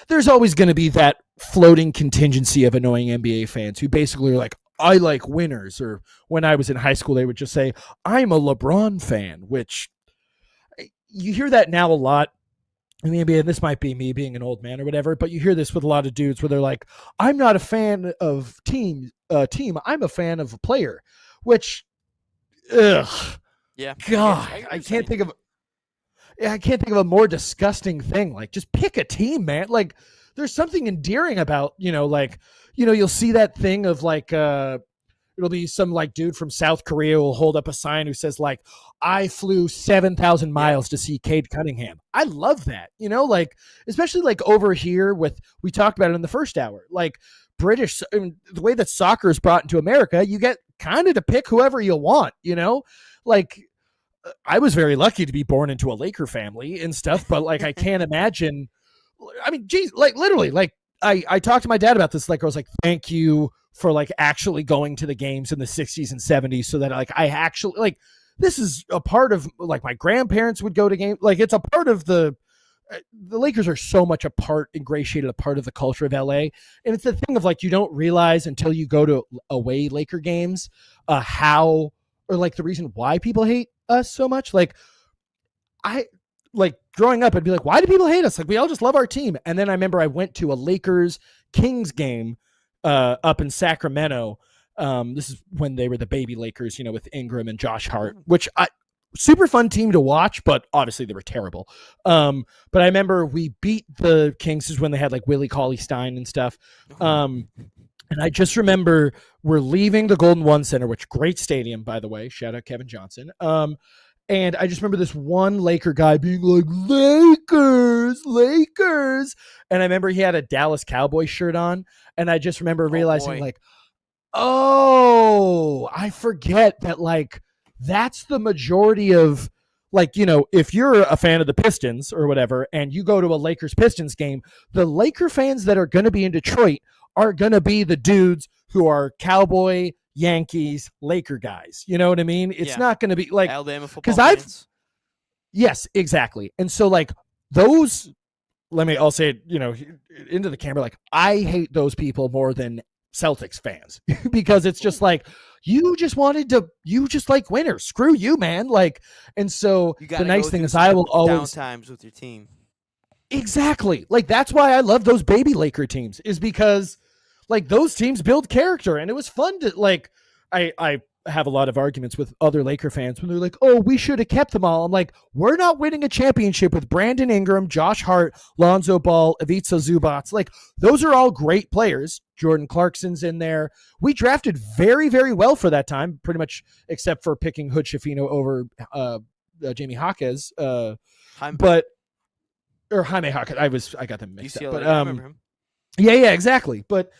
Speaker 2: there's always going to be that floating contingency of annoying NBA fans who basically are like, I like winners. Or when I was in high school, they would just say, I'm a LeBron fan, which you hear that now a lot in the NBA. And this might be me being an old man or whatever, but you hear this with a lot of dudes where they're like, I'm not a fan of team. I'm a fan of a player, which, yeah, God, I can't think of a more disgusting thing. Like, just pick a team, man. Like, there's something endearing about, you'll see that thing of like, it'll be some like dude from South Korea will hold up a sign who says like, I flew 7,000 miles to see Cade Cunningham. I love that, like, especially like over here we talked about it in the first hour, like British, the way that soccer is brought into America, you get kind of to pick whoever you want, like, I was very lucky to be born into a Laker family and stuff, but like, I can't imagine, geez, like literally, like I talked to my dad about this. Like, I was like, thank you for like actually going to the games in the 60s and 70s so that like I actually like, this is a part of like my grandparents would go to games. Like, it's a part of the Lakers are so much ingratiated a part of the culture of LA. And it's the thing of like, you don't realize until you go to away Laker games, how, or like the reason why people hate us so much. Like, I like growing up, I'd be like, why do people hate us? Like, we all just love our team. And then I remember I went to a Lakers Kings game up in Sacramento. This is when they were the baby Lakers, with Ingram and Josh Hart, which super fun team to watch, but obviously they were terrible. But I remember we beat the Kings is when they had like Willie Cauley-Stein and stuff. And I just remember we're leaving the Golden One Center, which great stadium, by the way. Shout out Kevin Johnson. And I just remember this one Laker guy being like, Lakers. And I remember he had a Dallas Cowboy shirt on. And I just remember realizing like, oh, I forget that like, that's the majority of like, if you're a fan of the Pistons or whatever, and you go to a Lakers Pistons game, the Laker fans that are going to be in Detroit are going to be the dudes who are Cowboy, Yankees, Laker guys. You know what I mean? It's not going to be like
Speaker 1: Alabama football fans.
Speaker 2: Yes, exactly. And so like those, I'll say it, into the camera, like I hate those people more than Celtics fans because it's just like, you just like winners. Screw you, man. Like, and so the nice thing is I will always
Speaker 1: downtimes with your team.
Speaker 2: Exactly. Like, that's why I love those baby Laker teams, is because like those teams build character, and it was fun to like, I have a lot of arguments with other Laker fans when they're like, oh, we should have kept them all. I'm like, we're not winning a championship with Brandon Ingram, Josh Hart, Lonzo Ball, Ivica Zubac. Like, those are all great players. Jordan Clarkson's in there. We drafted very, very well for that time, pretty much except for picking Hood Schifino over Jamie Jaquez. Or Jaime Jaquez. I got them mixed
Speaker 1: UCLA,
Speaker 2: up. But
Speaker 1: I remember him.
Speaker 2: Yeah, exactly. But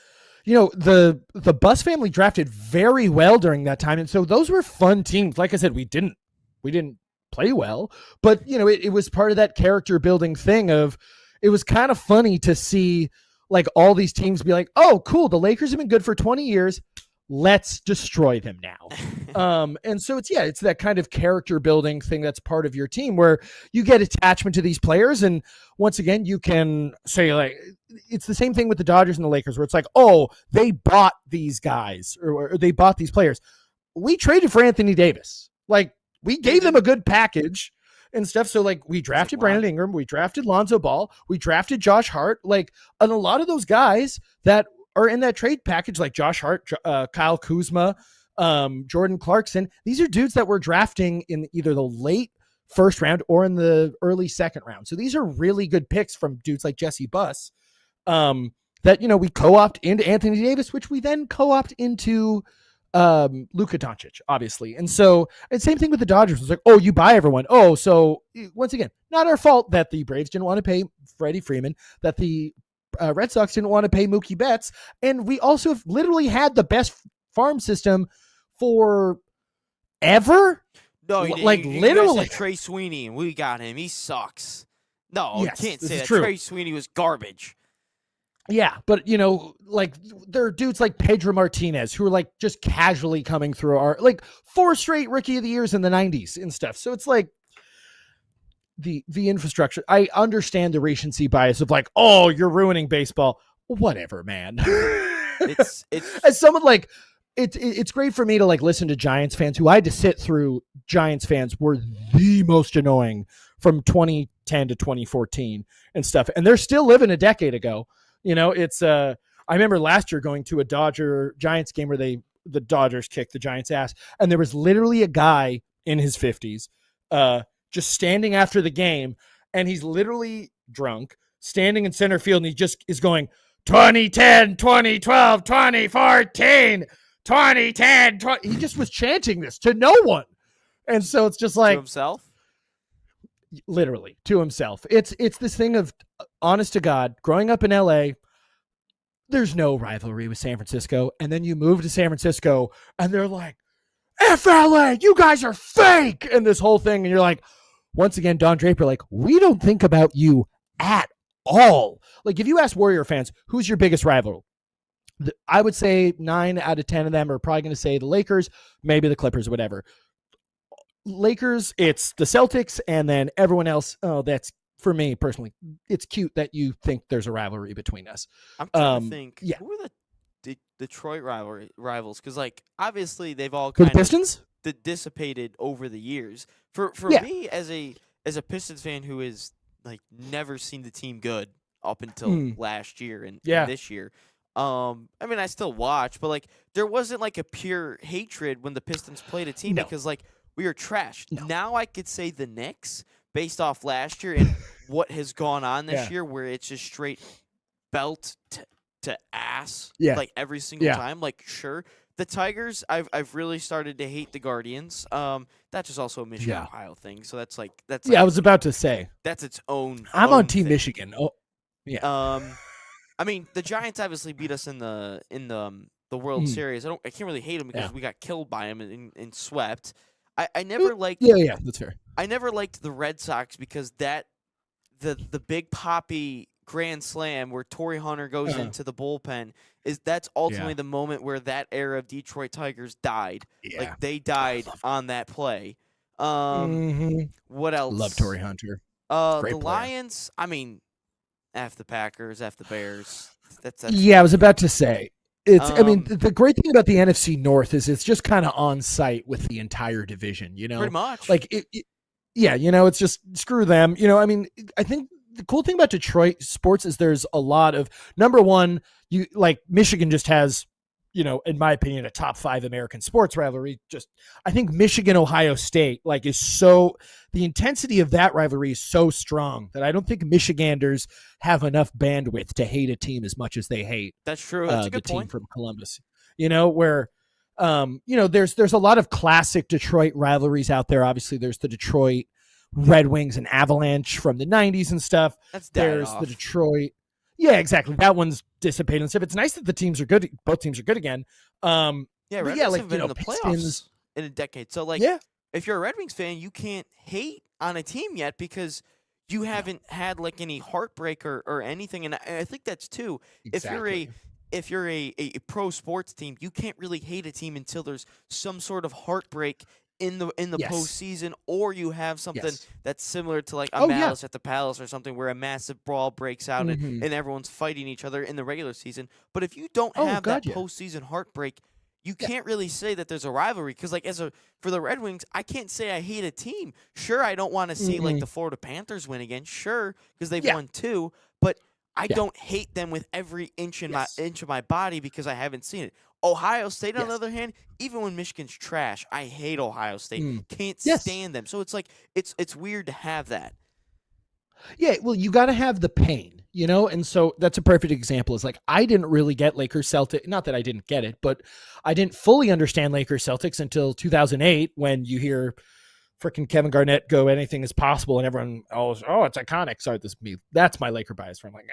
Speaker 2: the Buss family drafted very well during that time, and so those were fun teams. Like I said, we didn't play well, but it was part of that character building thing of, it was kind of funny to see like all these teams be like, oh, cool, the Lakers have been good for 20 years. Let's destroy them now. And so it's that kind of character building thing that's part of your team where you get attachment to these players. And once again, you can say like, it's the same thing with the Dodgers and the Lakers where it's like, oh, they bought these guys or they bought these players. we traded for Anthony Davis. Like, we gave them a good package and stuff. So, like, we drafted Brandon Ingram, we drafted Lonzo Ball, we drafted Josh Hart. Like, and a lot of those guys that are in that trade package, like Josh Hart, Kyle Kuzma, Jordan Clarkson, these are dudes that we're drafting in either the late first round or in the early second round. So these are really good picks from dudes like Jesse Buss, that, you know, we co-opt into Anthony Davis, which we then co-opt into Luka Doncic, obviously. And so, and same thing with the Dodgers. It's like, oh, you buy everyone. Oh, so once again, not our fault that the Braves didn't want to pay Freddie Freeman, that the Red Sox didn't want to pay Mookie Betts. And we also have literally had the best farm system for ever.
Speaker 1: No,
Speaker 2: like
Speaker 1: you
Speaker 2: literally.
Speaker 1: guys said Trey Sweeney, and we got him. He sucks. No,
Speaker 2: Yes,
Speaker 1: you can't
Speaker 2: this
Speaker 1: say
Speaker 2: is
Speaker 1: that.
Speaker 2: true.
Speaker 1: Trey Sweeney was garbage.
Speaker 2: Yeah, but, you know, like, there are dudes like Pedro Martinez who are, like, just casually coming through our, like, 4 straight Rookie of the Years in the 90s and stuff. So it's like the infrastructure. I understand the recency bias of, like, oh, you're ruining baseball. Whatever, man.
Speaker 1: It's
Speaker 2: As someone, like, it's great for me to, like, listen to Giants fans who I had to sit through. Giants fans were the most annoying from 2010 to 2014 and stuff. And they're still living a decade ago. You know, it's I remember last year going to a Giants game where the Dodgers kicked the Giants' ass, and there was literally a guy in his 50s just standing after the game, and he's literally drunk, standing in center field, and he just is going 2010, 2012, 2014, 2010, 20. He just was chanting this to no one. And so it's just like
Speaker 1: to himself.
Speaker 2: Literally to himself. It's this thing of, honest to God, growing up in LA, there's no rivalry with San Francisco. And then you move to San Francisco and they're like, F LA, you guys are fake. And this whole thing. And you're like, once again, Don Draper, like, we don't think about you at all. Like, if you ask Warrior fans, who's your biggest rival? I would say 9 out of 10 of them are probably going to say the Lakers, maybe the Clippers, whatever. Lakers, it's the Celtics, and then everyone else. Oh, that's, for me personally, it's cute that you think there's a rivalry between us.
Speaker 1: I'm trying to think.
Speaker 2: Yeah.
Speaker 1: Who are the Detroit rivals? Because, like, obviously they've all
Speaker 2: For
Speaker 1: kind
Speaker 2: the Pistons?
Speaker 1: of dissipated over the years. For
Speaker 2: Yeah.
Speaker 1: me, as a Pistons fan who is, like, never seen the team good up until last year and this year. I mean, I still watch, but, like, there wasn't, like, a pure hatred when the Pistons played a team because, like, we are trash.
Speaker 2: No.
Speaker 1: Now I could say the Knicks based off last year and what has gone on this year, where it's just straight belt to ass, like, every single time. Like, sure, the Tigers, I've really started to hate the Guardians. That's just also a Michigan Ohio thing. So that's like
Speaker 2: I was about to say
Speaker 1: that's its own.
Speaker 2: I'm on Team
Speaker 1: thing.
Speaker 2: Michigan. Oh, yeah.
Speaker 1: I mean, the Giants obviously beat us in the World Series. I can't really hate them because we got killed by them and swept. I never liked.
Speaker 2: Yeah, that's fair.
Speaker 1: I never liked the Red Sox because the Big Papi grand slam where Torrey Hunter goes into the bullpen that's ultimately the moment where that era of Detroit Tigers died.
Speaker 2: Yeah.
Speaker 1: Like, they died on that play. What else?
Speaker 2: Love Torrey Hunter.
Speaker 1: The
Speaker 2: player.
Speaker 1: Lions. I mean, F the Packers, F the Bears. That's
Speaker 2: Yeah, I was about to say. I mean, the great thing about the NFC North is it's just kind of on site with the entire division, you know?
Speaker 1: pretty much.
Speaker 2: Like, yeah, you know, it's just screw them. You know, I mean, I think the cool thing about Detroit sports is there's a lot of, number one, Michigan just has, you know, in my opinion, a top 5 American sports rivalry. Just, I think Michigan, Ohio State, like, is so, the intensity of that rivalry is so strong that I don't think Michiganders have enough bandwidth to hate a team as much as they hate.
Speaker 1: That's true. That's a good
Speaker 2: the
Speaker 1: point.
Speaker 2: team from Columbus, you know, where, you know, there's a lot of classic Detroit rivalries out there. Obviously there's the Detroit Red Wings and Avalanche from the 90s and stuff. There's the Detroit. Yeah, exactly. That one's dissipated and stuff. It's nice that the teams are good. Both teams are good again.
Speaker 1: Yeah, Red Wings
Speaker 2: like,
Speaker 1: have been in the playoffs in a decade. So, like, if you're a Red Wings fan, you can't hate on a team yet because you haven't had, like, any heartbreak or anything. And I think that's too.
Speaker 2: Exactly.
Speaker 1: If you're a pro sports team, you can't really hate a team until there's some sort of heartbreak in the postseason, or you have something that's similar to, like, a Malice at the Palace or something where a massive brawl breaks out and everyone's fighting each other in the regular season. But if you don't have that postseason heartbreak, you can't really say that there's a rivalry because, like, for the Red Wings, I can't say I hate a team. Sure, I don't want to see like the Florida Panthers win again. Sure, because they've won 2, but I don't hate them with every inch in of my body because I haven't seen it. Ohio State, on the other hand, even when Michigan's trash, I hate Ohio State. Can't stand them. So it's like it's weird to have that.
Speaker 2: Yeah, well, you got to have the pain, you know? And so that's a perfect example. Is like, I didn't really get Lakers Celtics. Not that I didn't get it, but I didn't fully understand Lakers Celtics until 2008 when you hear freaking Kevin Garnett go anything is possible and everyone, oh, it's iconic. Sorry, that's my Laker bias where I'm like,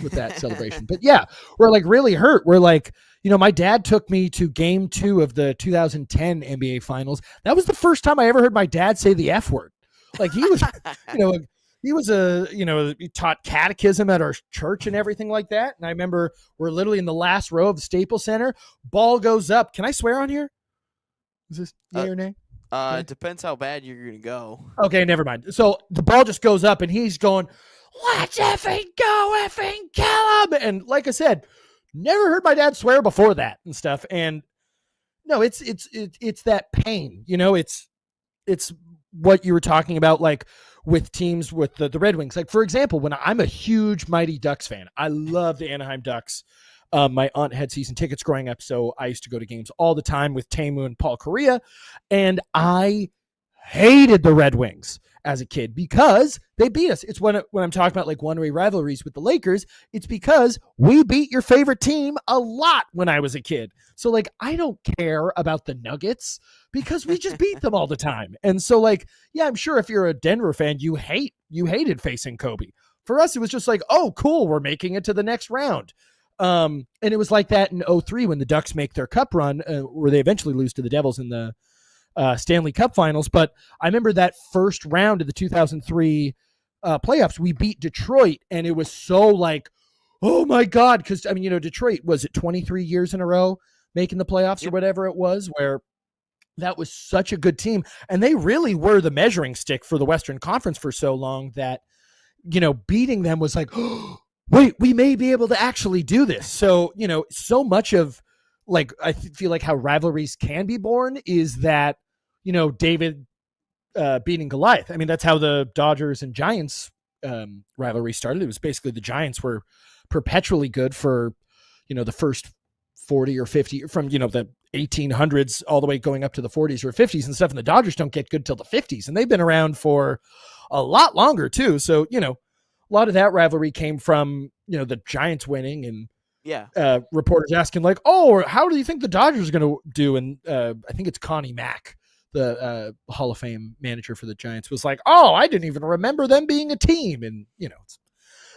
Speaker 2: with that celebration. But yeah, we're like really hurt. We're like, you know, my dad took me to game 2 of the 2010 NBA finals. That was the first time I ever heard my dad say the F word. Like he was, he taught catechism at our church and everything like that. And I remember we're literally in the last row of the Staples Center. Ball goes up. Can I swear on here? Is this yay or nay?
Speaker 1: It depends how bad you're going to go.
Speaker 2: Okay, never mind. So the ball just goes up and he's going, let's effing go, effing kill him. And like I said, never heard my dad swear before that and stuff. And no, it's that pain, you know, it's what you were talking about, like with teams with the Red Wings. Like, for example, when I'm a huge Mighty Ducks fan, I love the Anaheim Ducks. My aunt had season tickets growing up, so I used to go to games all the time with Teemu and Paul Kariya, and I hated the Red Wings as a kid because they beat us. It's when I'm talking about like one-way rivalries with the Lakers, it's because we beat your favorite team a lot when I was a kid. So like, I don't care about the Nuggets because we just beat them all the time. And so like, yeah, I'm sure if you're a Denver fan, you hated facing Kobe. For us, it was just like, oh, cool, we're making it to the next round. And it was like that in 2003 when the Ducks make their cup run, where they eventually lose to the Devils in the Stanley Cup Finals. But I remember that first round of the 2003 playoffs, we beat Detroit, and it was so like, oh my God, because I mean, you know, Detroit, was it 23 years in a row making the playoffs or whatever it was, where that was such a good team, and they really were the measuring stick for the Western Conference for so long that, you know, beating them was like, oh, wait, we may be able to actually do this. So, you know, so much of like, I feel like how rivalries can be born is that, you know, David beating Goliath. I mean, that's how the Dodgers and Giants rivalry started. It was basically the Giants were perpetually good for, you know, the first 40 or 50 from, you know, the 1800s all the way going up to the 40s or 50s and stuff. And the Dodgers don't get good till the 50s, and they've been around for a lot longer too. So, you know, a lot of that rivalry came from, you know, the Giants winning and reporters asking like, oh, how do you think the Dodgers are going to do? And I think it's Connie Mack, the Hall of Fame manager for the Giants, was like, oh, I didn't even remember them being a team. And, you know,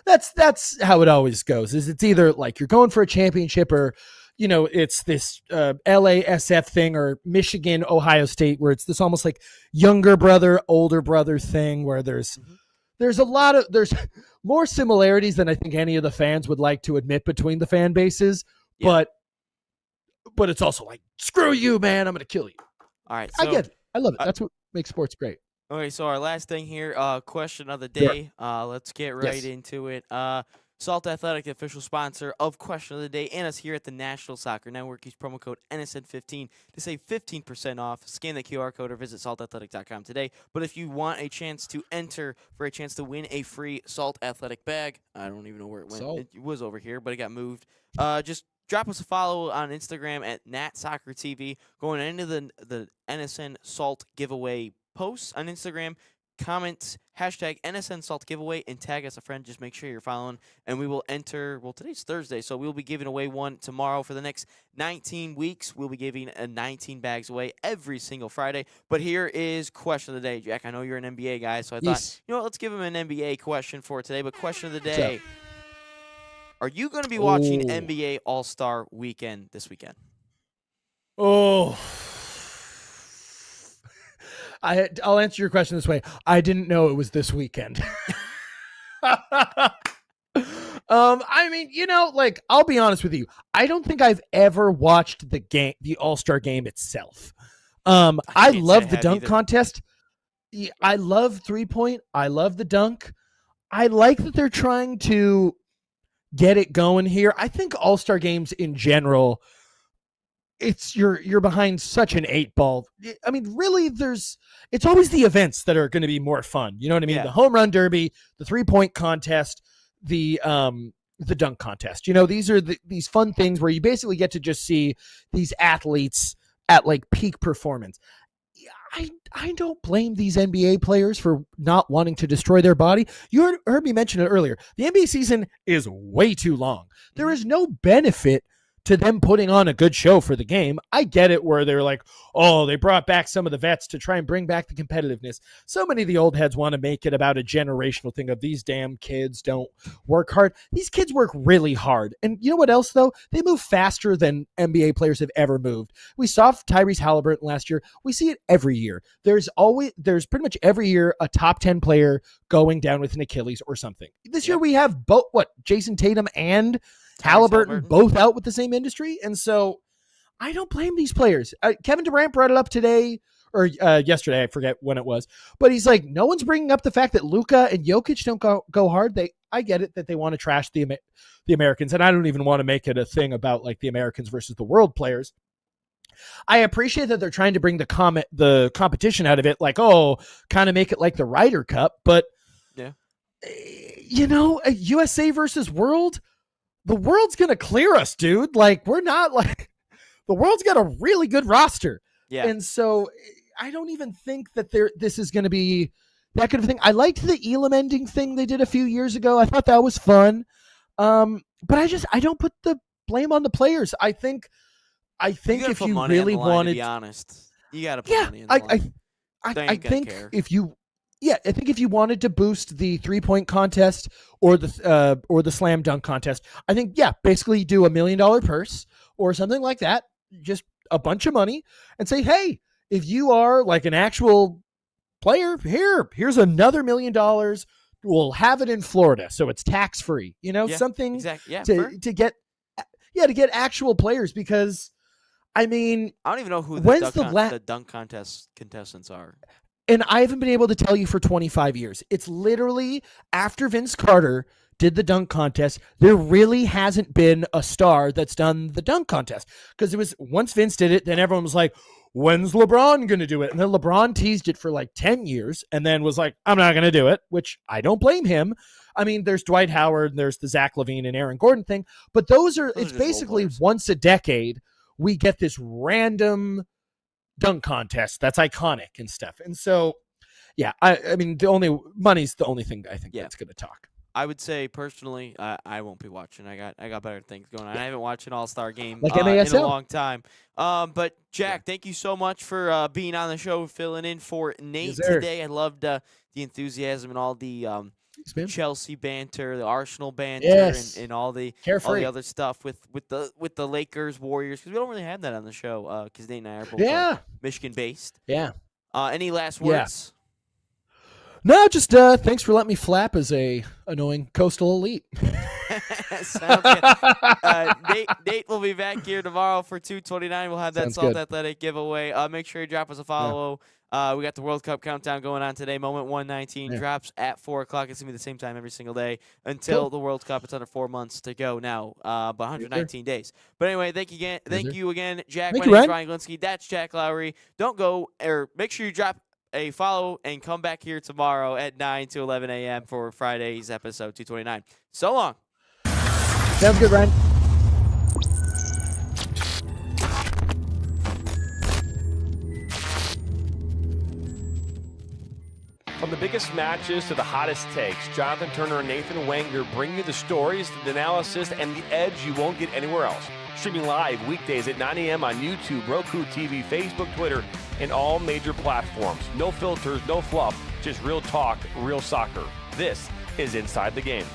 Speaker 2: that's how it always goes, is it's either like you're going for a championship or, you know, it's this LASF thing, or Michigan, Ohio State, where it's this almost like younger brother, older brother thing where there's more similarities than I think any of the fans would like to admit between the fan bases, but it's also like, screw you, man, I'm going to kill you.
Speaker 1: All right. So,
Speaker 2: I get it. I love it. That's what makes sports great.
Speaker 1: Okay, so our last thing here, question of the day. Let's get right into it. Salt Athletic, the official sponsor of Question of the Day, and us here at the National Soccer Network. Use promo code NSN15 to save 15% off. Scan the QR code or visit saltathletic.com today. But if you want a chance to enter for a chance to win a free Salt Athletic bag, I don't even know where it went.
Speaker 2: Salt.
Speaker 1: It was over here, but it got moved. Just drop us a follow on Instagram at NatSoccerTV. Going into the NSN Salt giveaway posts on Instagram, comment hashtag NSN Salt giveaway and tag us a friend. Just make sure you're following, and we will enter. Well, today's Thursday, so we'll be giving away one tomorrow. For the next 19 weeks, we'll be giving 19 bags away every single Friday. But here is question of the day, Jack. I know you're an NBA guy, so I thought, you know what, let's give him an NBA question for today. But question of the day: are you going to be watching NBA All-Star Weekend this weekend?
Speaker 2: Oh. I'll answer your question this way. I didn't know it was this weekend. I mean, you know, like, I'll be honest with you. I don't think I've ever watched the All-Star game itself. I love the dunk contest. I love 3-point. I love the dunk. I like that they're trying to get it going here. I think All-Star games in general, it's you're behind such an 8-ball. I mean, really, it's always the events that are going to be more fun. You know what I mean?
Speaker 1: Yeah.
Speaker 2: The home run derby, the 3-point contest, the dunk contest. You know, these are these fun things where you basically get to just see these athletes at like peak performance. I don't blame these NBA players for not wanting to destroy their body. You heard me mention it earlier. The NBA season is way too long. There is no benefit to them putting on a good show for the game. I get it where they're like, oh, they brought back some of the vets to try and bring back the competitiveness. So many of the old heads want to make it about a generational thing of these damn kids don't work hard. These kids work really hard. And you know what else, though? They move faster than NBA players have ever moved. We saw Tyrese Halliburton last year. We see it every year. There's pretty much every year a top 10 player going down with an Achilles or something. This year we have Jason Tatum and Halliburton both out with the same industry. And so I don't blame these players. Kevin Durant brought it up today or yesterday. I forget when it was, but he's like, no one's bringing up the fact that Luka and Jokic don't go hard. I get it that they want to trash the Americans. And I don't even want to make it a thing about like the Americans versus the world players. I appreciate that they're trying to bring the competition out of it. Like, oh, kind of make it like the Ryder Cup, but
Speaker 1: yeah,
Speaker 2: you know, a USA versus world, the world's going to clear us, dude. Like, we're not like, the world's got a really good roster.
Speaker 1: Yeah.
Speaker 2: And so I don't even think that this is going to be that kind of thing. I liked the Elam ending thing they did a few years ago. I thought that was fun. But I don't put the blame on the players. I think if you really wanted,
Speaker 1: to be honest, you got to put money in the line.
Speaker 2: I think if you wanted to boost the 3-point contest or the slam dunk contest, I think, basically do $1 million purse or something like that, just a bunch of money, and say, hey, if you are like an actual player, here's another $1 million. We'll have it in Florida, so it's tax free. You know, something to get actual players, because I mean,
Speaker 1: I don't even know who the dunk contest contestants are.
Speaker 2: And I haven't been able to tell you for 25 years. It's literally after Vince Carter did the dunk contest, there really hasn't been a star that's done the dunk contest. Because it was, once Vince did it, then everyone was like, when's LeBron going to do it? And then LeBron teased it for like 10 years and then was like, I'm not going to do it, which I don't blame him. I mean, there's Dwight Howard, and there's the Zach LaVine and Aaron Gordon thing. But it's basically once a decade, we get this random dunk contest that's iconic and stuff. And so, I mean, money's the only thing I think that's going to talk.
Speaker 1: I would say personally, I won't be watching. I got better things going on. I haven't watched an All-Star game
Speaker 2: like
Speaker 1: in a long time. But Jack, thank you so much for being on the show, filling in for Nate today. I loved the enthusiasm and all the Chelsea banter, the Arsenal banter, and all the other stuff with the Lakers, Warriors, because we don't really have that on the show because Nate and I are both Michigan based.
Speaker 2: Yeah.
Speaker 1: Any last words?
Speaker 2: No, just thanks for letting me flap as a annoying coastal elite.
Speaker 1: Sounds good. Nate will be back here tomorrow for 229. We'll have that Salt Athletic giveaway. Make sure you drop us a follow. We got the World Cup countdown going on today. Moment 119 drops at 4 o'clock. It's going to be the same time every single day until the World Cup. It's under 4 months to go now, but 119 days. But anyway, thank you again, Jack. My name is Ryan Glinsky. That's Jack Lowry. Don't go, or make sure you drop a follow and come back here tomorrow at 9 to 11 a.m. for Friday's episode 229. So long.
Speaker 2: Sounds good, Ryan.
Speaker 6: From the biggest matches to the hottest takes, Jonathan Turner and Nathan Wengler bring you the stories, the analysis, and the edge you won't get anywhere else. Streaming live weekdays at 9 a.m. on YouTube, Roku TV, Facebook, Twitter, and all major platforms. No filters, no fluff, just real talk, real soccer. This is Inside the Game.